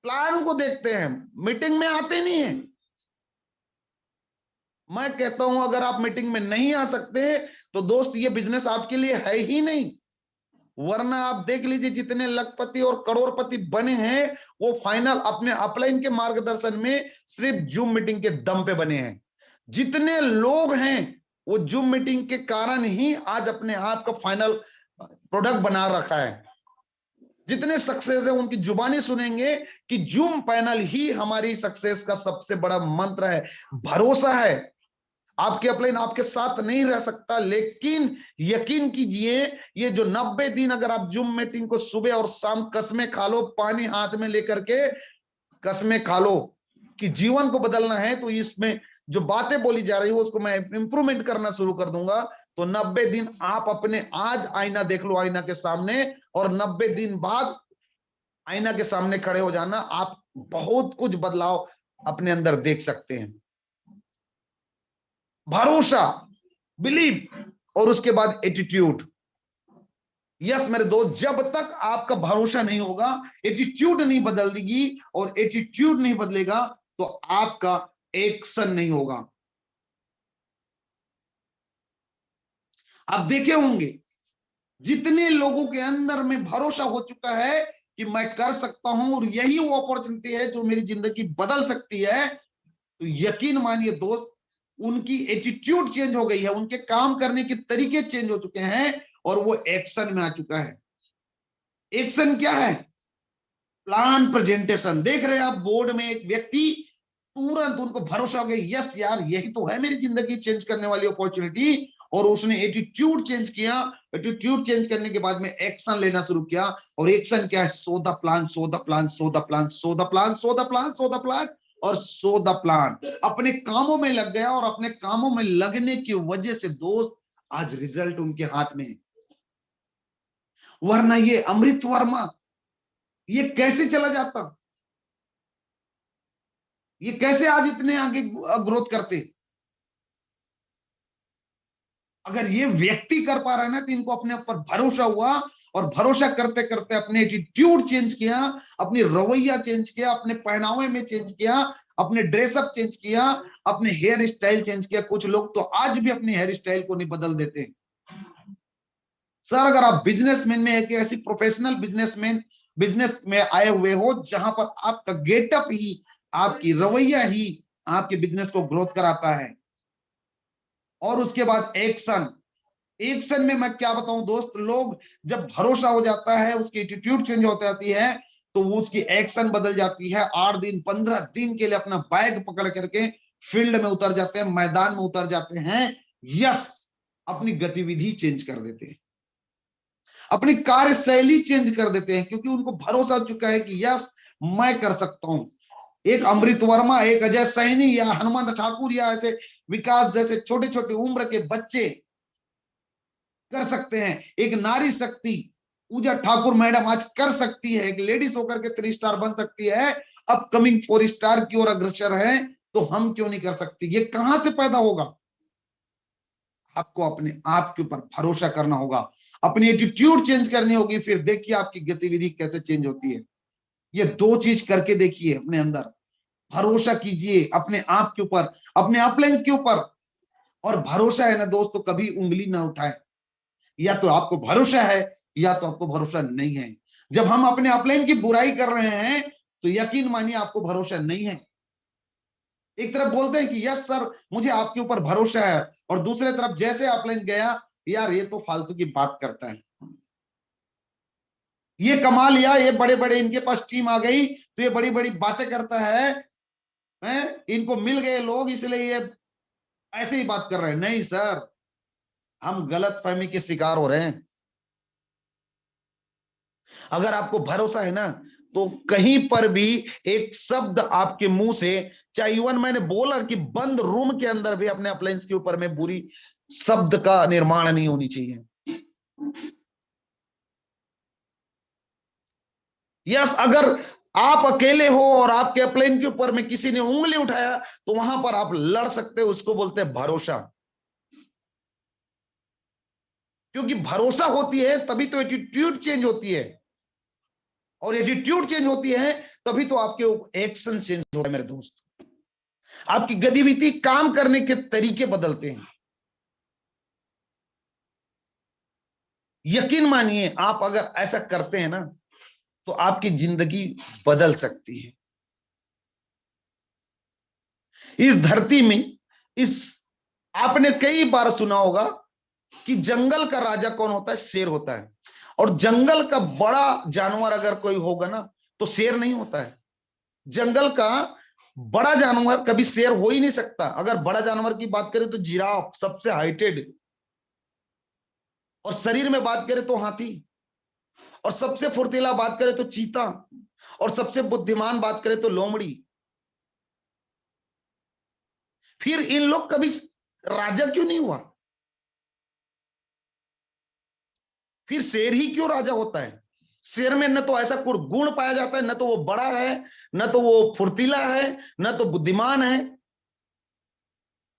प्लान को देखते हैं, मीटिंग में आते नहीं है। मैं कहता हूं अगर आप मीटिंग में नहीं आ सकते तो दोस्त ये बिजनेस आपके लिए है ही नहीं। वरना आप देख लीजिए जितने लखपति और करोड़पति बने हैं, वो फाइनल अपने अपलाइन के मार्गदर्शन में सिर्फ जूम मीटिंग के दम पे बने हैं। जितने लोग हैं वो जूम मीटिंग के कारण ही आज अपने आप का फाइनल प्रोडक्ट बना रखा है। जितने सक्सेस है उनकी जुबानी सुनेंगे कि जूम पैनल ही हमारी सक्सेस का सबसे बड़ा मंत्र है। भरोसा है, आपके अपलाइन आपके साथ नहीं रह सकता, लेकिन यकीन कीजिए ये जो 90 दिन अगर आप जूम मीटिंग को सुबह और शाम कसमें खा लो, पानी हाथ में लेकर के कसमें खा लो कि जीवन को बदलना है, तो इसमें जो बातें बोली जा रही है उसको मैं इंप्रूवमेंट करना शुरू कर दूंगा। तो 90 दिन आप अपने आज आईना देख लो आईना के सामने, और 90 दिन बाद आईना के सामने खड़े हो जाना, आप बहुत कुछ बदलाव अपने अंदर देख सकते हैं। भरोसा, बिलीव, और उसके बाद एटीट्यूड। यस मेरे दोस्त, जब तक आपका भरोसा नहीं होगा, एटीट्यूड नहीं बदल देगी, और एटीट्यूड नहीं बदलेगा तो आपका एक्शन नहीं होगा। आप देखे होंगे जितने लोगों के अंदर में भरोसा हो चुका है कि मैं कर सकता हूं और यही वो अपॉर्चुनिटी है जो मेरी जिंदगी बदल सकती है, तो यकीन मानिए दोस्त, उनकी एटीट्यूड चेंज हो गई है, उनके काम करने के तरीके चेंज हो चुके हैं और वो एक्शन में आ चुका है। एक्शन क्या है? Plan presentation. देख रहे हैं आप बोर्ड में एक व्यक्ति, तुरंत उनको भरोसा हो गया, यस यार यही तो है मेरी जिंदगी चेंज करने वाली अपॉर्चुनिटी, और उसने एटीट्यूड चेंज किया। एटीट्यूड चेंज करने के बाद में एक्शन लेना शुरू किया, और एक्शन क्या है? So the plan, so the plan, so the plan, so the plan, so the plan, so the plan और सो द प्लान। अपने कामों में लग गया, और अपने कामों में लगने की वजह से दोस्त आज रिजल्ट उनके हाथ में है। वरना ये अमृत वर्मा ये कैसे चला जाता? ये कैसे आज इतने आगे ग्रोथ करते? अगर ये व्यक्ति कर पा रहा है ना, तो इनको अपने ऊपर भरोसा हुआ, और भरोसा करते करते अपने एटीट्यूड चेंज किया, अपनी रवैया चेंज किया, अपने पहनावे में चेंज किया, अपने ड्रेसअप चेंज किया, अपने हेयर स्टाइल चेंज किया। कुछ लोग तो आज भी अपने हेयर स्टाइल को नहीं बदल देते। सर अगर आप बिजनेसमैन में एक ऐसी प्रोफेशनल बिजनेस में आए हुए हो जहां पर आपका गेटअप ही, आपकी रवैया ही आपके बिजनेस को ग्रोथ कराता है, और उसके बाद एक्शन में मैं क्या बताऊं दोस्त, लोग जब भरोसा हो जाता है, उसकी एटीट्यूड चेंज हो जाती है, तो वो उसकी एक्शन बदल जाती है। 8 दिन 15 दिन के लिए अपना बैग पकड़ करके फील्ड में उतर जाते हैं, मैदान में उतर जाते हैं। यस, अपनी गतिविधि चेंज कर देते हैं, अपनी कार्यशैली चेंज कर देते हैं, क्योंकि उनको भरोसा हो चुका है कि यस मैं कर सकता हूं। एक अमृत वर्मा, एक अजय सैनी, या हनुमंत ठाकुर, या ऐसे विकास जैसे छोटे छोटे उम्र के बच्चे कर सकते हैं। एक नारी शक्ति पूजा ठाकुर मैडम आज कर सकती है, एक लेडीज होकर के 3 स्टार बन सकती है, अपकमिंग 4 स्टार की ओर अग्रसर है, तो हम क्यों नहीं कर सकते? ये कहां से पैदा होगा? आपको अपने आप के ऊपर भरोसा करना होगा, अपनी एटीट्यूड चेंज करनी होगी, फिर देखिए आपकी गतिविधि कैसे चेंज होती है। ये 2 चीज करके देखिए, अपने अंदर भरोसा कीजिए, अपने आप के ऊपर, अपने अपलाइंस के ऊपर। और भरोसा है ना दोस्तों, कभी उंगली ना उठाए, या तो आपको भरोसा है या तो आपको भरोसा नहीं है। जब हम अपने अपलाइन की बुराई कर रहे हैं, तो यकीन मानिए आपको भरोसा नहीं है। एक तरफ बोलते हैं कि यस सर मुझे आपके ऊपर भरोसा है, और दूसरे तरफ जैसे अपलाइन गया, यार ये तो फालतू की बात करता है, ये कमा लिया, ये बड़े बड़े इनके पास टीम आ गई, तो ये बड़ी बड़ी बातें करता है, इनको मिल गए लोग इसलिए ये ऐसे ही बात कर रहे हैं। नहीं सर, हम गलतफहमी के शिकार हो रहे हैं। अगर आपको भरोसा है ना, तो कहीं पर भी एक शब्द आपके मुंह से, चाहे इवन मैंने बोला कि बंद रूम के अंदर भी अपने अप्लायंस के ऊपर में बुरी शब्द का निर्माण नहीं होनी चाहिए। यस, अगर आप अकेले हो और आपके अप्लायंस के ऊपर में किसी ने उंगली उठाया, तो वहां पर आप लड़ सकते हो, उसको बोलते हैं भरोसा। क्योंकि भरोसा होती है तभी तो एटीट्यूड चेंज होती है, और एटीट्यूड चेंज होती है तभी तो आपके एक्शन चेंज होता है मेरे दोस्त। आपकी गतिविधि, काम करने के तरीके बदलते हैं। यकीन मानिए आप अगर ऐसा करते हैं ना, तो आपकी जिंदगी बदल सकती है। इस धरती में आपने कई बार सुना होगा कि जंगल का राजा कौन होता है? शेर होता है। और जंगल का बड़ा जानवर अगर कोई होगा ना, तो शेर नहीं होता है। जंगल का बड़ा जानवर कभी शेर हो ही नहीं सकता। अगर बड़ा जानवर की बात करें तो जिराफ सबसे हाइटेड, और शरीर में बात करें तो हाथी, और सबसे फुर्तीला बात करें तो चीता, और सबसे बुद्धिमान बात करें तो लोमड़ी। फिर इन लोग कभी राजा क्यों नहीं हुआ? फिर शेर ही क्यों राजा होता है? शेर में न तो ऐसा कोई गुण पाया जाता है, न तो वो बड़ा है, न तो वो फुर्तीला है, न तो बुद्धिमान है।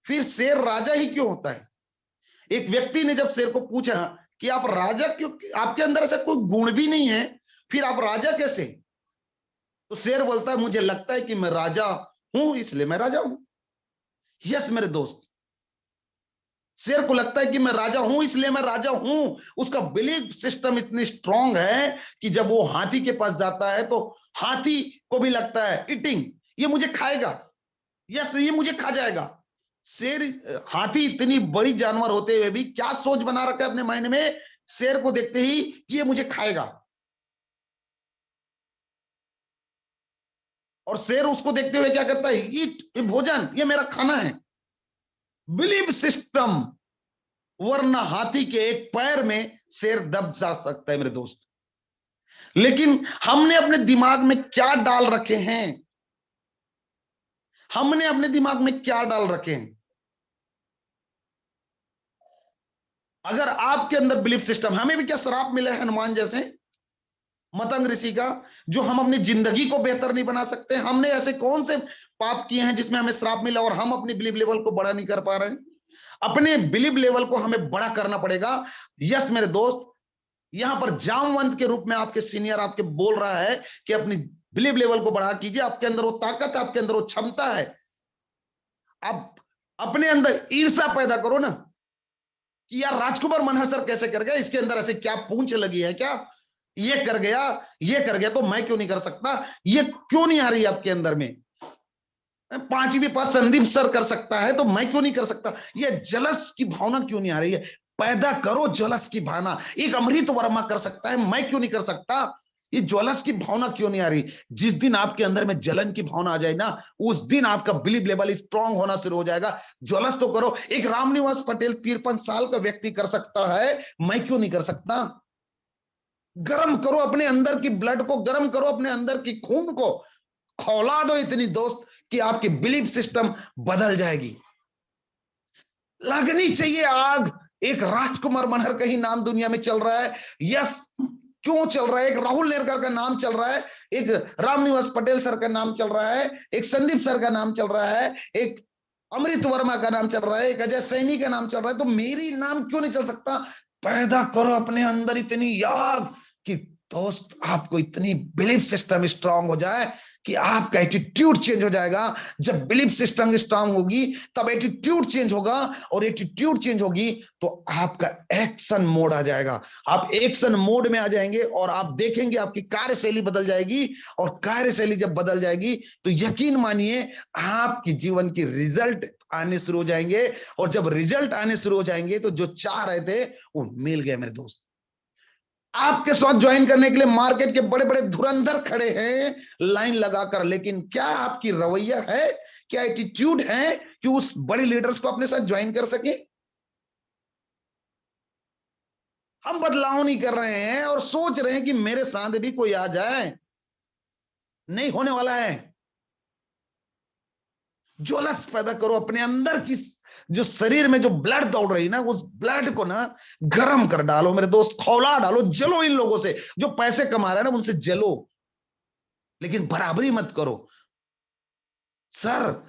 फिर शेर राजा ही क्यों होता है? एक व्यक्ति ने जब शेर को पूछा कि आप राजा क्यों, आपके अंदर ऐसा कोई गुण भी नहीं है, फिर आप राजा कैसे? तो शेर बोलता है मुझे लगता है कि मैं राजा हूं, इसलिए मैं राजा हूं। यस मेरे दोस्त, शेर को लगता है कि मैं राजा हूं इसलिए मैं राजा हूं। उसका बिलीफ सिस्टम इतनी स्ट्रांग है कि जब वो हाथी के पास जाता है तो हाथी को भी लगता है ईटिंग, ये मुझे खाएगा, यस ये मुझे खा जाएगा। शेर, हाथी इतनी बड़ी जानवर होते हुए भी क्या सोच बना रखा है अपने माइंड में शेर को देखते ही कि ये मुझे खाएगा, और शेर उसको देखते हुए क्या करता है, ईट, ये भोजन, ये मेरा खाना है। बिलीफ सिस्टम, वरना हाथी के एक पैर में शेर दब जा सकता है मेरे दोस्त। लेकिन हमने अपने दिमाग में क्या डाल रखे हैं, हमने अपने दिमाग में क्या डाल रखे हैं। अगर आपके अंदर बिलीफ सिस्टम, हमें भी क्या श्राप मिले हनुमान जैसे, मतंग ऋषि का, जो हम अपनी जिंदगी को बेहतर नहीं बना सकते। हमने ऐसे कौन से पाप किए हैं जिसमें हमें श्राप मिला और हम अपनी बिलीफ लेवल को बड़ा नहीं कर पा रहे हैं। अपने बिलीफ लेवल को हमें बड़ा करना पड़ेगा। यस मेरे दोस्त, यहां पर जामवंत के रूप में आपके सीनियर आपके बोल रहा है कि अपनी बिलीफ लेवल को बढ़ा कीजिए। आपके अंदर वो ताकत है, आपके अंदर वो क्षमता है। आप अपने अंदर ईर्ष्या पैदा करो ना कि यार राजकुमार मनहर सर कैसे कर गया, इसके अंदर ऐसे क्या पूंछ लगी है क्या, ये कर गया, ये कर गया तो मैं क्यों नहीं कर सकता। ये क्यों नहीं आ रही आपके अंदर में, 5वीं पास संदीप सर कर सकता है तो मैं क्यों नहीं कर सकता। ये जलस की भावना क्यों नहीं आ रही है, पैदा करो जलस की भावना। एक अमृत वर्मा कर सकता है, मैं क्यों नहीं कर सकता। ये ज्वलस की भावना क्यों नहीं आ रही। जिस दिन आपके अंदर में जलन की भावना आ जाए ना, उस दिन आपका बिलीफ लेवल स्ट्रांग होना शुरू हो जाएगा। ज्वलस तो करो। एक रामनिवास पटेल 53 साल का व्यक्ति कर सकता है, मैं क्यों नहीं कर सकता। गर्म करो अपने अंदर की ब्लड को, गर्म करो अपने अंदर की खून को, खौला दो इतनी दोस्त कि आपकी बिलीफ सिस्टम बदल जाएगी। लगनी चाहिए आग। एक राजकुमार मनहर का ही नाम दुनिया में चल रहा है। यस, क्यों चल रहा है। एक राहुल नेरकर का नाम चल रहा है, एक रामनिवास पटेल सर का नाम चल रहा है, एक संदीप सर का नाम चल रहा है, एक अमृत वर्मा का नाम चल रहा है, एक अजय सैनी का नाम चल रहा है, तो मेरी नाम क्यों नहीं चल सकता। पैदा करो अपने अंदर इतनी आग कि दोस्त आपको इतनी बिलीफ सिस्टम स्ट्रांग हो जाए कि आपका एटीट्यूड चेंज हो जाएगा। जब बिलीफ सिस्टम स्ट्रांग होगी तब एटीट्यूड चेंज होगा, और एटीट्यूड चेंज होगी तो आपका एक्शन मोड आ जाएगा। आप एक्शन मोड में आ जाएंगे और आप देखेंगे आपकी कार्यशैली बदल जाएगी, और कार्यशैली जब बदल जाएगी तो यकीन मानिए आपकी जीवन की रिजल्ट आने शुरू हो जाएंगे, और जब रिजल्ट आने शुरू हो जाएंगे तो जो चाह रहे थे वो मिल गए मेरे दोस्त। आपके साथ ज्वाइन करने के लिए मार्केट के बड़े बड़े धुरंधर खड़े हैं लाइन लगाकर, लेकिन क्या आपकी रवैया है, क्या एटीट्यूड है कि उस बड़े लीडर्स को अपने साथ ज्वाइन कर सके। हम बदलाव नहीं कर रहे हैं और सोच रहे हैं कि मेरे साथ भी कोई आ जाए, नहीं होने वाला है। ज्वलस पैदा करो अपने अंदर की, जो शरीर में जो ब्लड दौड़ रही ना, उस ब्लड को ना गर्म कर डालो मेरे दोस्त, खौला डालो, जलो इन लोगों से जो पैसे कमा रहे हैं ना, उनसे जलो, लेकिन बराबरी मत करो। सर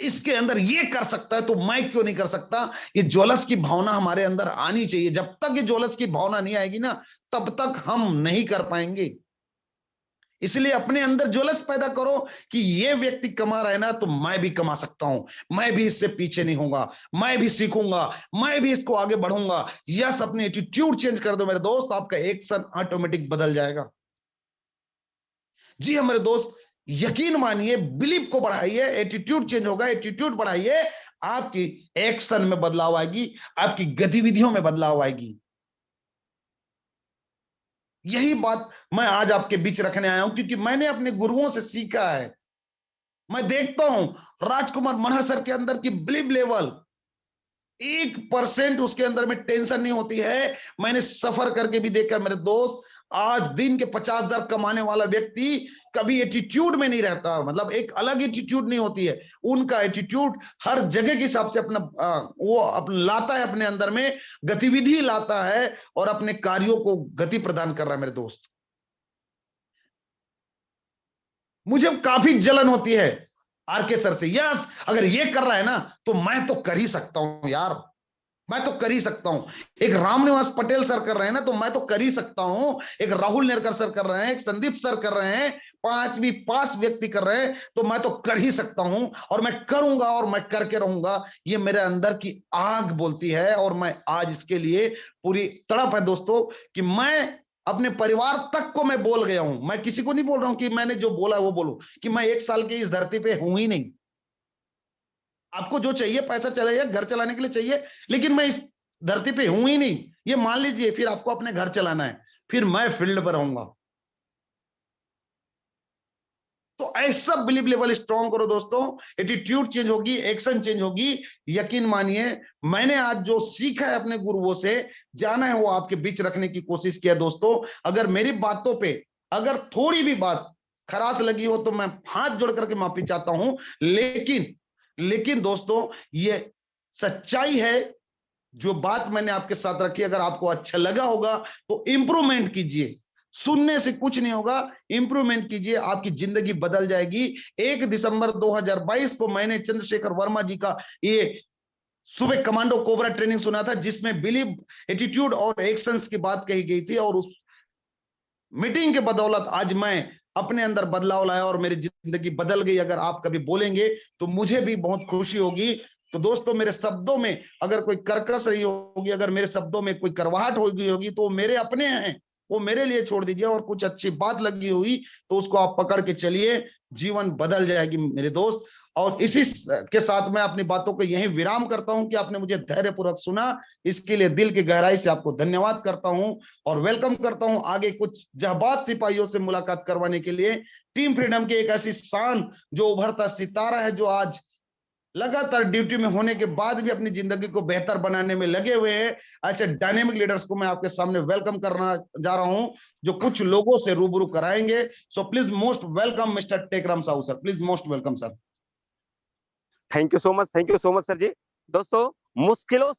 इसके अंदर ये कर सकता है तो मैं क्यों नहीं कर सकता। ये ज्वलस की भावना हमारे अंदर आनी चाहिए। जब तक ये ज्वलस की भावना नहीं आएगी ना, तब तक हम नहीं कर पाएंगे। इसलिए अपने अंदर ज्वलस पैदा करो कि ये व्यक्ति कमा रहा है ना, तो मैं भी कमा सकता हूं, मैं भी इससे पीछे नहीं होऊंगा, मैं भी सीखूंगा, मैं भी इसको आगे बढ़ूंगा। यस, अपने एटीट्यूड चेंज कर दो मेरे दोस्त, आपका एक्शन ऑटोमेटिक बदल जाएगा। जी हाँ मेरे दोस्त, यकीन मानिए, बिलीफ को बढ़ाइए, एटीट्यूड चेंज होगा, एटीट्यूड बढ़ाइए, आपकी एक्शन में बदलाव आएगी, आपकी गतिविधियों में बदलाव आएगी। यही बात मैं आज आपके बीच रखने आया हूं, क्योंकि मैंने अपने गुरुओं से सीखा है। मैं देखता हूं राजकुमार मनहर सर के अंदर की बिलीफ लेवल 1% उसके अंदर में टेंशन नहीं होती है। मैंने सफर करके भी देखा मेरे दोस्त, आज दिन के 50,000 कमाने वाला व्यक्ति कभी एटीट्यूड में नहीं रहता, मतलब एक अलग एटीट्यूड नहीं होती है। उनका एटीट्यूड हर जगह के हिसाब से अपना वो लाता है, अपने अंदर में गतिविधि लाता है और अपने कार्यों को गति प्रदान कर रहा है मेरे दोस्त। मुझे काफी जलन होती है आरके सर से। यस, अगर ये कर रहा है ना तो मैं तो कर ही सकता हूं यार। मैं तो कर ही सकता हूं। एक रामनिवास पटेल सर कर रहे हैं ना, तो मैं तो कर ही सकता हूं। एक राहुल नेरकर सर कर रहे हैं, एक संदीप सर कर रहे हैं, 5 व्यक्ति कर रहे हैं, तो मैं तो कर ही सकता हूं। और मैं करूंगा और मैं करके रहूंगा। ये मेरे अंदर की आग बोलती है, और मैं आज इसके लिए पूरी तड़प है दोस्तों, कि मैं अपने परिवार तक को मैं बोल गया हूं। मैं किसी को नहीं बोल रहा हूं कि मैंने जो बोला वो बोलूं, कि मैं 1 साल की इस धरती पे हूं ही नहीं। आपको जो चाहिए पैसा चाहिए, घर चलाने के लिए चाहिए, लेकिन मैं इस धरती पे हूं ही नहीं, ये मान लीजिए। फिर आपको अपने घर चलाना है, फिर मैं फील्ड पर रहूंगा। तो ऐसा बिलीव लेवल स्ट्रॉन्ग करो दोस्तों, एटीट्यूड चेंज होगी, एक्शन चेंज होगी। यकीन मानिए, मैंने आज जो सीखा है अपने गुरुओं से, जाना है वो आपके बीच रखने की कोशिश किया दोस्तों। अगर मेरी बातों पे अगर थोड़ी भी बात खरास लगी हो तो मैं हाथ जोड़ करके माफी चाहता हूं। लेकिन दोस्तों, ये सच्चाई है। जो बात मैंने आपके साथ रखी, अगर आपको अच्छा लगा होगा तो इंप्रूवमेंट कीजिए। सुनने से कुछ नहीं होगा, इंप्रूवमेंट कीजिए, आपकी जिंदगी बदल जाएगी। 1 दिसंबर 2022 को मैंने चंद्रशेखर वर्मा जी का ये सुबह कमांडो कोबरा ट्रेनिंग सुना था, जिसमें बिलीव, एटीट्यूड और एक्शंस की बात कही गई थी। और उस मीटिंग के बदौलत आज मैं अपने अंदर बदलाव लाया और मेरी जिंदगी बदल गई। अगर आप कभी बोलेंगे तो मुझे भी बहुत खुशी होगी। तो दोस्तों, मेरे शब्दों में अगर कोई कर्कश रही होगी, अगर मेरे शब्दों में कोई करवाहट हो गई होगी, तो मेरे अपने हैं, वो मेरे लिए छोड़ दीजिए। और कुछ अच्छी बात लगी हुई तो उसको आप पकड़ के चलिए, जीवन बदल जाएगी मेरे दोस्त। और इसी के साथ मैं अपनी बातों को यहीं विराम करता हूं कि आपने मुझे धैर्यपूर्वक सुना। इसके लिए दिल की गहराई से आपको धन्यवाद करता हूं, और वेलकम करता हूं आगे कुछ जाबाज सिपाहियों से मुलाकात करवाने के लिए। टीम फ्रीडम की एक ऐसी शान, जो उभरता सितारा है, जो आज लगातार ड्यूटी में होने के बाद भी अपनी जिंदगी को बेहतर बनाने में लगे हुए हैं। ऐसे डायनेमिक लीडर्स को मैं आपके सामने वेलकम करना जा रहा हूं, जो कुछ लोगों से रूबरू कराएंगे। So please most welcome mister Tekram Sahu sir, please most welcome sir. Thank you so much sir ji. दोस्तों, मुश्किलों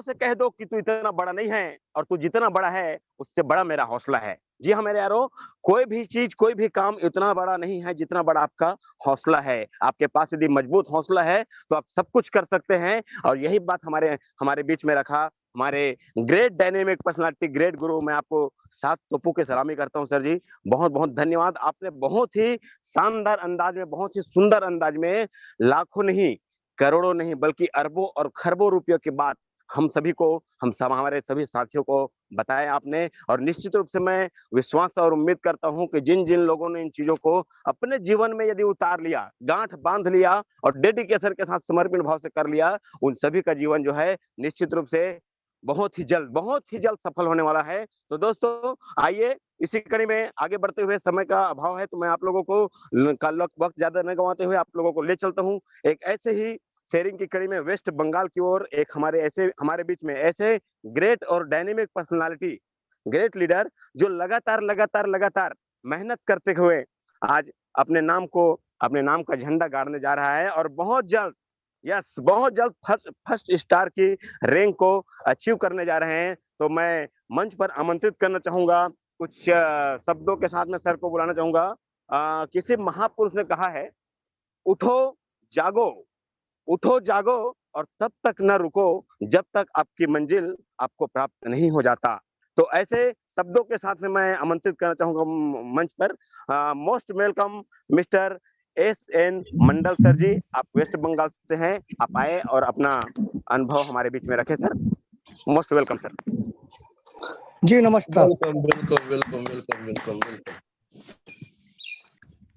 से कह दो कि तू इतना बड़ा नहीं है, और तू जितना बड़ा है उससे बड़ा मेरा हौसला है। जी हाँ मेरे यारो, कोई भी चीज, कोई भी काम इतना बड़ा नहीं है जितना बड़ा आपका हौसला है। आपके पास यदि मजबूत हौसला है तो आप सब कुछ कर सकते हैं। और यही बात हमारे हमारे बीच में रखा हमारे ग्रेट डायनेमिक पर्सनालिटी, ग्रेट गुरु। मैं आपको 7 तोपों की सलामी करता हूँ सर जी। बहुत बहुत धन्यवाद। आपने बहुत ही शानदार अंदाज में, बहुत ही सुंदर अंदाज में, लाखों नहीं, करोड़ों नहीं, बल्कि अरबों और खरबों रुपयों की बात हम सभी को, हमारे सभी साथियों को बताया आपने। और निश्चित रूप से मैं विश्वास और उम्मीद करता हूं कि जिन जिन लोगों ने इन चीजों को अपने जीवन में यदि उतार लिया, गांठ बांध लिया और डेडिकेशन के साथ समर्पण भाव से कर लिया, उन सभी का जीवन जो है निश्चित रूप से बहुत ही जल्द सफल होने वाला है। तो दोस्तों, आइए इसी कड़ी में आगे बढ़ते हुए, समय का अभाव है तो मैं आप लोगों को वक्त ज्यादा न गंवाते हुए आप लोगों को ले चलता हूँ एक ऐसे ही शेयरिंग की कड़ी में वेस्ट बंगाल की ओर। एक हमारे बीच में ऐसे ग्रेट और डायनेमिक पर्सनालिटी, ग्रेट लीडर, जो लगातार मेहनत करते हुए आज अपने नाम का झंडा गाड़ने जा रहा है, और बहुत जल्द फर्स्ट स्टार की रैंक को अचीव करने जा रहे हैं। तो मैं मंच पर आमंत्रित करना चाहूंगा, कुछ शब्दों के साथ में सर को बुलाना चाहूंगा। किसी महापुरुष ने कहा है, उठो जागो और तब तक न रुको जब तक आपकी मंजिल आपको प्राप्त नहीं हो जाता। तो ऐसे शब्दों के साथ में मैं आमंत्रित करना चाहूंगा मंच पर मोस्ट वेलकम मिस्टर SN मंडल सर जी। आप वेस्ट बंगाल से हैं, आप आए और अपना अनुभव हमारे बीच में रखे सर। Most welcome sir. जी नमस्कार। वेलकम।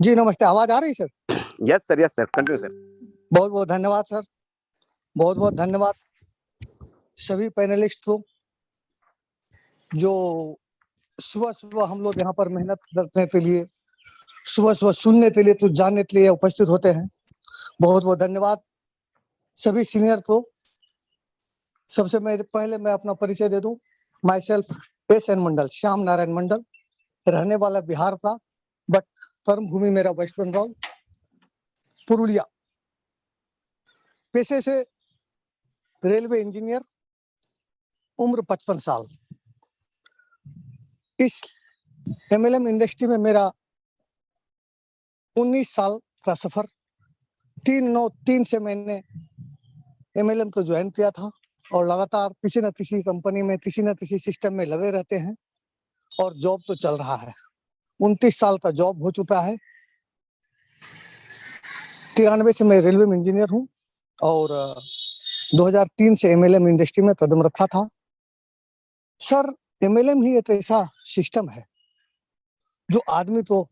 जी नमस्ते, आवाज आ रही sir? Yes sir, continue sir. बहुत बहुत धन्यवाद सर, बहुत बहुत धन्यवाद सभी पैनलिस्ट को, जो सुबह हम लोग यहाँ पर मेहनत करने के लिए, सुबह सुनने के लिए, तो जानने के लिए उपस्थित होते हैं। बहुत बहुत धन्यवाद सभी सीनियर को। सबसे पहले मैं अपना परिचय दे दूं। माई सेल्फ SN मंडल, श्याम नारायण मंडल, रहने वाला बिहार का, बट कर्म भूमि मेरा वेस्ट बंगाल, पुरुलिया। पेशे से रेलवे इंजीनियर, उम्र 55 साल। इस MLM इंडस्ट्री में मेरा 19 साल का सफर। 3/9/3 से मैंने MLM को ज्वाइन किया था और लगातार किसी न किसी कंपनी में, किसी न किसी सिस्टम में लगे रहते हैं और जॉब तो चल रहा है। 29 साल का जॉब हो चुका है। 93 से मैं रेलवे में इंजीनियर हूँ और 2003 से MLM इंडस्ट्री में कदम रखा था। सर, MLM ही एक ऐसा सिस्टम है जो आदमी को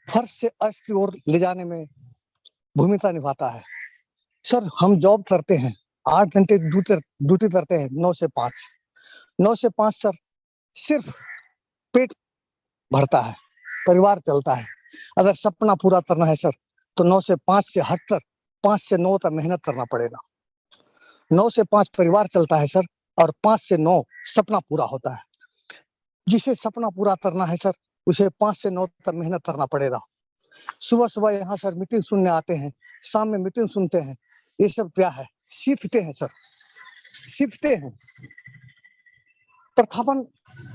फर्श से अर्श की ओर ले जाने में भूमिका निभाता है। सर, हम जॉब करते हैं, 8 घंटे ड्यूटी करते हैं, 9 से 5। 9 से 5 सर, सिर्फ पेट भरता है, परिवार चलता है। अगर सपना पूरा करना है सर, तो 9 से 5 से हटकर 5 से 9 तक मेहनत करना पड़ेगा। 9 से 5 परिवार चलता है सर, और 5 से 9 सपना पूरा होता है। जिसे सपना पूरा करना है सर, उसे 5 से 9 तक मेहनत करना पड़ेगा। सुबह-सुबह यहाँ सर मीटिंग सुनने आते हैं, शाम में मीटिंग सुनते हैं। ये सब क्या है? सीखते हैं सर, सीखते हैं। Prathapan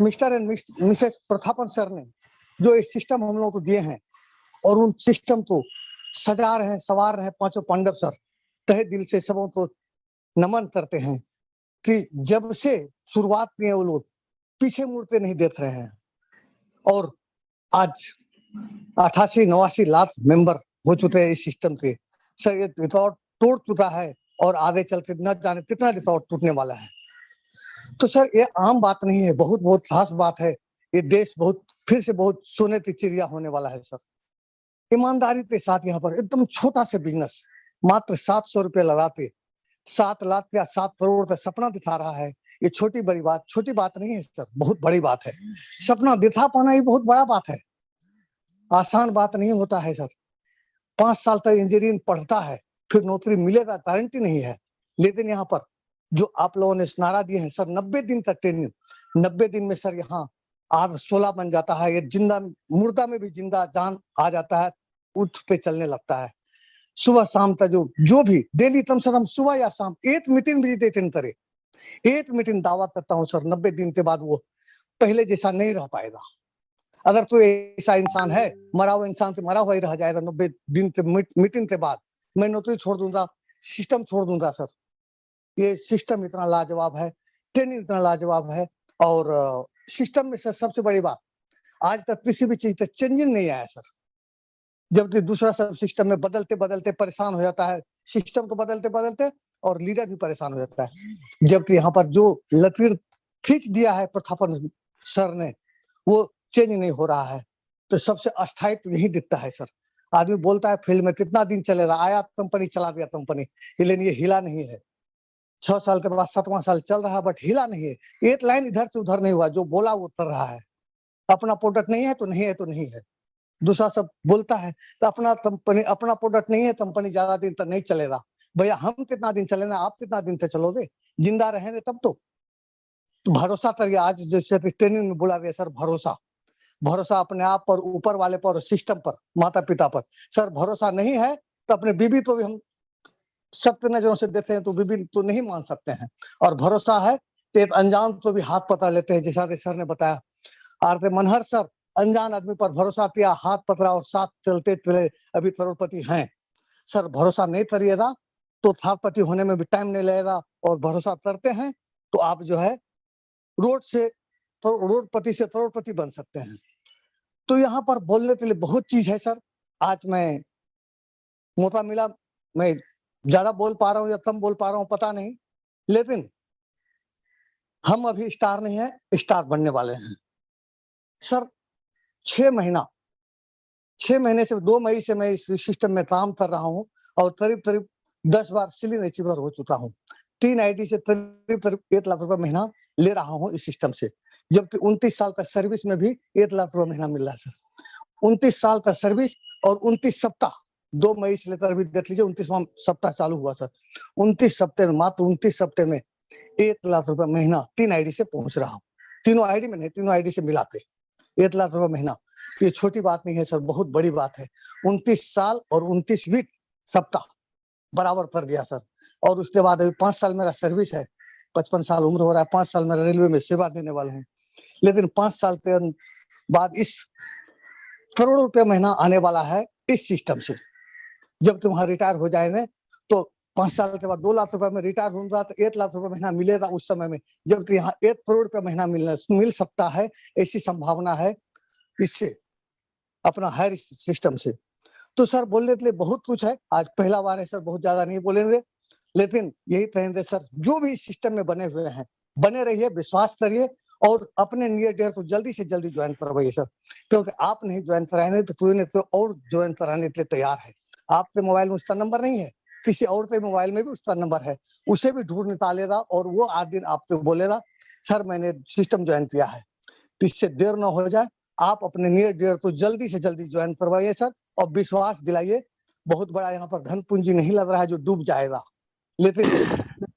mister and Mrs Prathapan sir ने जो ये सिस्टम हम लोगों को दिए हैं और उन सिस्टम को सजा रहे हैं, संवार रहे हैं पांचों पांडव सर, तहे दिल से सबों को नमन करते हैं कि जब से शुरुआत की है वो लोग पीछे मुड़ते नहीं देख रहे हैं। और आज 88-89 लाख मेंबर हो चुके हैं इस सिस्टम के। सर, ये रिकॉर्ड तोड़ चुका है और आगे चल के न जाने कितना रिकॉर्ड टूटने वाला है। तो सर, ये आम बात नहीं है, बहुत बहुत खास बात है। ये देश फिर से बहुत सोने की चिड़िया होने वाला है सर। ईमानदारी के साथ यहाँ पर एकदम छोटा सा बिजनेस मात्र 700 रुपये लगाते 7 लाख या 7 करोड़ का सपना दिखा रहा है। ये छोटी बात नहीं है सर, बहुत बड़ी बात है। सपना दिखा पाना ही बहुत बड़ा बात है, आसान बात नहीं होता है सर। 5 साल तक इंजीनियरिंग पढ़ता है, फिर नौकरी मिलेगा गारंटी नहीं है। लेकिन यहाँ पर जो आप लोगों ने नारा दिए हैं सर, 90 दिन का ट्रेनिंग, 90 दिन में सर यहाँ आज 16 बन जाता है। ये जिंदा मुर्दा में भी जिंदा जान आ जाता है, उठते चलने लगता है। सुबह शाम तक जो भी डेली कम से कम सुबह या शाम एक मीटिंग भी अटेंड करे, एक मीटिंग दावा करता हूँ सर, 90 दिन के बाद वो पहले जैसा नहीं रह पाएगा। अगर कोई ऐसा इंसान है, मरा हुआ इंसान से मरा हुआ ही रह जाएगा 90 दिन के मीटिंग के बाद, मैं नौकरी छोड़ दूंगा, सिस्टम छोड़ दूंगा सर। ये सिस्टम इतना लाजवाब है, ट्रेनिंग इतना लाजवाब है। और सिस्टम में सर सबसे बड़ी बात, आज तक किसी भी चीज का चेंजिंग नहीं आया सर। जबकि दूसरा सब सिस्टम में बदलते बदलते परेशान हो जाता है, सिस्टम तो बदलते बदलते और लीडर भी परेशान हो जाता है। जबकि यहाँ पर जो लकीर खींच दिया है प्रथापन सर ने, वो चेंज नहीं हो रहा है। तो सबसे अस्थायित्व यही दिखता है सर। आदमी बोलता है फील्ड में कितना दिन चलेगा, आया कंपनी चला दिया कंपनी, लेकिन ये हिला नहीं है। 6 साल के बाद 7वां साल चल रहा है, बट हिला नहीं है। एक लाइन इधर से उधर नहीं हुआ, जो बोला वो कर रहा है। अपना प्रोडक्ट नहीं है तो नहीं है तो नहीं है। दूसरा सब बोलता है तो अपना प्रोडक्ट नहीं है, कंपनी ज्यादा दिन तक नहीं चलेगा। भैया हम कितना दिन चलेगा, आप कितना दिन तक चलोगे? जिंदा रहेंगे तब तो भरोसा करिए। आज जैसे ट्रेनिंग में बोला गया सर, भरोसा अपने आप पर, ऊपर वाले पर, सिस्टम पर, माता पिता पर। सर, भरोसा नहीं है तो अपने बीबी तो भी हम सत्य नजरों से देखते हैं तो बीबी तो नहीं मान सकते हैं। और भरोसा है तो एक अनजान तो भी हाथ पकड़ लेते हैं, जैसा सर ने बताया। आरते मनहर सर अनजान आदमी पर भरोसा किया, हाथ पकड़ा और साथ चलते चले अभी करोड़पति हैं। सर, भरोसा नहीं करिएगा तो करोड़पति होने में भी टाइम नहीं लगेगा, और भरोसा करते हैं तो आप जो है रोडपति से करोड़पति बन सकते हैं। तो यहाँ पर बोलने के लिए बहुत चीज है सर। आज मैं मौका मिला, मैं ज्यादा बोल पा रहा हूँ या कम बोल पा रहा हूँ पता नहीं, लेकिन हम अभी स्टार नहीं है, स्टार बनने वाले हैं सर। 6 महीने से 2 मई से मैं इस सिस्टम में काम कर रहा हूँ और करीब 10 बार सीलिंग अचीवर हो चुका हूँ। 3 आईडी से करीब 1 लाख रुपए महीना ले रहा हूँ इस सिस्टम से, जबकि 29 साल का सर्विस में भी 1 लाख रुपए महीना मिल रहा है सर। 29 साल का सर्विस और 29 सप्ताह, 2 मई से लेकर अभी देख लीजिए 29वां सप्ताह चालू हुआ सर। 29 सप्ताह में, मात्र 29 सप्ताह में 1 लाख रुपए महीना 3 आईडी से पहुंच रहा हूँ। तीनों आईडी में नहीं, तीनों आईडी से मिलाते 1 लाख रुपए महीना। ये छोटी बात नहीं है सर, बहुत बड़ी बात है। 29 साल और 29वीं सप्ताह बराबर कर दिया सर। और उसके बाद अभी 5 साल मेरा सर्विस है, 55 साल उम्र हो रहा है। 5 साल मेरा रेलवे में सेवा देने वाला हूँ, लेकिन 5 साल के बाद इस करोड़ों रुपया महीना आने वाला है इस सिस्टम से। जब तुम वहां रिटायर हो जाएंगे तो 5 साल के बाद 2 लाख रुपए में रिटायर हो रहा तो 1 लाख रुपए महीना मिलेगा उस समय में, जबकि यहाँ 1 करोड़ रुपए महीना मिल सकता है। ऐसी संभावना है इससे, अपना हायर सिस्टम से। तो सर बोलने के लिए बहुत कुछ है, आज पहला बार है सर, बहुत ज्यादा नहीं बोलेंगे, लेकिन यही कहेंगे सर, जो भी इस सिस्टम में बने हुए हैं बने रहिए, विश्वास करिए और अपने नियर डेयर को जल्दी से जल्दी ज्वाइन करवाइए सर, क्योंकि आप नहीं ज्वाइन कराएंगे तो कोई नहीं तो और ज्वाइन कराने के लिए तैयार है। आपके मोबाइल में उसका नंबर नहीं है, किसी और के मोबाइल में भी उसका नंबर है, उसे भी ढूंढ निकालेगा और वो आज दिन आपको बोलेगा सर मैंने सिस्टम ज्वाइन किया है। तो इससे देर ना हो जाए, आप अपने नियर डेयर को जल्दी से जल्दी ज्वाइन करवाइए सर, और विश्वास दिलाइए। बहुत बड़ा यहाँ पर धन पूंजी नहीं लग रहा है जो डूब जाएगा, लेकिन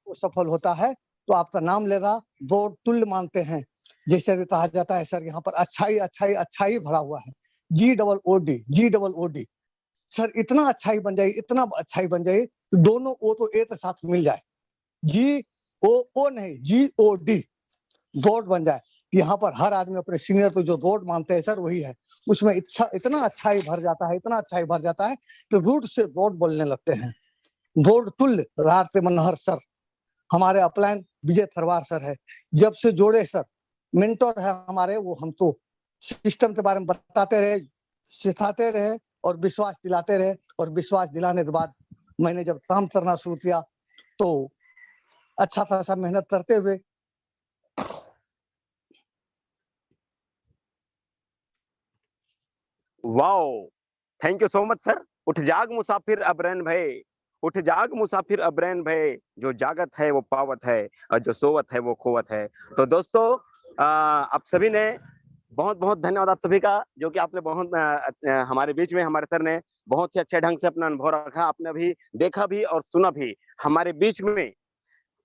वो सफल होता है तो आपका नाम लेगा, दो तुल्य मानते हैं, जैसे कहा जाता है सर, यहाँ पर अच्छाई भरा हुआ है, GOOD सर, इतना अच्छाई बन जाए, इतना अच्छाई बन जाए, दोनों ओ तो एक साथ मिल जाए, GOO नहीं GOD गॉड बन जाए। यहाँ पर हर आदमी अपने सीनियर तो जो गॉड मानते हैं सर वही है, उसमें इतना अच्छाई भर जाता है, इतना अच्छाई भर जाता है कि रूट से गॉड बोलने लगते हैं। गॉड तुल्य रारते मनोहर सर हमारे अपलाइन विजय थरवार सर है, जब से जोड़े सर मेंटर है हमारे, वो हम तो सिस्टम के बारे में बताते रहे, सिखाते रहे और विश्वास दिलाते रहे, और विश्वास दिलाने के बाद मैंने जब काम करना शुरू किया तो अच्छा खासा मेहनत करते हुए wow, thank you so much sir. उठ जाग मुसाफिर अब रैन भय, उठ जाग मुसाफिर अब रैन भय, जो जागत है वो पावत है और जो सोवत है वो खोवत है। तो दोस्तों आप सभी ने बहुत बहुत धन्यवाद आप सभी का, जो कि आपने बहुत हमारे बीच में हमारे सर ने बहुत ही अच्छे ढंग से अपना अनुभव रखा, आपने भी देखा भी और सुना भी। हमारे बीच में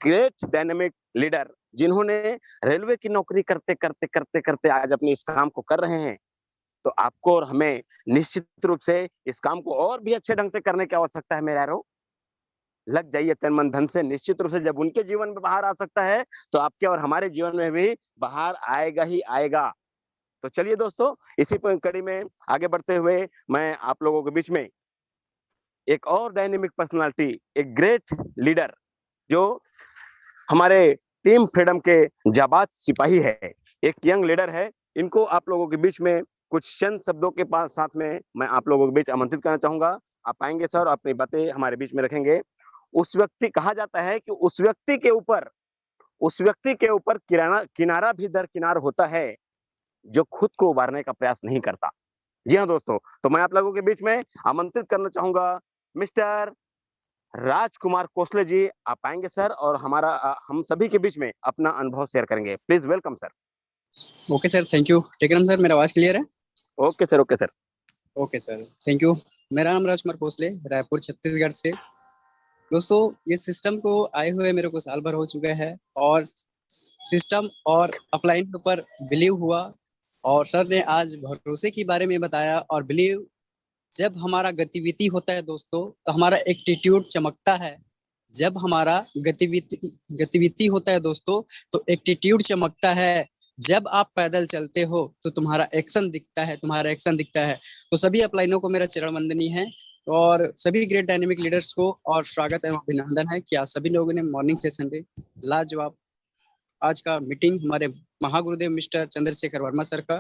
ग्रेट डायनेमिक लीडर जिन्होंने रेलवे की नौकरी करते करते करते करते आज अपने इस काम को कर रहे हैं, तो आपको और हमें निश्चित रूप से इस काम को और भी अच्छे ढंग से करने की आवश्यकता है। मेरे यारो, लग जाइए तन मन धन से, निश्चित रूप से जब उनके जीवन में बाहर आ सकता है तो आपके और हमारे जीवन में भी बाहर आएगा ही आएगा। तो चलिए दोस्तों, इसी कड़ी में आगे बढ़ते हुए मैं आप लोगों के बीच में एक और डायनेमिक पर्सनालिटी, एक ग्रेट लीडर जो हमारे टीम फ्रीडम के जाबाज सिपाही है, एक यंग लीडर है, इनको आप लोगों के बीच में कुछ चंद शब्दों के साथ में मैं आप लोगों के बीच आमंत्रित करना चाहूंगा। आप आएंगे सर, अपनी बातें हमारे बीच में रखेंगे। उस व्यक्ति, कहा जाता है कि उस व्यक्ति के ऊपर किनारा भी दरकिनार होता है जो खुद को उबारने का प्रयास नहीं करता। जी हाँ दोस्तों, तो मैं आप लोगों के बीच में आमंत्रित करना चाहूंगा मिस्टर राजकुमार कोसले जी। आप आएंगे सर और हम सभी के बीच में अपना अनुभव शेयर करेंगे। Please welcome sir. Okay sir, thank you. Tekram sir, मेरा आवाज क्लियर है? Okay sir, okay sir. Okay sir, thank you. मेरा नाम राजकुमार कोसले, रायपुर छत्तीसगढ़ से। दोस्तों, ये सिस्टम को आए हुए मेरे को साल भर हो चुका है और सिस्टम और अपलाइन के ऊपर बिलीव हुआ, और सर ने आज भरोसे के बारे में बताया। और बिलीव, जब हमारा गतिविधि होता है दोस्तों तो हमारा एटीट्यूड चमकता है। जब हमारा गतिविधि होता है दोस्तों तो एटीट्यूड चमकता है। जब आप पैदल चलते हो तो तुम्हारा एक्शन दिखता है, तो सभी अपलाइनों को मेरा चरण वंदनी है और सभी ग्रेट डायनेमिक लीडर्स को और स्वागत एवं अभिनंदन है कि आज सभी लोगों ने मॉर्निंग सेशन पे लाजवाब आज का मीटिंग हमारे महागुरुदेव मिस्टर चंद्रशेखर वर्मा सर का।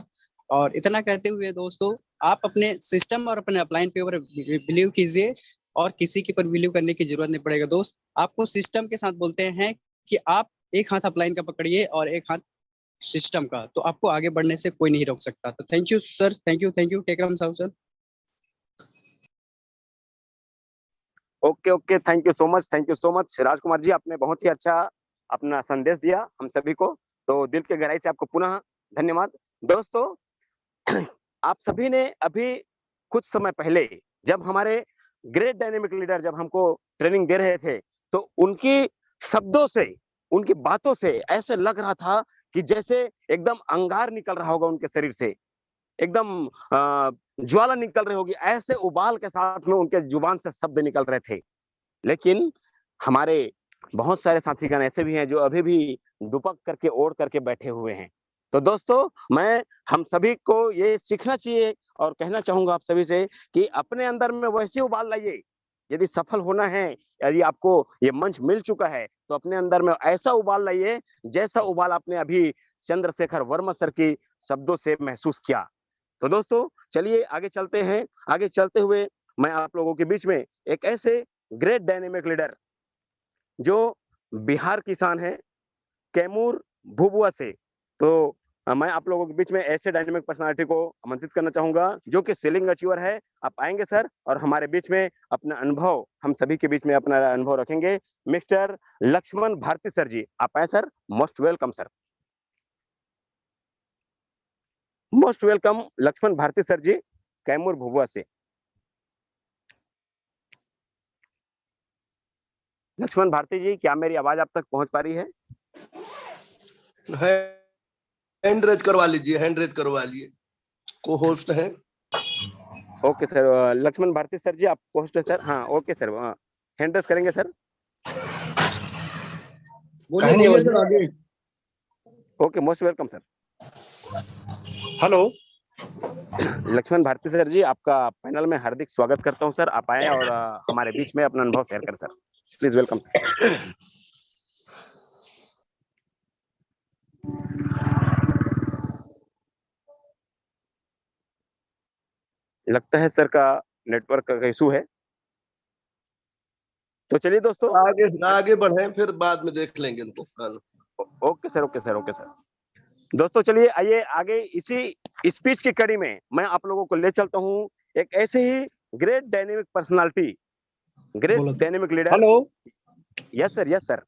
और इतना कहते हुए दोस्तों, आप अपने सिस्टम और अपने अपलाइन पे ऊपर बिलीव कीजिए और किसी के ऊपर बिलीव करने की जरूरत नहीं पड़ेगा। दोस्त, आपको सिस्टम के साथ बोलते हैं कि आप एक हाथ अपलाइन का पकड़िए और एक हाथ सिस्टम का, तो आपको आगे बढ़ने से कोई नहीं रोक सकता। तो thank you sir, thank you Tekram साहब sir. Okay, thank you so much Rajkumar ji, आपने बहुत ही अच्छा अपना संदेश दिया हम सभी को, तो दिल के गहराई से आपको पुनः धन्यवाद। दोस्तों, आप सभी ने अभी कुछ समय पहले जब हमारे ग्रेट डायनेमिक लीडर जब हमको ट्रेनिंग दे रहे थे, तो उनकी शब्दों से, उनकी बातों से ऐसे लग रहा था कि जैसे एकदम अंगार निकल रहा होगा उनके शरीर से, एकदम ज्वाला निकल रही होगी, ऐसे उबाल के साथ में उनके जुबान से शब्द निकल रहे थे। लेकिन हमारे बहुत सारे साथीगण ऐसे भी हैं जो अभी भी दुपक करके ओढ़ करके बैठे हुए हैं। तो दोस्तों, मैं हम सभी को ये सीखना चाहिए और कहना चाहूंगा आप सभी से कि अपने अंदर में वैसे उबाल लाइए यदि सफल होना है, यदि आपको ये मंच मिल चुका है, तो अपने अंदर में ऐसा उबाल लाइए जैसा उबाल आपने अभी चंद्रशेखर वर्मा सर की शब्दों से महसूस किया। तो दोस्तों चलिए आगे चलते हैं। आगे चलते हुए मैं आप लोगों के बीच में एक ऐसे ग्रेट डायनेमिक लीडर जो बिहार किसान है, कैमूर भुबुआ से, तो मैं आप लोगों के बीच में ऐसे डायनेमिक पर्सनालिटी को आमंत्रित करना चाहूंगा जो कि सीलिंग अचीवर है। आप आएंगे सर और हमारे बीच में अपना अनुभव, हम सभी के बीच में अपना अनुभव रखेंगे। मिस्टर लक्ष्मण भारती सर जी, आप आए sir, most welcome sir, most welcome Laxman Bharti sir ji, Kaimur Bhabua से। लक्ष्मण भारती जी, क्या मेरी आवाज आप तक पहुंच पा रही है? हैंड रेज करवा लीजिए, हैंड रेज करवा लिए, को होस्ट है। Okay sir, Laxman Bharti sir ji आप होस्ट है सर? हाँ ओके सर, हैंड रेज करेंगे सर। बोलिए सर आगे। Okay, most welcome sir. Hello Laxman Bharti sir ji, आपका पैनल में हार्दिक स्वागत करता हूं सर। आप आए और हमारे बीच में अपना अनुभव शेयर करें सर, प्लीज वेलकम सर। लगता है सर का नेटवर्क का इशू है, तो चलिए दोस्तों आगे बढ़े, फिर बाद में देख लेंगे इनको। Okay sir, okay sir, okay sir. दोस्तों चलिए आइए आगे इसी स्पीच की कड़ी में मैं आप लोगों को ले चलता हूं एक ऐसे ही great dynamic personality, great dynamic leader. Hello yes sir, yes sir.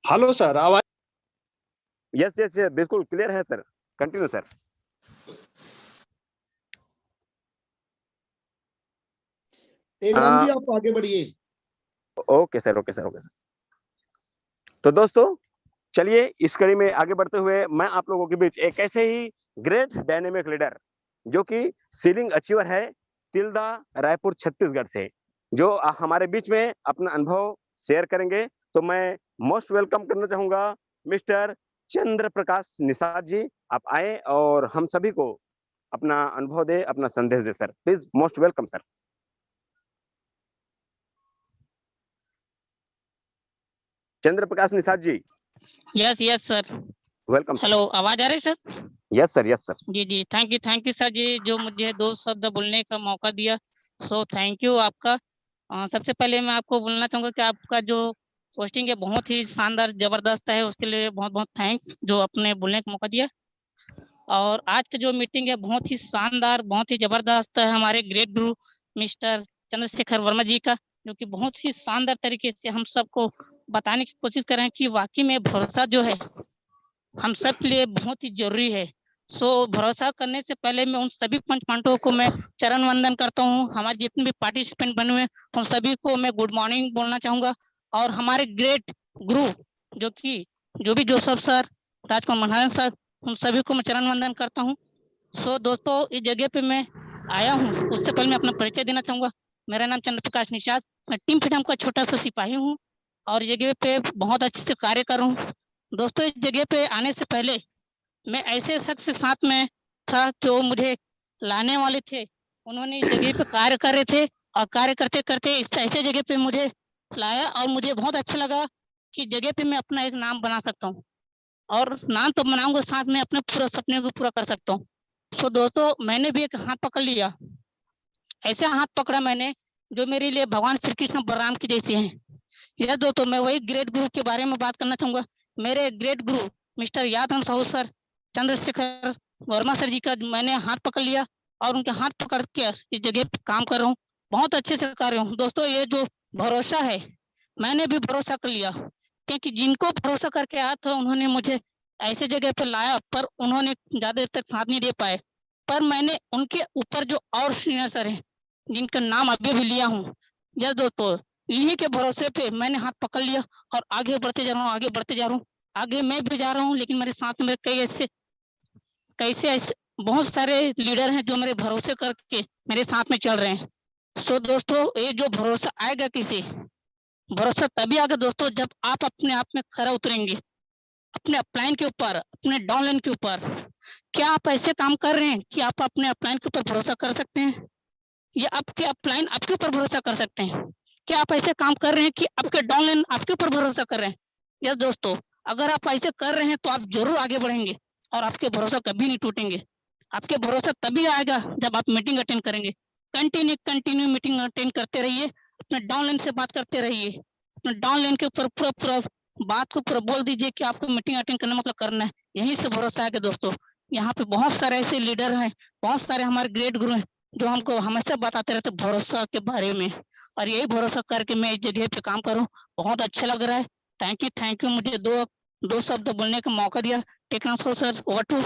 Hello sir, आवाज? यस यस यस, बिल्कुल क्लियर है sir, continue sir. Tejram ji आप आगे बढ़िए। Okay sir, okay sir, okay sir. तो दोस्तों चलिए इस कड़ी में आगे बढ़ते हुए मैं आप लोगों के बीच एक ऐसे ही ग्रेट डायनेमिक लीडर जो कि सीलिंग अचीवर है, तिल्दा रायपुर छत्तीसगढ़ से, जो हमारे बीच में अपना अनुभव शेयर करेंगे। तो मैं मोस्ट वेलकम करना चाहूंगा मिस्टर चंद्र प्रकाश निषाद जी, आप आए और हम सभी को अपना अनुभव दे, अपना संदेश दे sir, please most welcome sir. Chandra Prakash Nishad ji. Yes yes sir, welcome. Hello, आवाज आ रही है sir? Yes sir, yes sir. जी जी, थैंक यू सर जी, जो मुझे 2 शब्द बोलने का मौका दिया, सो थैंक यू आपका। सबसे पहले मैं आपको बोलना चाहूंगा कि आपका जो पोस्टिंग है बहुत ही शानदार जबरदस्त है, उसके लिए बहुत बहुत थैंक्स जो आपने बोलने का मौका दिया। और आज की जो मीटिंग है बहुत ही शानदार, बहुत ही जबरदस्त है, हमारे ग्रेट गुरु मिस्टर चंद्रशेखर वर्मा जी का, जो कि बहुत ही शानदार तरीके से हम सबको बताने की कोशिश कर रहे हैं कि वाकई में भरोसा जो है हम सब के लिए बहुत ही जरूरी है। सो भरोसा करने से पहले मैं उन सभी पंच पांडवों को मैं चरण वंदन करता हूँ। हमारे जितने भी पार्टिसिपेंट बने हुए उन सभी को मैं गुड मॉर्निंग बोलना चाहूंगा। और हमारे ग्रेट गुरु जो भी जोसेफ सर, राजकुमार महाराज सर, उन सभी को मैं चरण वंदन करता हूँ। सो दोस्तों इस जगह पे मैं आया हूँ, उससे पहले मैं अपना परिचय देना चाहूंगा। मेरा नाम चंद्र प्रकाश निषाद, मैं टीम फ्रीडम का छोटा सा सिपाही हूँ और जगह पे बहुत अच्छे से कार्य कर रहा हूँ। दोस्तों इस जगह पे आने से पहले मैं ऐसे शख्स के साथ में था जो मुझे लाने वाले थे, उन्होंने इस जगह पे कार्य कर रहे थे और कार्य करते करते इस ऐसे जगह पे मुझे लाया और मुझे बहुत अच्छा लगा कि जगह पे मैं अपना एक नाम बना सकता हूँ और नाम तो बनाऊंगा, साथ में अपने पूरे सपने को पूरा कर सकता हूँ। सो दोस्तों मैंने भी एक हाथ पकड़ लिया, ऐसे हाथ पकड़ा मैंने जो मेरे लिए भगवान श्री कृष्ण बलराम की जैसे हैं। यह दोस्तों मैं वही ग्रेट गुरु के बारे में बात करना चाहूंगा। मेरे ग्रेट गुरु mister Yadav Sahu sir, Chandrashekhar Verma sir ji का मैंने हाथ पकड़ लिया और उनके हाथ पकड़ के इस जगह पे काम कर रहा हूँ, बहुत अच्छे से कर रहा हूँ। दोस्तों ये जो भरोसा है, मैंने भी भरोसा कर लिया, क्योंकि जिनको भरोसा करके आया था उन्होंने मुझे ऐसे जगह पे लाया, पर उन्होंने ज्यादा देर तक साथ नहीं दे पाए। पर मैंने उनके ऊपर जो और सीनियर सर है जिनका नाम अभी भी लिया हूँ, यह दोस्तों इन्हीं के भरोसे पे मैंने हाथ पकड़ लिया और आगे बढ़ते जा रहा हूँ, आगे बढ़ते जा रहा हूँ। आगे मैं भी जा रहा हूँ, लेकिन मेरे साथ में कई ऐसे बहुत सारे लीडर हैं जो मेरे भरोसे करके मेरे साथ में चल रहे हैं। सो दोस्तों ये जो भरोसा आएगा किसी, भरोसा तभी आएगा दोस्तों जब आप अपने आप में खरा उतरेंगे, अपने अपलाइन के ऊपर, अपने डाउनलाइन के ऊपर। क्या आप ऐसे काम कर रहे हैं कि आप अपने अपलाइन के ऊपर भरोसा कर सकते हैं या आपके अपलाइन आपके ऊपर भरोसा कर सकते हैं? क्या आप ऐसे काम कर रहे हैं कि आपके डाउनलाइन आपके ऊपर भरोसा कर रहे हैं? यस दोस्तों, अगर आप ऐसे कर रहे हैं तो आप जरूर आगे बढ़ेंगे और आपके भरोसा कभी नहीं टूटेंगे। आपके भरोसा तभी आएगा जब आप मीटिंग अटेंड करेंगे। कंटिन्यू मीटिंग अटेंड करते रहिए, अपने डाउनलाइन से बात करते रहिए, अपने डाउनलाइन के ऊपर पूरा बात को पूरा बोल दीजिए कि आपको मीटिंग अटेंड करना मतलब करना है। यहीं से भरोसा आएगा दोस्तों। यहाँ पे बहुत सारे ऐसे लीडर हैं, बहुत सारे हमारे ग्रेट गुरु हैं जो हमको हमेशा बताते रहते भरोसा के बारे में, और यही भरोसा करके मैं इस जगह पे काम करूँ। बहुत अच्छा लग रहा है। थैंक यू मुझे दो शब्द बोलने का मौका दिया। टेकना sir, over to.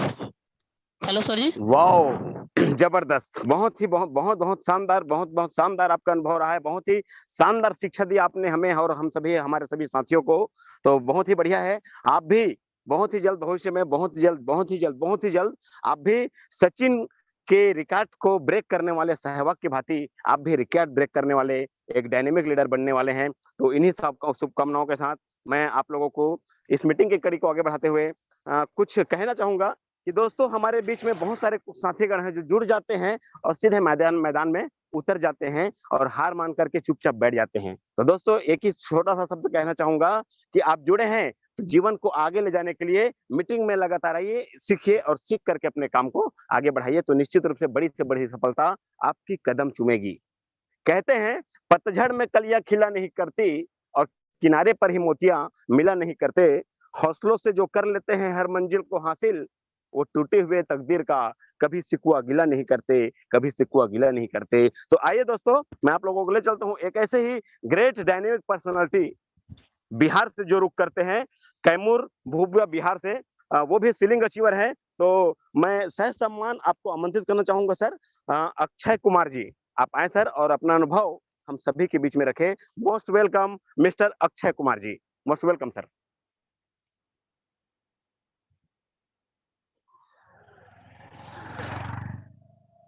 Hello sir ji. Wow जबरदस्त, बहुत शानदार आपका अनुभव रहा है। बहुत ही शानदार शिक्षा दी आपने हमें और हम सभी हमारे सभी साथियों को, तो बहुत ही बढ़िया है। आप भी बहुत ही जल्द भविष्य में बहुत ही जल्द आप भी सचिन के रिकॉर्ड को ब्रेक करने वाले, सहवाग की भांति आप भी रिकॉर्ड ब्रेक करने वाले एक डायनेमिक लीडर बनने वाले हैं। तो इन्हीं सब शुभकामनाओं के साथ मैं आप लोगों को इस मीटिंग की कड़ी को आगे बढ़ाते हुए कुछ कहना चाहूंगा कि दोस्तों हमारे बीच में बहुत सारे साथीगण हैं जो जुड़ जाते हैं और सीधे मैदान में उतर जाते हैं और हार मान करके चुपचाप बैठ जाते हैं। तो दोस्तों एक ही छोटा सा शब्द कहना चाहूंगा कि आप जुड़े हैं तो जीवन को आगे ले जाने के लिए मीटिंग में लगातार आइए, सीखिए और सीख करके अपने काम को आगे बढ़ाइए, तो निश्चित रूप से बड़ी से बड़ी सफलता आपकी कदम चूमेगी। कहते हैं पतझड़ में कलियां खिला नहीं करती और किनारे पर ही मोतियां मिला नहीं करते। हौसलों से जो कर लेते हैं हर मंजिल को हासिल, वो टूटे हुए तकदीर का कभी सिकुआ गिला नहीं करते। तो आइए दोस्तों मैं आप लोगों को ले चलता हूँ एक ऐसे ही ग्रेट डायनेमिक पर्सनालिटी बिहार से जो रुक करते हैं, कैमूर भूबिया बिहार से, वो भी सीलिंग अचीवर है। तो मैं सह सम्मान आपको आमंत्रित करना चाहूंगा सर, अक्षय कुमार जी आप आए सर और अपना अनुभव हम सभी के बीच में रखें। Most welcome mister Akshay Kumar ji, most welcome sir.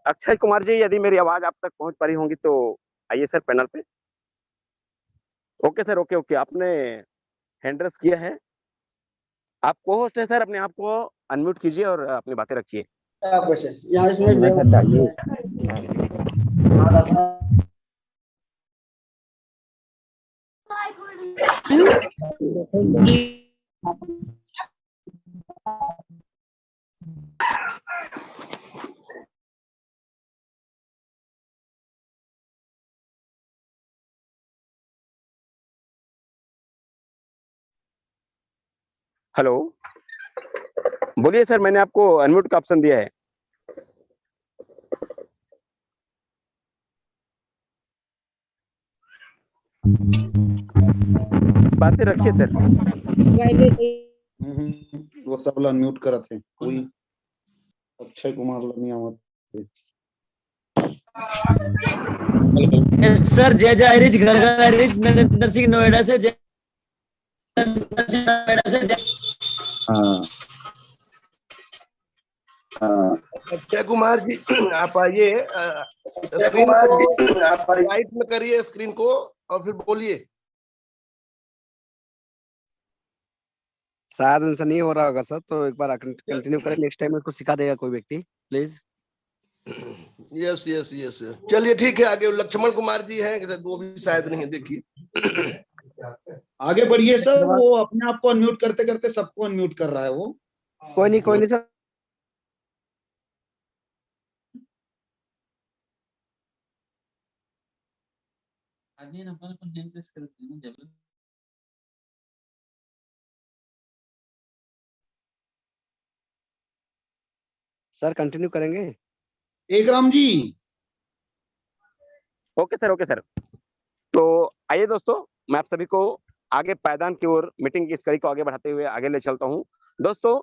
Akshay Kumar ji यदि मेरी आवाज आप तक पहुंच पा रही होंगी तो आइए सर पैनल पे। ओके सर, ओके आपने हैंड रेस किया है, आप को होस्ट है सर, अपने आप को अनम्यूट कीजिए और अपनी बातें रखिए। यहाँ इसमें हेलो, बोलिए सर, मैंने आपको अनम्यूट का ऑप्शन दिया है। बातें रखिए सर। वो सब लोग अनम्यूट करत थे, कोई अक्षय कुमार नहीं आवत थे। सर जय हरीश घर हरीश नरेंद्र सिंह नोएडा से अक्षय कुमार जी आप आइए, स्क्रीन को राइट में करिए स्क्रीन को और फिर बोलिए। शायद उनसे नहीं हो रहा होगा सर, तो एक बार कंटिन्यू करें, नेक्स्ट टाइम उसको सिखा देगा कोई व्यक्ति प्लीज। यस चलिए ठीक है, आगे लक्ष्मण कुमार जी हैं, वो भी शायद नहीं, देखिए आगे बढ़िए सर। वो अपने आप को अनम्यूट करते करते सबको अनम्यूट कर रहा है वो। कोई नहीं सर। सर कंटिन्यू करेंगे। एक राम जी। Okay sir. तो आइए दोस्तों, मैं आप सभी को आगे पायदान की ओर मीटिंग की इस कड़ी को आगे बढ़ाते हुए आगे ले चलता हूं। दोस्तों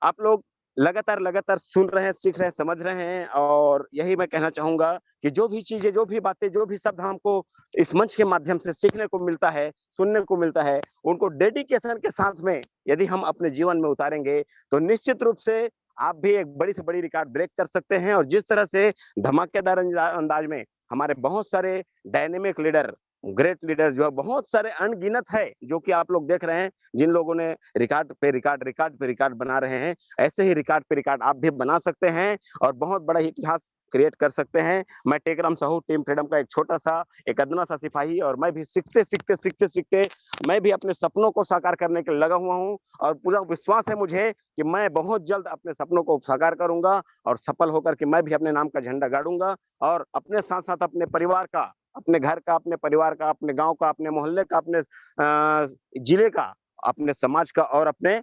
आप लोग लगातार सुन रहे हैं, सीख रहे हैं, समझ रहे हैं, और यही मैं कहना चाहूंगा कि जो भी चीजें, जो भी बातें, जो भी शब्द हमको इस मंच के माध्यम से सीखने को मिलता है, सुनने को मिलता है, उनको डेडिकेशन के साथ में यदि हम अपने जीवन में उतारेंगे तो निश्चित रूप से आप भी एक बड़ी से बड़ी रिकॉर्ड ब्रेक कर सकते हैं। और जिस तरह से धमाकेदार अंदाज में हमारे बहुत सारे डायनेमिक लीडर, ग्रेट लीडर जो है बहुत सारे अनगिनत है, जो कि आप लोग देख रहे हैं, जिन लोगों ने रिकॉर्ड पे रिकॉर्ड बना रहे हैं, ऐसे ही रिकॉर्ड पे रिकॉर्ड आप भी बना सकते हैं और बहुत बड़ा इतिहास क्रिएट कर सकते हैं। मैं टेकराम साहू टीम फ्रीडम का एक छोटा सा, एक अदना सा सिपाही, और मैं भी सीखते मैं भी अपने सपनों को साकार करने के लिए लगा हुआ हूँ, और पूरा विश्वास है मुझे कि मैं बहुत जल्द अपने सपनों को साकार करूंगा और सफल होकर के मैं भी अपने नाम का झंडा गाड़ूंगा, और अपने साथ साथ अपने परिवार का, अपने घर का, अपने परिवार का, अपने गांव का, अपने मोहल्ले का, अपने जिले का, अपने समाज का और अपने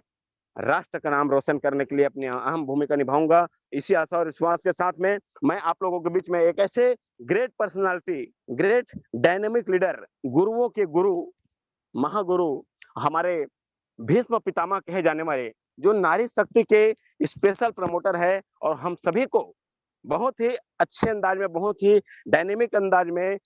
राष्ट्र का नाम रोशन करने के लिए अपनी अहम भूमिका निभाऊंगा। इसी आशा और विश्वास के साथ में मैं आप लोगों के बीच में एक ऐसे great personality, great dynamic leader, गुरुओं के गुरु, महागुरु, हमारे भीष्म पितामह कहे जाने वाले, जो नारी शक्ति के स्पेशल प्रमोटर है, और हम सभी को बहुत ही अच्छे अंदाज में, बहुत ही डायनेमिक अंदाज में